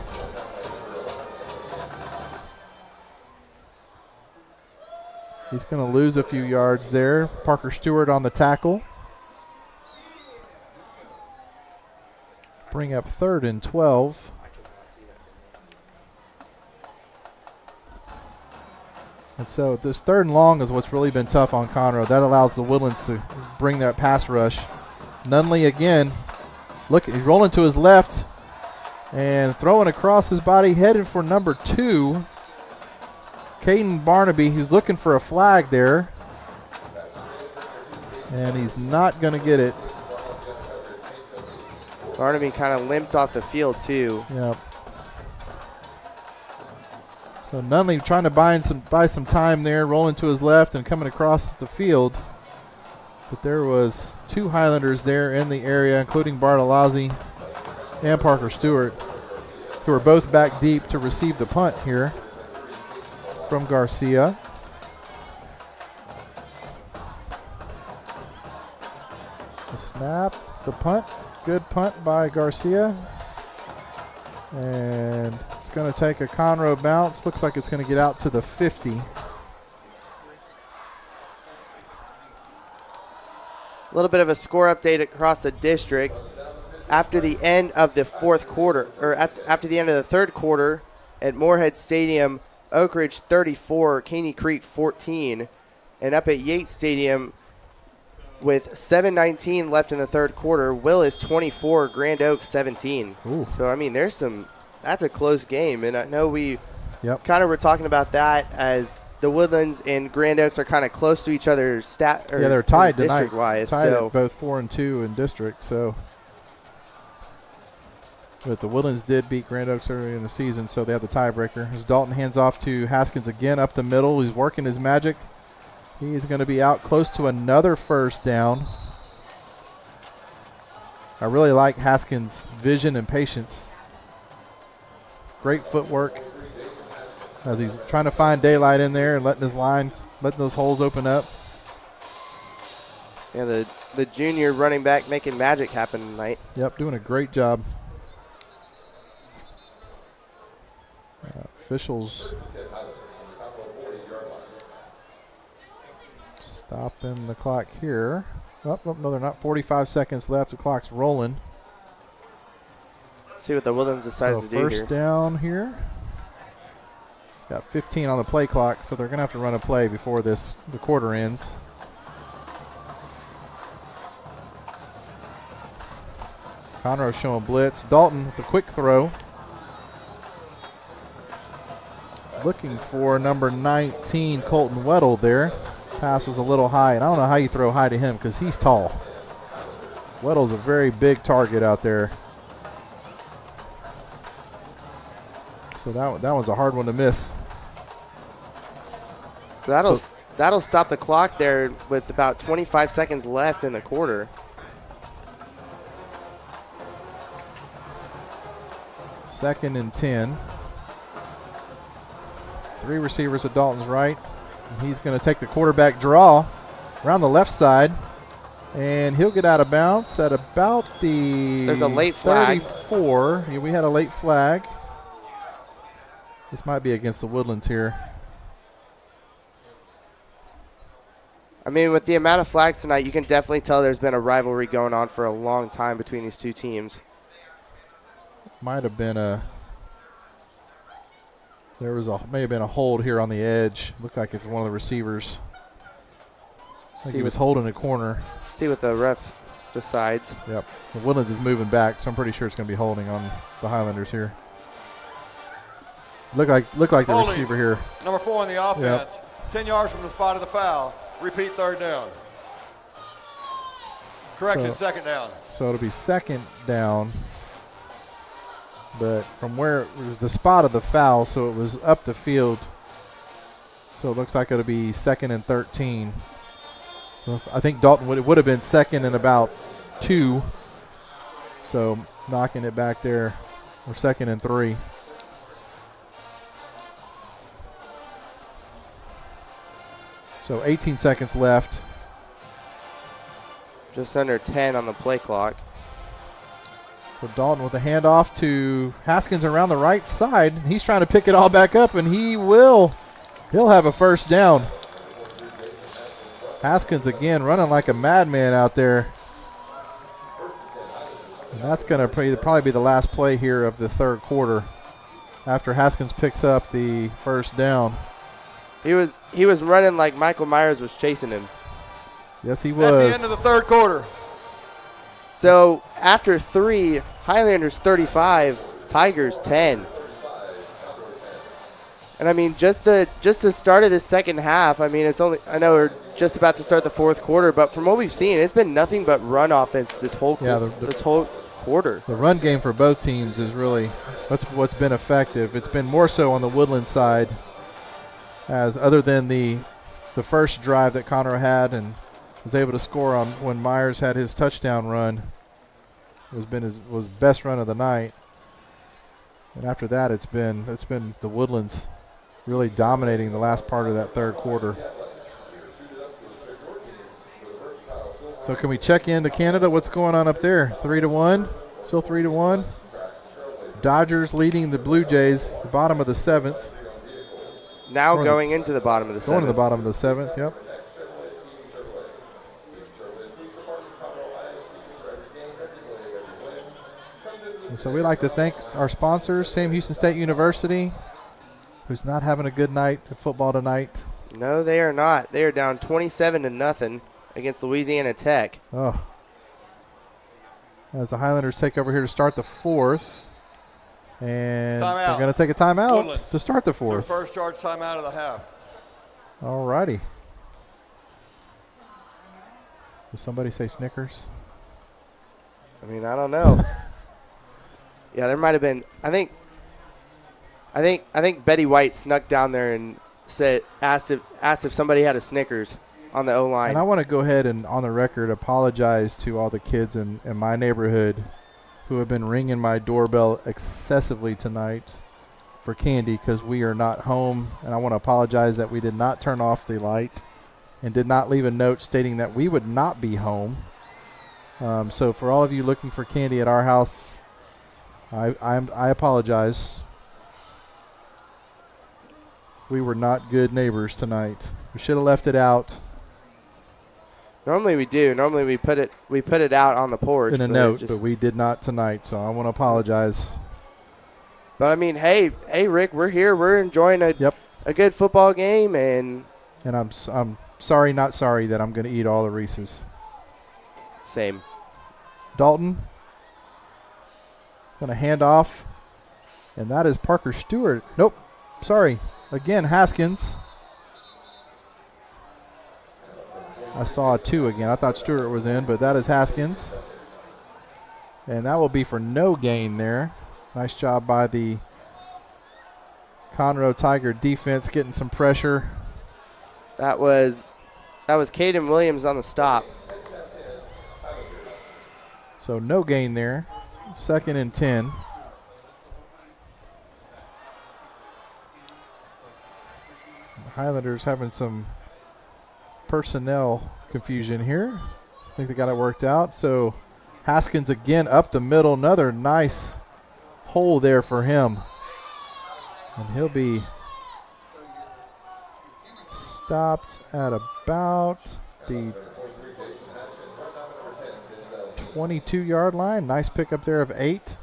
Speaker 3: He's going to lose a few yards there. Parker Stewart on the tackle. Bring up 3rd and 12. And so this 3rd and long is what's really been tough on Conroe. That allows the Woodlands to bring that pass rush. Nunley again. Look, he's rolling to his left and throwing across his body, headed for number 2. Caden Barnaby, who's looking for a flag there. And he's not going to get it.
Speaker 2: Barnaby kind of limped off the field, too.
Speaker 3: Yep. So Nunley trying to buy some time there, rolling to his left and coming across the field. But there was 2 Highlanders there in the area, including Bartolozzi and Parker Stewart, who are both back deep to receive the punt here from Garcia. The snap, the punt, good punt by Garcia. And it's going to take a Conroe bounce. Looks like it's going to get out to the 50.
Speaker 2: A little bit of a score update across the district. After the end of the fourth quarter, or after the end of the third quarter at Moorhead Stadium, Oak Ridge 34, Caney Creek 14. And up at Yates Stadium with 7:19 left in the third quarter, Willis 24, Grand Oaks 17.
Speaker 3: Ooh.
Speaker 2: So, I mean, that's a close game. And I know we
Speaker 3: Yep.
Speaker 2: kind of were talking about that as the Woodlands and Grand Oaks are kind of close to each other
Speaker 3: they're tied tonight.
Speaker 2: district-wise.
Speaker 3: Tied
Speaker 2: So
Speaker 3: at both 4 and 2 in district. So, but the Woodlands did beat Grand Oaks early in the season, so they have the tiebreaker. As Dalton hands off to Haskins again up the middle, he's working his magic. He's going to be out close to another first down. I really like Haskins' vision and patience. Great footwork as he's trying to find daylight in there and letting those holes open up.
Speaker 2: yeah, the junior running back making magic happen tonight.
Speaker 3: Yep, doing a great job. Officials stopping the clock here. Oh, no, they're not. 45 seconds left. The clock's rolling.
Speaker 2: See what the Woodlands decides
Speaker 3: So
Speaker 2: to do here.
Speaker 3: first down here. Got 15 on the play clock, so they're going to have to run a play before the quarter ends. Conroe showing blitz. Dalton with the quick throw. Looking for number 19, Colton Weddle there. Pass was a little high, and I don't know how you throw high to him because he's tall. Weddle's a very big target out there. So that one's a hard one to miss.
Speaker 2: So that'll stop the clock there with about 25 seconds left in the quarter.
Speaker 3: Second and 10. 3 receivers at Dalton's right. And he's going to take the quarterback draw around the left side. And he'll get out of bounds at about the
Speaker 2: There's a late flag.
Speaker 3: 34. Yeah, we had a late flag. This might be against the Woodlands here.
Speaker 2: I mean, with the amount of flags tonight, you can definitely tell there's been a rivalry going on for a long time between these two teams.
Speaker 3: Might have been may have been a hold here on the edge. Looked like it's one of the receivers. He was holding a corner.
Speaker 2: See what the ref decides.
Speaker 3: Yep. The Woodlands is moving back, so I'm pretty sure it's going to be holding on the Highlanders here. Look like the
Speaker 8: Holding.
Speaker 3: receiver here.
Speaker 8: Number 4 in the offense. 10 yards from the spot of the foul. Repeat third down. Correction, second down.
Speaker 3: So it'll be second down. But from where it was the spot of the foul, so it was up the field. So it looks like it'll be second and 13. Well, I think Dalton would have been second and about 2. So knocking it back there. Or second and 3. So 18 seconds left.
Speaker 2: Just under 10 on the play clock.
Speaker 3: So Dalton with the handoff to Haskins around the right side. He's trying to pick it all back up, and he'll have a first down. Haskins again running like a madman out there. And that's going to probably be the last play here of the third quarter after Haskins picks up the first down.
Speaker 2: He was running like Michael Myers was chasing him.
Speaker 3: Yes, he was.
Speaker 8: That's the end of the third quarter.
Speaker 2: So after 3, Highlanders 35, Tigers 10. And I mean, just the start of this second half. I mean, I know we're just about to start the fourth quarter, but from what we've seen, it's been nothing but run offense this whole this whole quarter.
Speaker 3: The run game for both teams is really what's been effective. It's been more so on the Woodland side, as other than the first drive that Conroe had and was able to score on when Myers had his touchdown run. Was best run of the night. And after that, it's been the Woodlands really dominating the last part of that third quarter. So So can we check into Canada? What's going on up there? 3-1. Still 3-1. Dodgers leading the Blue Jays, the bottom of the 7th.
Speaker 2: Now going into the bottom of the 7th.
Speaker 3: Going to the bottom of the 7th, yep. And so we'd like to thank our sponsors, Sam Houston State University, who's not having a good night of football tonight.
Speaker 2: No, they are not. They are down 27-0 against Louisiana Tech.
Speaker 3: Oh. As the Highlanders take over here to start the 4th. And they're going to take a timeout
Speaker 8: Woodlands
Speaker 3: to start the 4th.
Speaker 8: Their first charge timeout of the half.
Speaker 3: All righty. Did somebody say Snickers?
Speaker 2: I mean, I don't know. Yeah, there might have been. I think Betty White snuck down there and asked if somebody had a Snickers on the O-line.
Speaker 3: And I want to go ahead and, on the record, apologize to all the kids in my neighborhood who have been ringing my doorbell excessively tonight for candy because we are not home. And I want to apologize that we did not turn off the light and did not leave a note stating that we would not be home. So for all of you looking for candy at our house, I apologize. We were not good neighbors tonight. We should have left it out.
Speaker 2: Normally we do. Normally we put it out on the porch
Speaker 3: In a note, but we did not tonight, so I want to apologize.
Speaker 2: But I mean, hey, Rick, we're here. We're enjoying a good football game, and
Speaker 3: I'm sorry, not sorry that I'm going to eat all the Reese's.
Speaker 2: Same.
Speaker 3: Dalton going to hand off, and that is Parker Stewart. Nope, sorry. Again, Haskins. I saw a 2 again. I thought Stewart was in, but that is Haskins. And that will be for no gain there. Nice job by the Conroe Tiger defense getting some pressure.
Speaker 2: That was Caden Williams on the stop.
Speaker 3: So no gain there. 2nd and 10. The Highlanders having some personnel confusion here. I think they got it worked out. So Haskins again up the middle. Another nice hole there for him. And he'll be stopped at about the 22-yard line. Nice pickup there of 8.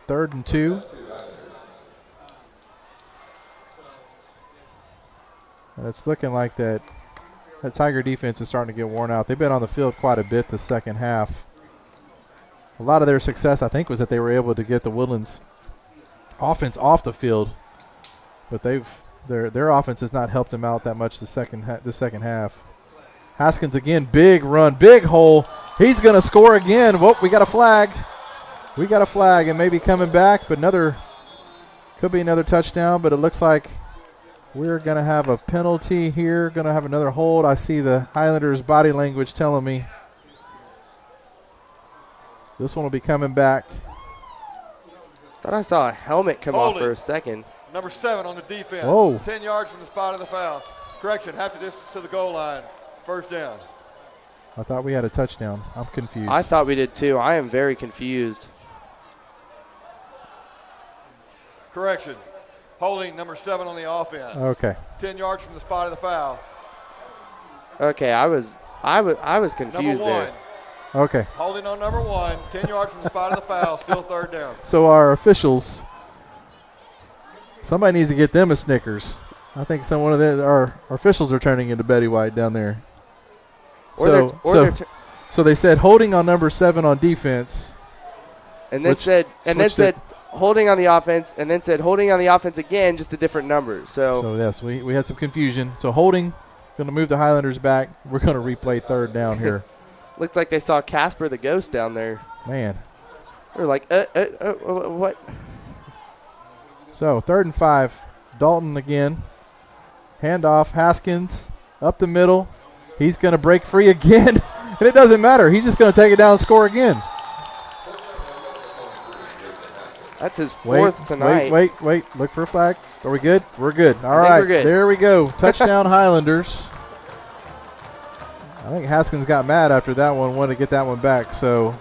Speaker 3: 3rd and 2. And it's looking like that Tiger defense is starting to get worn out. They've been on the field quite a bit the second half. A lot of their success, I think, was that they were able to get the Woodlands offense off the field, but their offense has not helped them out that much the second half. Haskins again, big run, big hole. He's going to score again. Whoa, we got a flag. We got a flag, and maybe coming back, but could be another touchdown, but it looks like we're going to have a penalty here, going to have another hold. I see the Highlanders' body language telling me this one will be coming back.
Speaker 2: Thought I saw a helmet come off for a second.
Speaker 8: Number 7 on the defense.
Speaker 3: Whoa.
Speaker 8: 10 yards from the spot of the foul. Correction, half the distance to the goal line. 1st down.
Speaker 3: I thought we had a touchdown. I'm confused.
Speaker 2: I thought we did too. I am very confused.
Speaker 8: Correction. Holding number 7 on the offense.
Speaker 3: Okay.
Speaker 8: 10 yards from the spot of the foul.
Speaker 2: Okay, I was confused
Speaker 8: number 1.
Speaker 2: there.
Speaker 3: Okay.
Speaker 8: Holding on number 1, 10 yards from the spot of the foul, still 3rd down.
Speaker 3: So our officials, somebody needs to get them a Snickers. I think one of our officials are turning into Betty White down there. So they said holding on number 7 on defense,
Speaker 2: and then said holding on the offense, and then said holding on the offense again, just a different number. So
Speaker 3: yes, we had some confusion. So holding, going to move the Highlanders back. We're going to replay 3rd down here.
Speaker 2: Looks like they saw Casper the Ghost down there.
Speaker 3: Man.
Speaker 2: They're like, what?
Speaker 3: So 3rd and 5. Dalton again. Handoff. Haskins up the middle. He's going to break free again. And it doesn't matter. He's just going to take it down and score again.
Speaker 2: That's his 4th tonight.
Speaker 3: Wait. Look for a flag. Are we good? We're good. All right.
Speaker 2: We're good.
Speaker 3: There we go. Touchdown Highlanders. I think Haskins got mad after that one, wanted to get that one back. So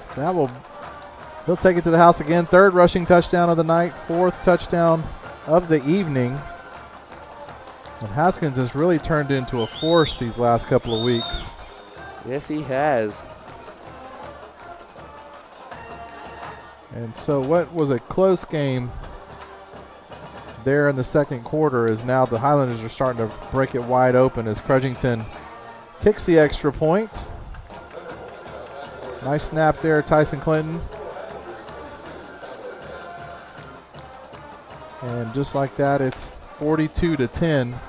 Speaker 3: he'll take it to the house again. 3rd rushing touchdown of the night, 4th touchdown of the evening. And Haskins has really turned into a force these last couple of weeks.
Speaker 2: Yes, he has.
Speaker 3: And so what was a close game there in the second quarter is now the Highlanders are starting to break it wide open as Crudgington kicks the extra point. Nice snap there, Tyson Clinton. And just like that, it's 42-10.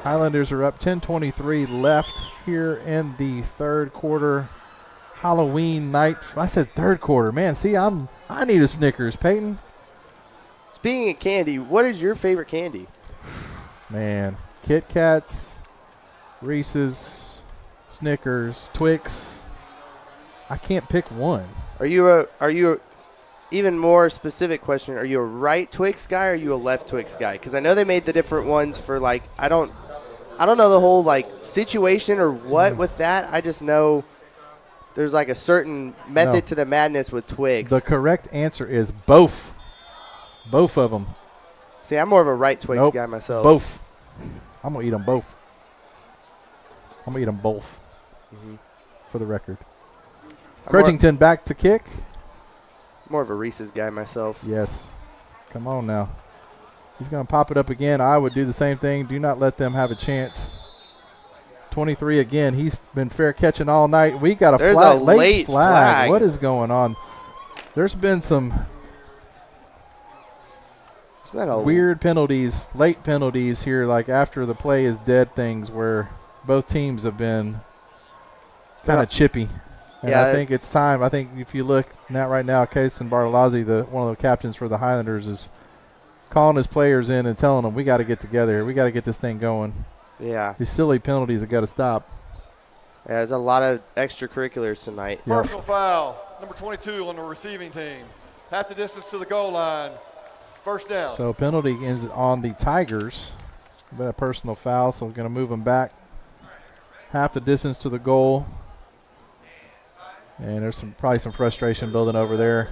Speaker 3: Highlanders are up, 10:23 left here in the third quarter. Halloween night. I said third quarter. Man, see, I need a Snickers, Peyton.
Speaker 2: Speaking of candy, what is your favorite candy?
Speaker 3: Man, Kit Kats, Reese's, Snickers, Twix. I can't pick one.
Speaker 2: Are you even more specific question, are you a right Twix guy or are you a left Twix guy? Because I know they made the different ones for, like, I don't know the whole, like, situation or what with that. I just know there's, like, a certain method to the madness with Twix.
Speaker 3: The correct answer is both. Both of them.
Speaker 2: See, I'm more of a right Twix guy myself.
Speaker 3: Both. I'm going to eat them both. I'm going to eat them both, for the record. Crudgington back to kick.
Speaker 2: More of a Reese's guy myself.
Speaker 3: Yes. Come on now. He's going to pop it up again. I would do the same thing. Do not let them have a chance. 23 again. He's been fair catching all night. We got a late flag. What is going on? There's been some weird penalties, late penalties here, like after the play is dead things where both teams have been kind of chippy. And I think it's time. I think if you look right now, Kason Bartolozzi, one of the captains for the Highlanders, is calling his players in and telling them, we got to get together. We got to get this thing going.
Speaker 2: Yeah.
Speaker 3: These silly penalties have got to stop.
Speaker 2: Yeah, there's a lot of extracurriculars tonight.
Speaker 3: Yep.
Speaker 8: Personal foul, number 22 on the receiving team. Half the distance to the goal line. First down.
Speaker 3: So penalty is on the Tigers. But a personal foul, so we're going to move them back half the distance to the goal. And there's probably some frustration building over there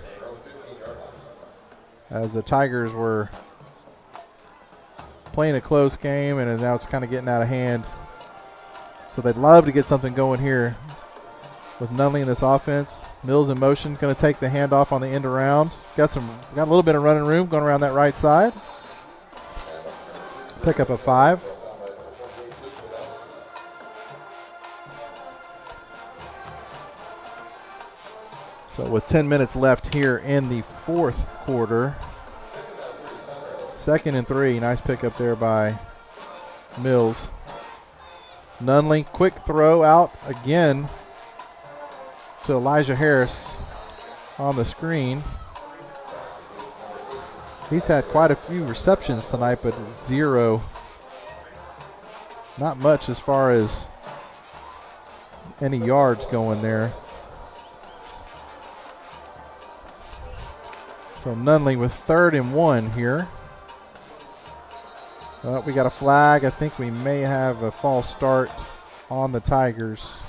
Speaker 3: as the Tigers were playing a close game, and now it's kind of getting out of hand. So they'd love to get something going here with Nunley in this offense. Mills in motion, going to take the handoff on the end around. Got a little bit of running room going around that right side. Pick up a 5. So with 10 minutes left here in the fourth quarter, 2nd and 3. Nice pickup there by Mills. Nunley, quick throw out again to Elijah Harris on the screen. He's had quite a few receptions tonight, but 0. Not much as far as any yards going there. So Nunley with 3rd and 1 here. We got a flag. I think we may have a false start on the Tigers.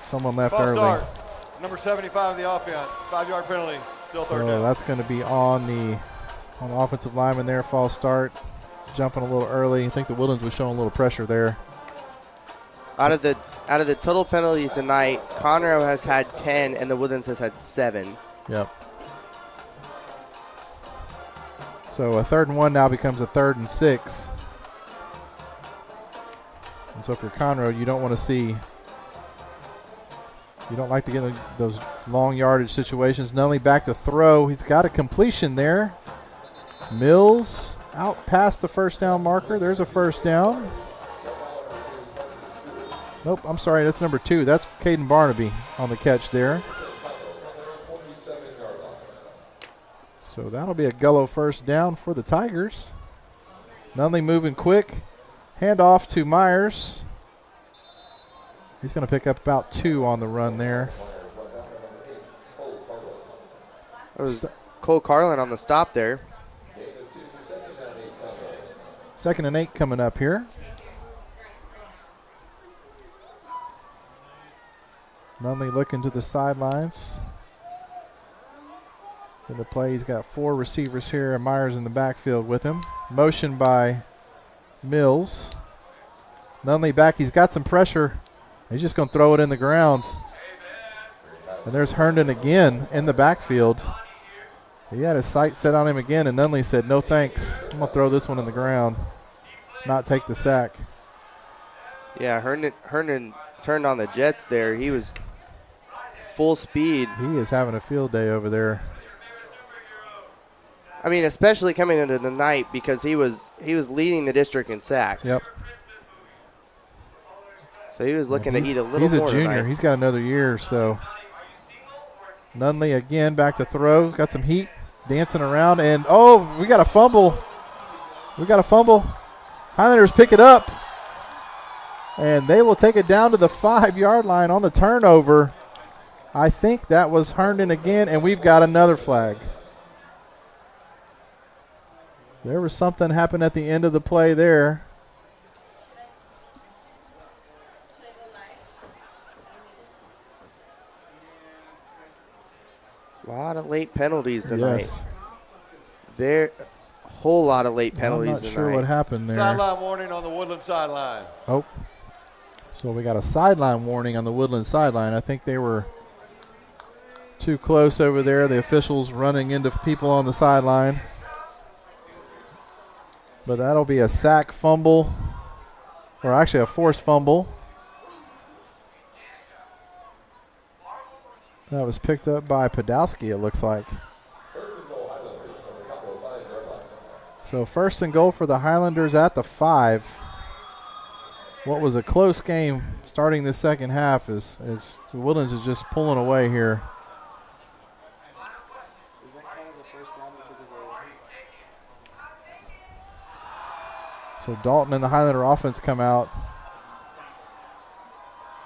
Speaker 3: Someone left early.
Speaker 8: False start. Number 75 of the offense. 5-yard penalty. Still third down.
Speaker 3: So that's going to be on the offensive lineman there. False start. Jumping a little early. I think the Woodlands was showing a little pressure there.
Speaker 2: Out of the total penalties tonight, Conroe has had 10 and the Woodlands has had 7.
Speaker 3: Yep. So a 3rd and 1 now becomes a 3rd and 6. And so if you're Conroe, you don't want to see, you don't like to get in those long yardage situations. Nunley back to throw. He's got a completion there. Mills out past the first down marker. There's a first down. Nope, I'm sorry, that's number 2. That's Caden Barnaby on the catch there. So that'll be a Gullo first down for the Tigers. Nunley moving quick. Hand off to Myers. He's going to pick up about 2 on the run there.
Speaker 2: That was Cole Carlin on the stop there.
Speaker 3: 2nd and 8 coming up here. Nunley looking to the sidelines. In the play, he's got 4 receivers here, and Myers in the backfield with him. Motion by Mills. Nunley back. He's got some pressure. He's just going to throw it in the ground. And there's Herndon again in the backfield. He had his sight set on him again, and Nunley said, no thanks. I'm going to throw this one in the ground, not take the sack.
Speaker 2: Yeah, Herndon turned on the Jets there. He was full speed.
Speaker 3: He is having a field day over there.
Speaker 2: I mean, especially coming into the night because he was leading the district in sacks.
Speaker 3: Yep.
Speaker 2: So he was looking to eat a little more.
Speaker 3: He's a junior.
Speaker 2: Tonight.
Speaker 3: He's got another year or so. Nunley again back to throw. Got some heat, dancing around, and we got a fumble. Highlanders pick it up, and they will take it down to the 5-yard line on the turnover. I think that was Herndon again, and we've got another flag. There was something happened at the end of the play there.
Speaker 2: A lot of late penalties tonight.
Speaker 3: Yes.
Speaker 2: A whole lot of late penalties tonight.
Speaker 3: I'm not sure what happened there.
Speaker 8: Sideline warning on the Woodlands sideline.
Speaker 3: Oh. So we got a sideline warning on the Woodlands sideline. I think they were too close over there. The officials running into people on the sideline. But that'll be a sack fumble, or actually a forced fumble. That was picked up by Podolsky, it looks like. So 1st and goal for the Highlanders at the 5. What was a close game starting the second half is Woodlands is just pulling away here.
Speaker 2: Does that count as a first down because of the...
Speaker 3: So Dalton and the Highlander offense come out.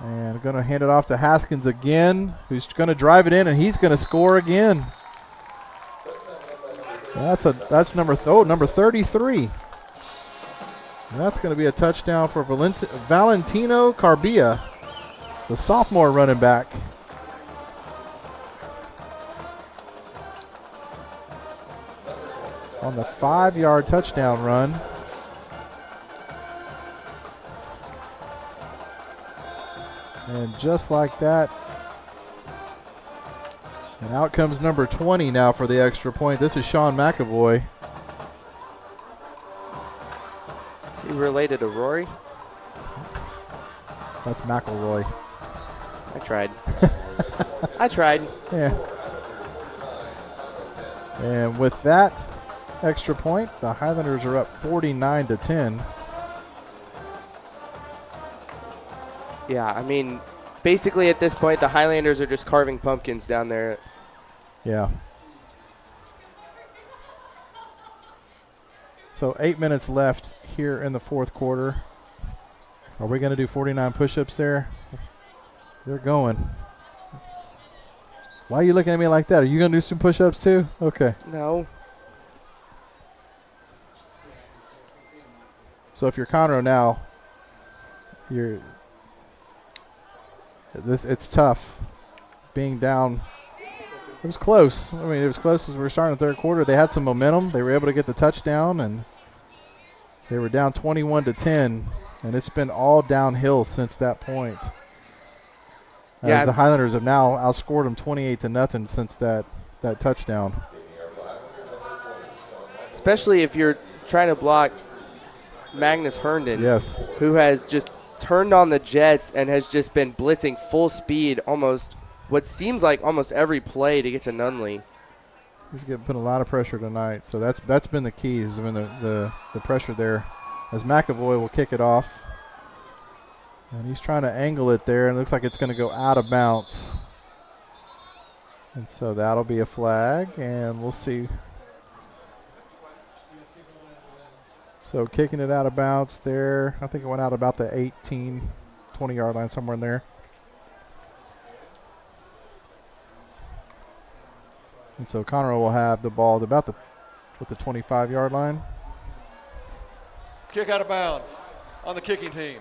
Speaker 3: And going to hand it off to Haskins again, who's going to drive it in, and he's going to score again. That's number 33. And that's going to be a touchdown for Valentino Carbia, the sophomore running back. On the 5-yard touchdown run. And just like that, and out comes number 20 now for the extra point. This is Sean McAvoy.
Speaker 2: Is he related to Rory?
Speaker 3: That's McElroy.
Speaker 2: I tried.
Speaker 3: Yeah. And with that extra point, the Highlanders are up 49-10.
Speaker 2: Yeah, I mean, basically at this point, the Highlanders are just carving pumpkins down there.
Speaker 3: Yeah. So 8 minutes left here in the 4th quarter. Are we going to do 49 push-ups there? They're going. Why are you looking at me like that? Are you going to do some push-ups too? Okay.
Speaker 2: No.
Speaker 3: So if you're Conroe now, it's tough being down. It was close. I mean, it was close as we were starting the 3rd quarter. They had some momentum. They were able to get the touchdown, and they were down 21-10, and it's been all downhill since that point. As the Highlanders have now outscored them 28-0 since that touchdown.
Speaker 2: Especially if you're trying to block Magnus Herndon,
Speaker 3: yes,
Speaker 2: who has just turned on the Jets and has just been blitzing full speed almost what seems like almost every play to get to Nunley.
Speaker 3: He's getting put a lot of pressure tonight, so that's been the key. Has been the pressure there. As McAvoy will kick it off, and he's trying to angle it there, and it looks like it's going to go out of bounds. And so that'll be a flag, and we'll see. So kicking it out of bounds there. I think it went out about the 18, 20-yard line, somewhere in there. And so Conroe will have the ball at about the 25-yard line.
Speaker 8: Kick out of bounds on the kicking team.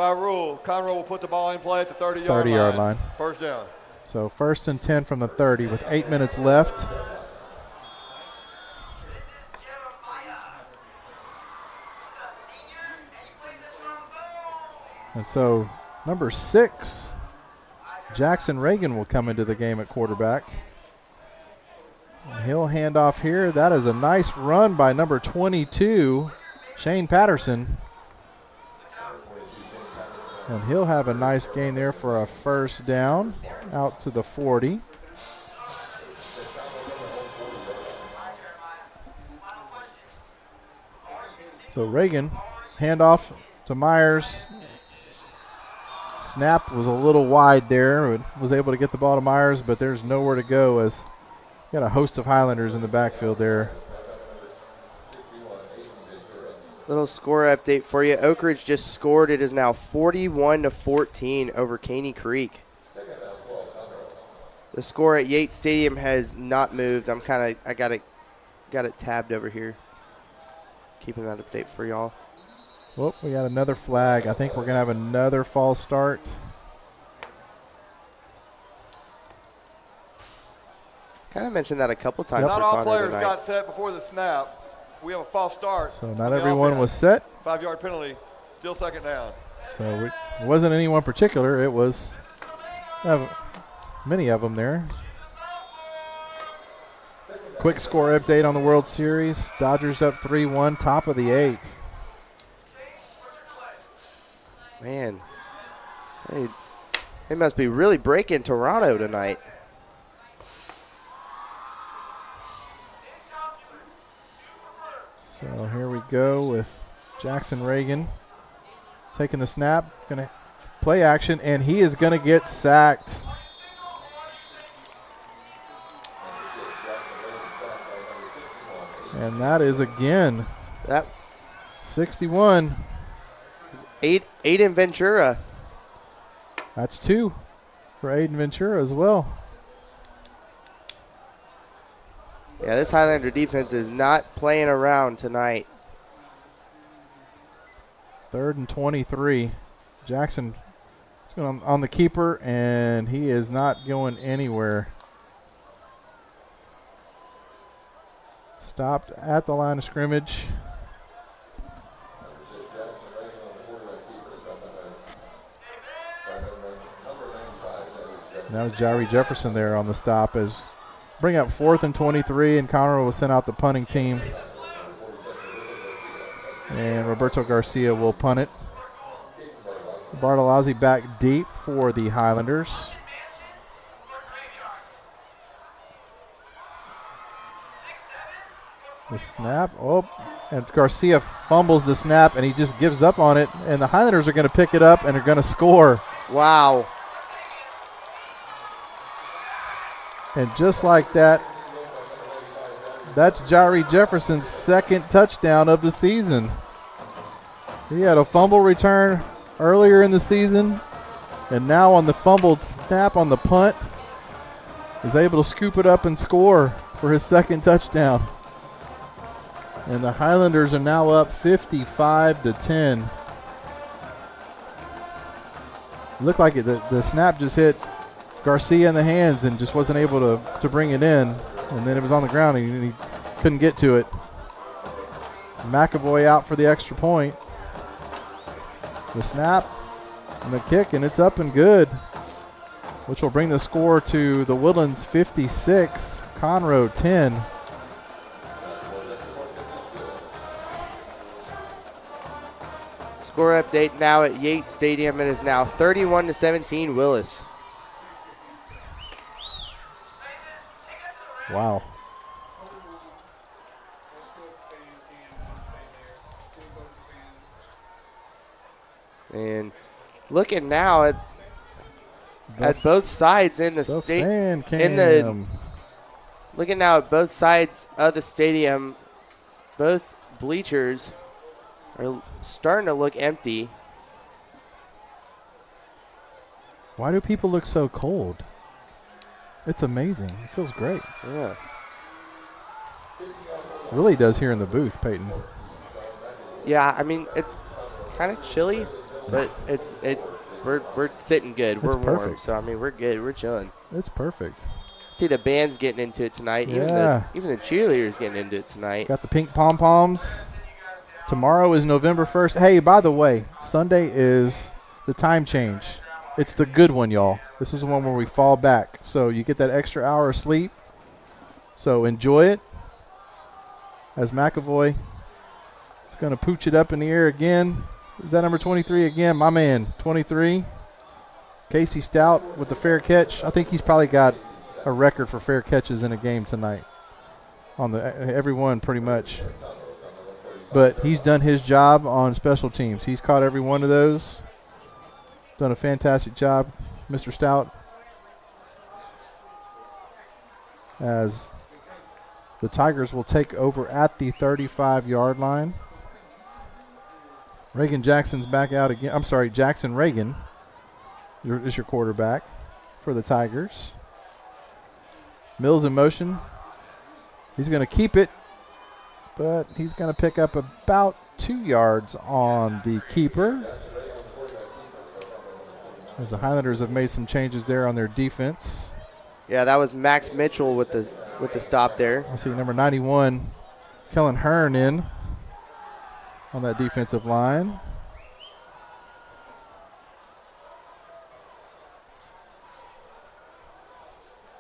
Speaker 8: By rule, Conroe will put the ball in play at the 30-yard
Speaker 3: 30-yard line.
Speaker 8: First down.
Speaker 3: So 1st and 10 from the 30 with 8 minutes left. And so number 6, Jackson Reagan will come into the game at quarterback. And he'll hand off here. That is a nice run by number 22, Shane Patterson. And he'll have a nice gain there for a first down out to the 40. So Reagan, handoff to Myers. Snap was a little wide there. Was able to get the ball to Myers, but there's nowhere to go as you got a host of Highlanders in the backfield there.
Speaker 2: Little score update for you. Oak Ridge just scored. It is now 41-14 over Caney Creek. The score at Yates Stadium has not moved. I got it tabbed over here. Keeping that update for y'all.
Speaker 3: Well, we got another flag. I think we're going to have another false start.
Speaker 2: Kind of mentioned that a couple times.
Speaker 8: Not all players got set before the snap. We have a false start.
Speaker 3: So not everyone was set.
Speaker 8: 5-yard penalty. Still second down.
Speaker 3: So it wasn't any one particular. It was many of them there. Quick score update on the World Series. Dodgers up 3-1, top of the 8th.
Speaker 2: Man, they must be really breaking Toronto tonight.
Speaker 3: So here we go with Jackson Reagan taking the snap, going to play action, and he is going to get sacked. And that is again
Speaker 2: that
Speaker 3: 61.
Speaker 2: Aiden Ventura.
Speaker 3: That's 2 for Aiden Ventura as well.
Speaker 2: Yeah, this Highlander defense is not playing around tonight.
Speaker 3: 3rd and 23. Jackson is going on the keeper, and he is not going anywhere. Stopped at the line of scrimmage. That was Jari Jefferson there on the stop as bring up 4th and 23, and Conroe will send out the punting team. And Roberto Garcia will punt it. Bartolozzi back deep for the Highlanders. The snap. Oh, and Garcia fumbles the snap, and he just gives up on it. And the Highlanders are going to pick it up and are going to score.
Speaker 2: Wow.
Speaker 3: And just like that, that's Jari Jefferson's 2nd touchdown of the season. He had a fumble return earlier in the season, and now on the fumbled snap on the punt, is able to scoop it up and score for his 2nd touchdown. And the Highlanders are now up 55-10. Looked like the snap just hit Garcia in the hands and just wasn't able to bring it in. And then it was on the ground and he couldn't get to it. McAvoy out for the extra point. The snap and the kick, and it's up and good, which will bring the score to the Woodlands 56, Conroe 10.
Speaker 2: Score update now at Yates Stadium. It is now 31-17 Willis.
Speaker 3: Wow.
Speaker 2: And looking now at both sides in the stadium. Looking now at both sides of the stadium, both bleachers are starting to look empty.
Speaker 3: Why do people look so cold? It's amazing. It feels great.
Speaker 2: Yeah.
Speaker 3: Really does here in the booth, Peyton.
Speaker 2: Yeah, I mean, it's kind of chilly. But we're sitting good. We're warm.
Speaker 3: Perfect.
Speaker 2: So, I mean, we're good. We're chilling.
Speaker 3: It's perfect.
Speaker 2: See, the band's getting into it tonight.
Speaker 3: Yeah.
Speaker 2: Even the cheerleaders getting into it tonight.
Speaker 3: Got the pink pom-poms. Tomorrow is November 1st. Hey, by the way, Sunday is the time change. It's the good one, y'all. This is the one where we fall back. So you get that extra hour of sleep. So enjoy it. As McAvoy is going to pooch it up in the air again. Is that number 23 again? My man, 23. Casey Stout with the fair catch. I think he's probably got a record for fair catches in a game tonight. On every one pretty much. But he's done his job on special teams. He's caught every one of those. Done a fantastic job, Mr. Stout. As the Tigers will take over at the 35-yard line. Reagan Jackson's back out again. I'm sorry, Jackson Reagan is your quarterback for the Tigers. Mills in motion. He's going to keep it, but he's going to pick up about 2 yards on the keeper. As the Highlanders have made some changes there on their defense.
Speaker 2: Yeah, that was Max Mitchell with the stop there.
Speaker 3: I see number 91, Kellen Hearn in on that defensive line.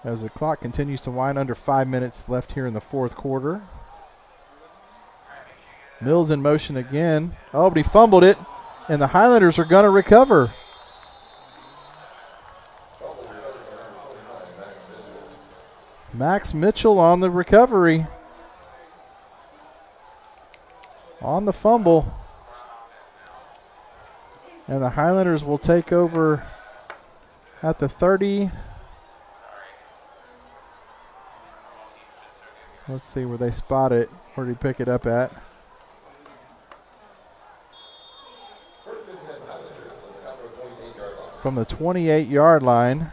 Speaker 3: As the clock continues to wind, under 5 minutes left here in the fourth quarter. Mills in motion again. Oh, but he fumbled it, and the Highlanders are going to recover. Max Mitchell on the recovery. On the fumble. And the Highlanders will take over at the 30. Let's see where they spot it. Where did he pick it up at? From the 28-yard line.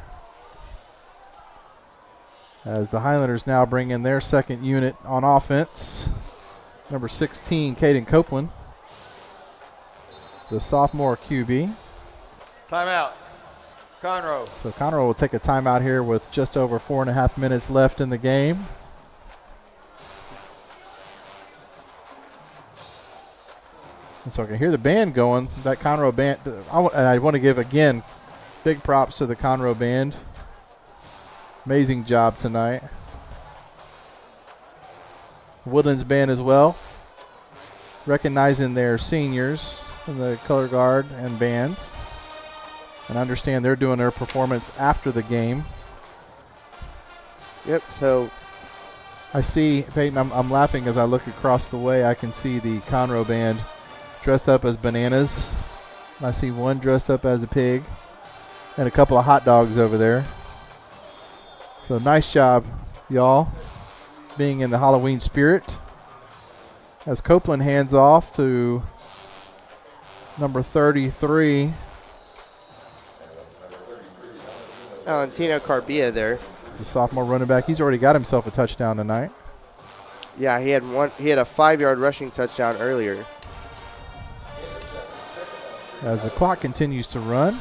Speaker 3: As the Highlanders now bring in their second unit on offense. Number 16, Caden Copeland, the sophomore QB.
Speaker 8: Timeout. Conroe.
Speaker 3: So Conroe will take a timeout here with just over 4.5 minutes left in the game. And so I can hear the band going. That Conroe band, and I want to give, again, big props to the Conroe band. Amazing job tonight. Woodlands band as well, recognizing their seniors in the color guard and band, and understand they're doing their performance after the game.
Speaker 2: Yep, so
Speaker 3: I see, Peyton, I'm laughing as I look across the way. I can see the Conroe band dressed up as bananas. I see one dressed up as a pig and a couple of hot dogs over there. So nice job, y'all, being in the Halloween spirit. As Copeland hands off to number 33.
Speaker 2: Valentino Carbia there.
Speaker 3: The sophomore running back. He's already got himself a touchdown tonight.
Speaker 2: Yeah, he had a 5-yard rushing touchdown earlier.
Speaker 3: As the clock continues to run.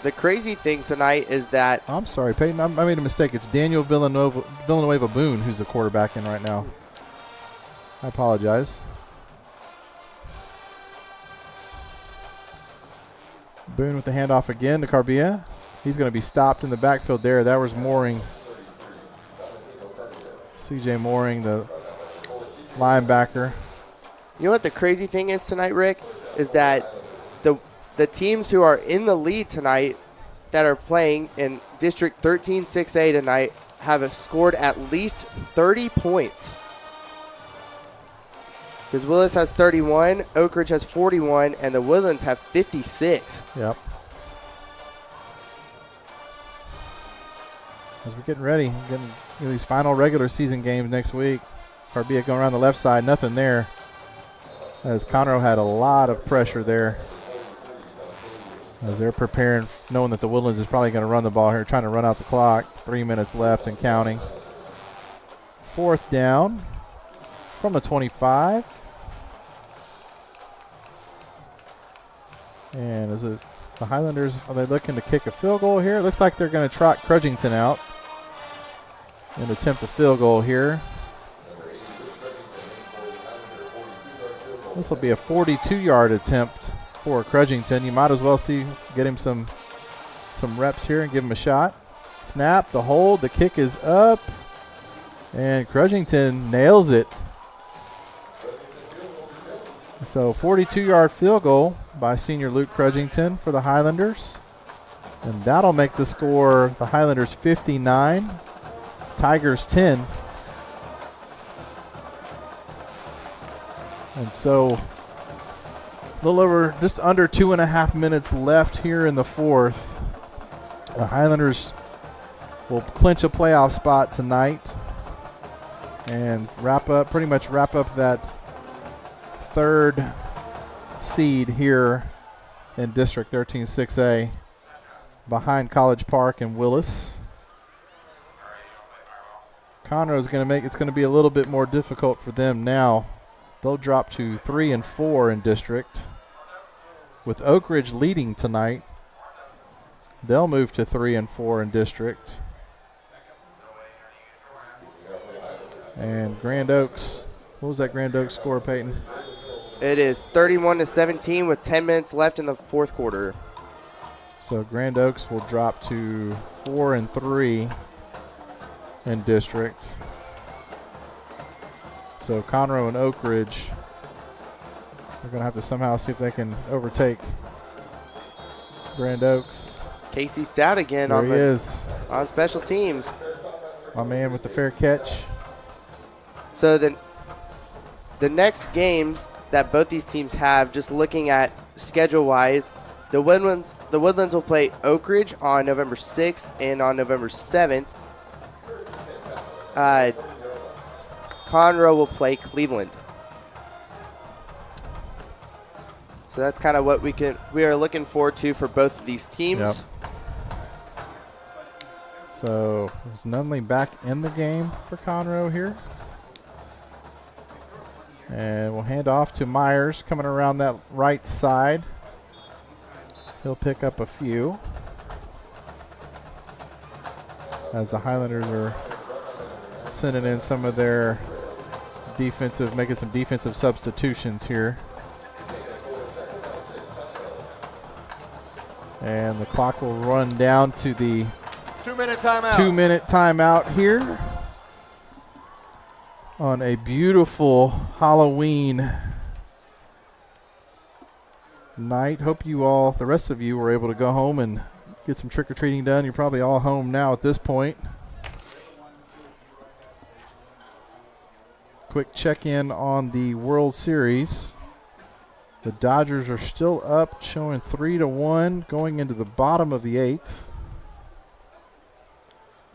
Speaker 2: The crazy thing tonight is that...
Speaker 3: I'm sorry, Peyton. I made a mistake. It's Daniel Villanueva Boone who's the quarterback in right now. I apologize. Boone with the handoff again to Carbia. He's going to be stopped in the backfield there. That was Mooring. C.J. Mooring, the linebacker.
Speaker 2: You know what the crazy thing is tonight, Rick? Is that the teams who are in the lead tonight that are playing in District 13-6A tonight have scored at least 30 points. Because Willis has 31, Oak Ridge has 41, and the Woodlands have 56.
Speaker 3: Yep. As we're getting ready, getting these final regular season games next week. Carbia going around the left side, nothing there. As Conroe had a lot of pressure there. As they're preparing, knowing that the Woodlands is probably going to run the ball here, trying to run out the clock. 3 minutes left and counting. Fourth down from the 25. And is it the Highlanders? Are they looking to kick a field goal here? It looks like they're going to trot Crudgington out and attempt a field goal here. This will be a 42-yard attempt for Crudgington. You might as well get him some reps here and give him a shot. Snap, the hold, the kick is up, and Crudgington nails it. So 42-yard field goal by senior Luke Crudgington for the Highlanders. And that'll make the score the Highlanders 59, Tigers 10. And so a little over, just under 2.5 minutes left here in the fourth. The Highlanders will clinch a playoff spot tonight and pretty much wrap up that third seed here in District 13-6A behind College Park and Willis. Conroe is it's going to be a little bit more difficult for them now. They'll drop to 3-4 in district. With Oak Ridge leading tonight, they'll move to 3-4 in district. And Grand Oaks, what was that Grand Oaks score, Peyton?
Speaker 2: It is 31-17 with 10 minutes left in the fourth quarter.
Speaker 3: So Grand Oaks will drop to 4-3 in district. So Conroe and Oak Ridge are going to have to somehow see if they can overtake Grand Oaks.
Speaker 2: Casey Stout again on special teams.
Speaker 3: My man with the fair catch.
Speaker 2: So the next games that both these teams have, just looking at schedule-wise, the Woodlands will play Oak Ridge on November 6th and on November 7th. Conroe will play Cleveland. So that's kind of what we are looking forward to for both of these teams.
Speaker 3: Yep. So is Nunley back in the game for Conroe here? And we'll hand off to Myers coming around that right side. He'll pick up a few as the Highlanders are sending in some of their making some defensive substitutions here. And the clock will run down to the
Speaker 8: 2-minute timeout.
Speaker 3: 2-minute timeout here on a beautiful Halloween night. Hope you all, the rest of you, were able to go home and get some trick-or-treating done. You're probably all home now at this point. Quick check-in on the World Series. The Dodgers are still up, showing 3-1, going into the bottom of the 8th.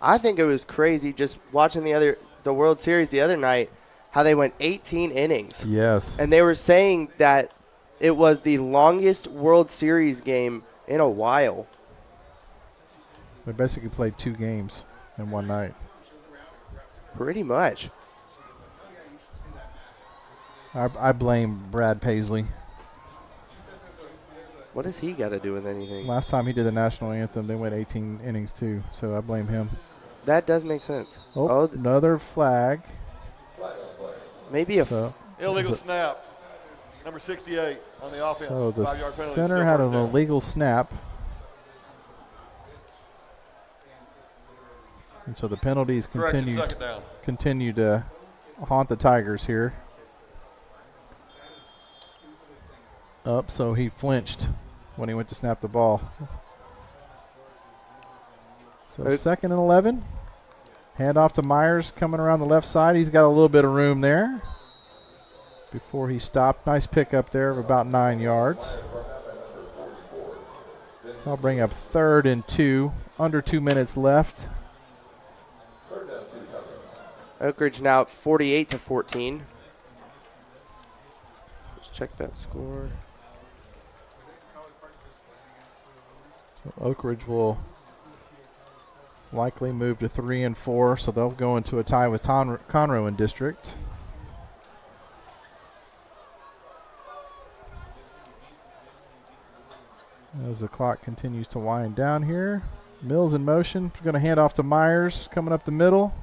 Speaker 2: I think it was crazy just watching the World Series the other night, how they went 18 innings.
Speaker 3: Yes.
Speaker 2: And they were saying that it was the longest World Series game in a while.
Speaker 3: They basically played 2 games in one night.
Speaker 2: Pretty much.
Speaker 3: I blame Brad Paisley.
Speaker 2: What does he got to do with anything?
Speaker 3: Last time he did the national anthem, they went 18 innings too, so I blame him.
Speaker 2: That does make sense.
Speaker 3: Oh, another flag.
Speaker 2: Maybe
Speaker 8: illegal snap. Number 68 on the offense.
Speaker 3: So the
Speaker 8: 5-yard penalty.
Speaker 3: center had an illegal snap. And so the penalties continue to haunt the Tigers here. So he flinched when he went to snap the ball. So 2nd and 11. Hand off to Myers coming around the left side. He's got a little bit of room there before he stopped. Nice pickup there of about 9 yards. So I'll bring up 3rd and 2. Under 2 minutes left.
Speaker 2: Oak Ridge now at 48-14. Let's check that score.
Speaker 3: So Oak Ridge will likely move to 3-4, so they'll go into a tie with Conroe in district. As the clock continues to wind down here. Mills in motion. We're going to hand off to Myers coming up the middle.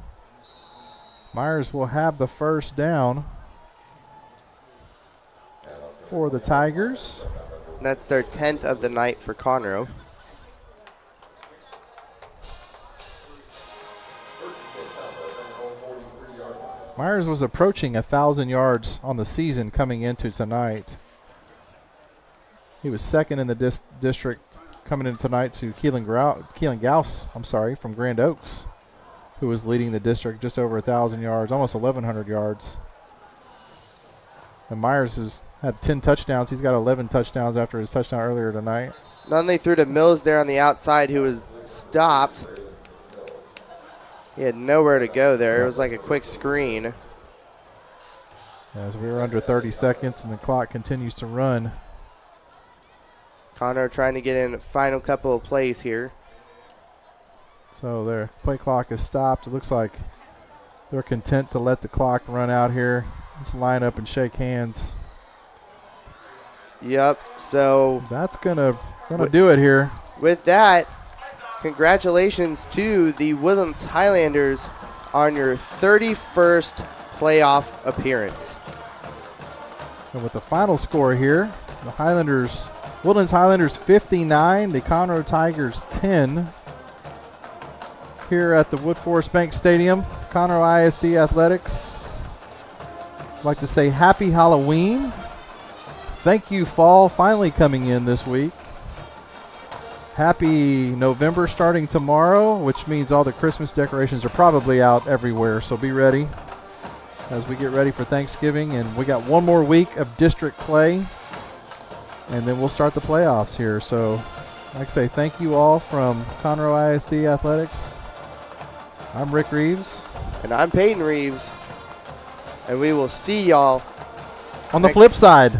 Speaker 3: Myers will have the first down for the Tigers.
Speaker 2: And that's their 10th of the night for Conroe.
Speaker 3: Myers was approaching 1,000 yards on the season coming into tonight. He was second in the district coming in tonight to Keelan Gauss, from Grand Oaks, who was leading the district just over 1,000 yards, almost 1,100 yards. And Myers has had 10 touchdowns. He's got 11 touchdowns after his touchdown earlier tonight.
Speaker 2: Then they threw to Mills there on the outside, who was stopped. He had nowhere to go there. It was like a quick screen.
Speaker 3: As we were under 30 seconds and the clock continues to run.
Speaker 2: Conroe trying to get in final couple of plays here.
Speaker 3: So their play clock is stopped. It looks like they're content to let the clock run out here. Let's line up and shake hands.
Speaker 2: Yep, so
Speaker 3: that's gonna do it here.
Speaker 2: With that, congratulations to the Woodlands Highlanders on your 31st playoff appearance.
Speaker 3: And with the final score here, the Woodlands Highlanders 59, the Conroe Tigers 10. Here at the Woodforest Bank Stadium, Conroe ISD Athletics. I'd like to say happy Halloween. Thank you, fall, finally coming in this week. Happy November starting tomorrow, which means all the Christmas decorations are probably out everywhere, so be ready as we get ready for Thanksgiving. And we got one more week of district play, and then we'll start the playoffs here. So I'd like to say thank you all from Conroe ISD Athletics. I'm Rick Reeves.
Speaker 2: And I'm Peyton Reeves. And we will see y'all
Speaker 3: on the flip side.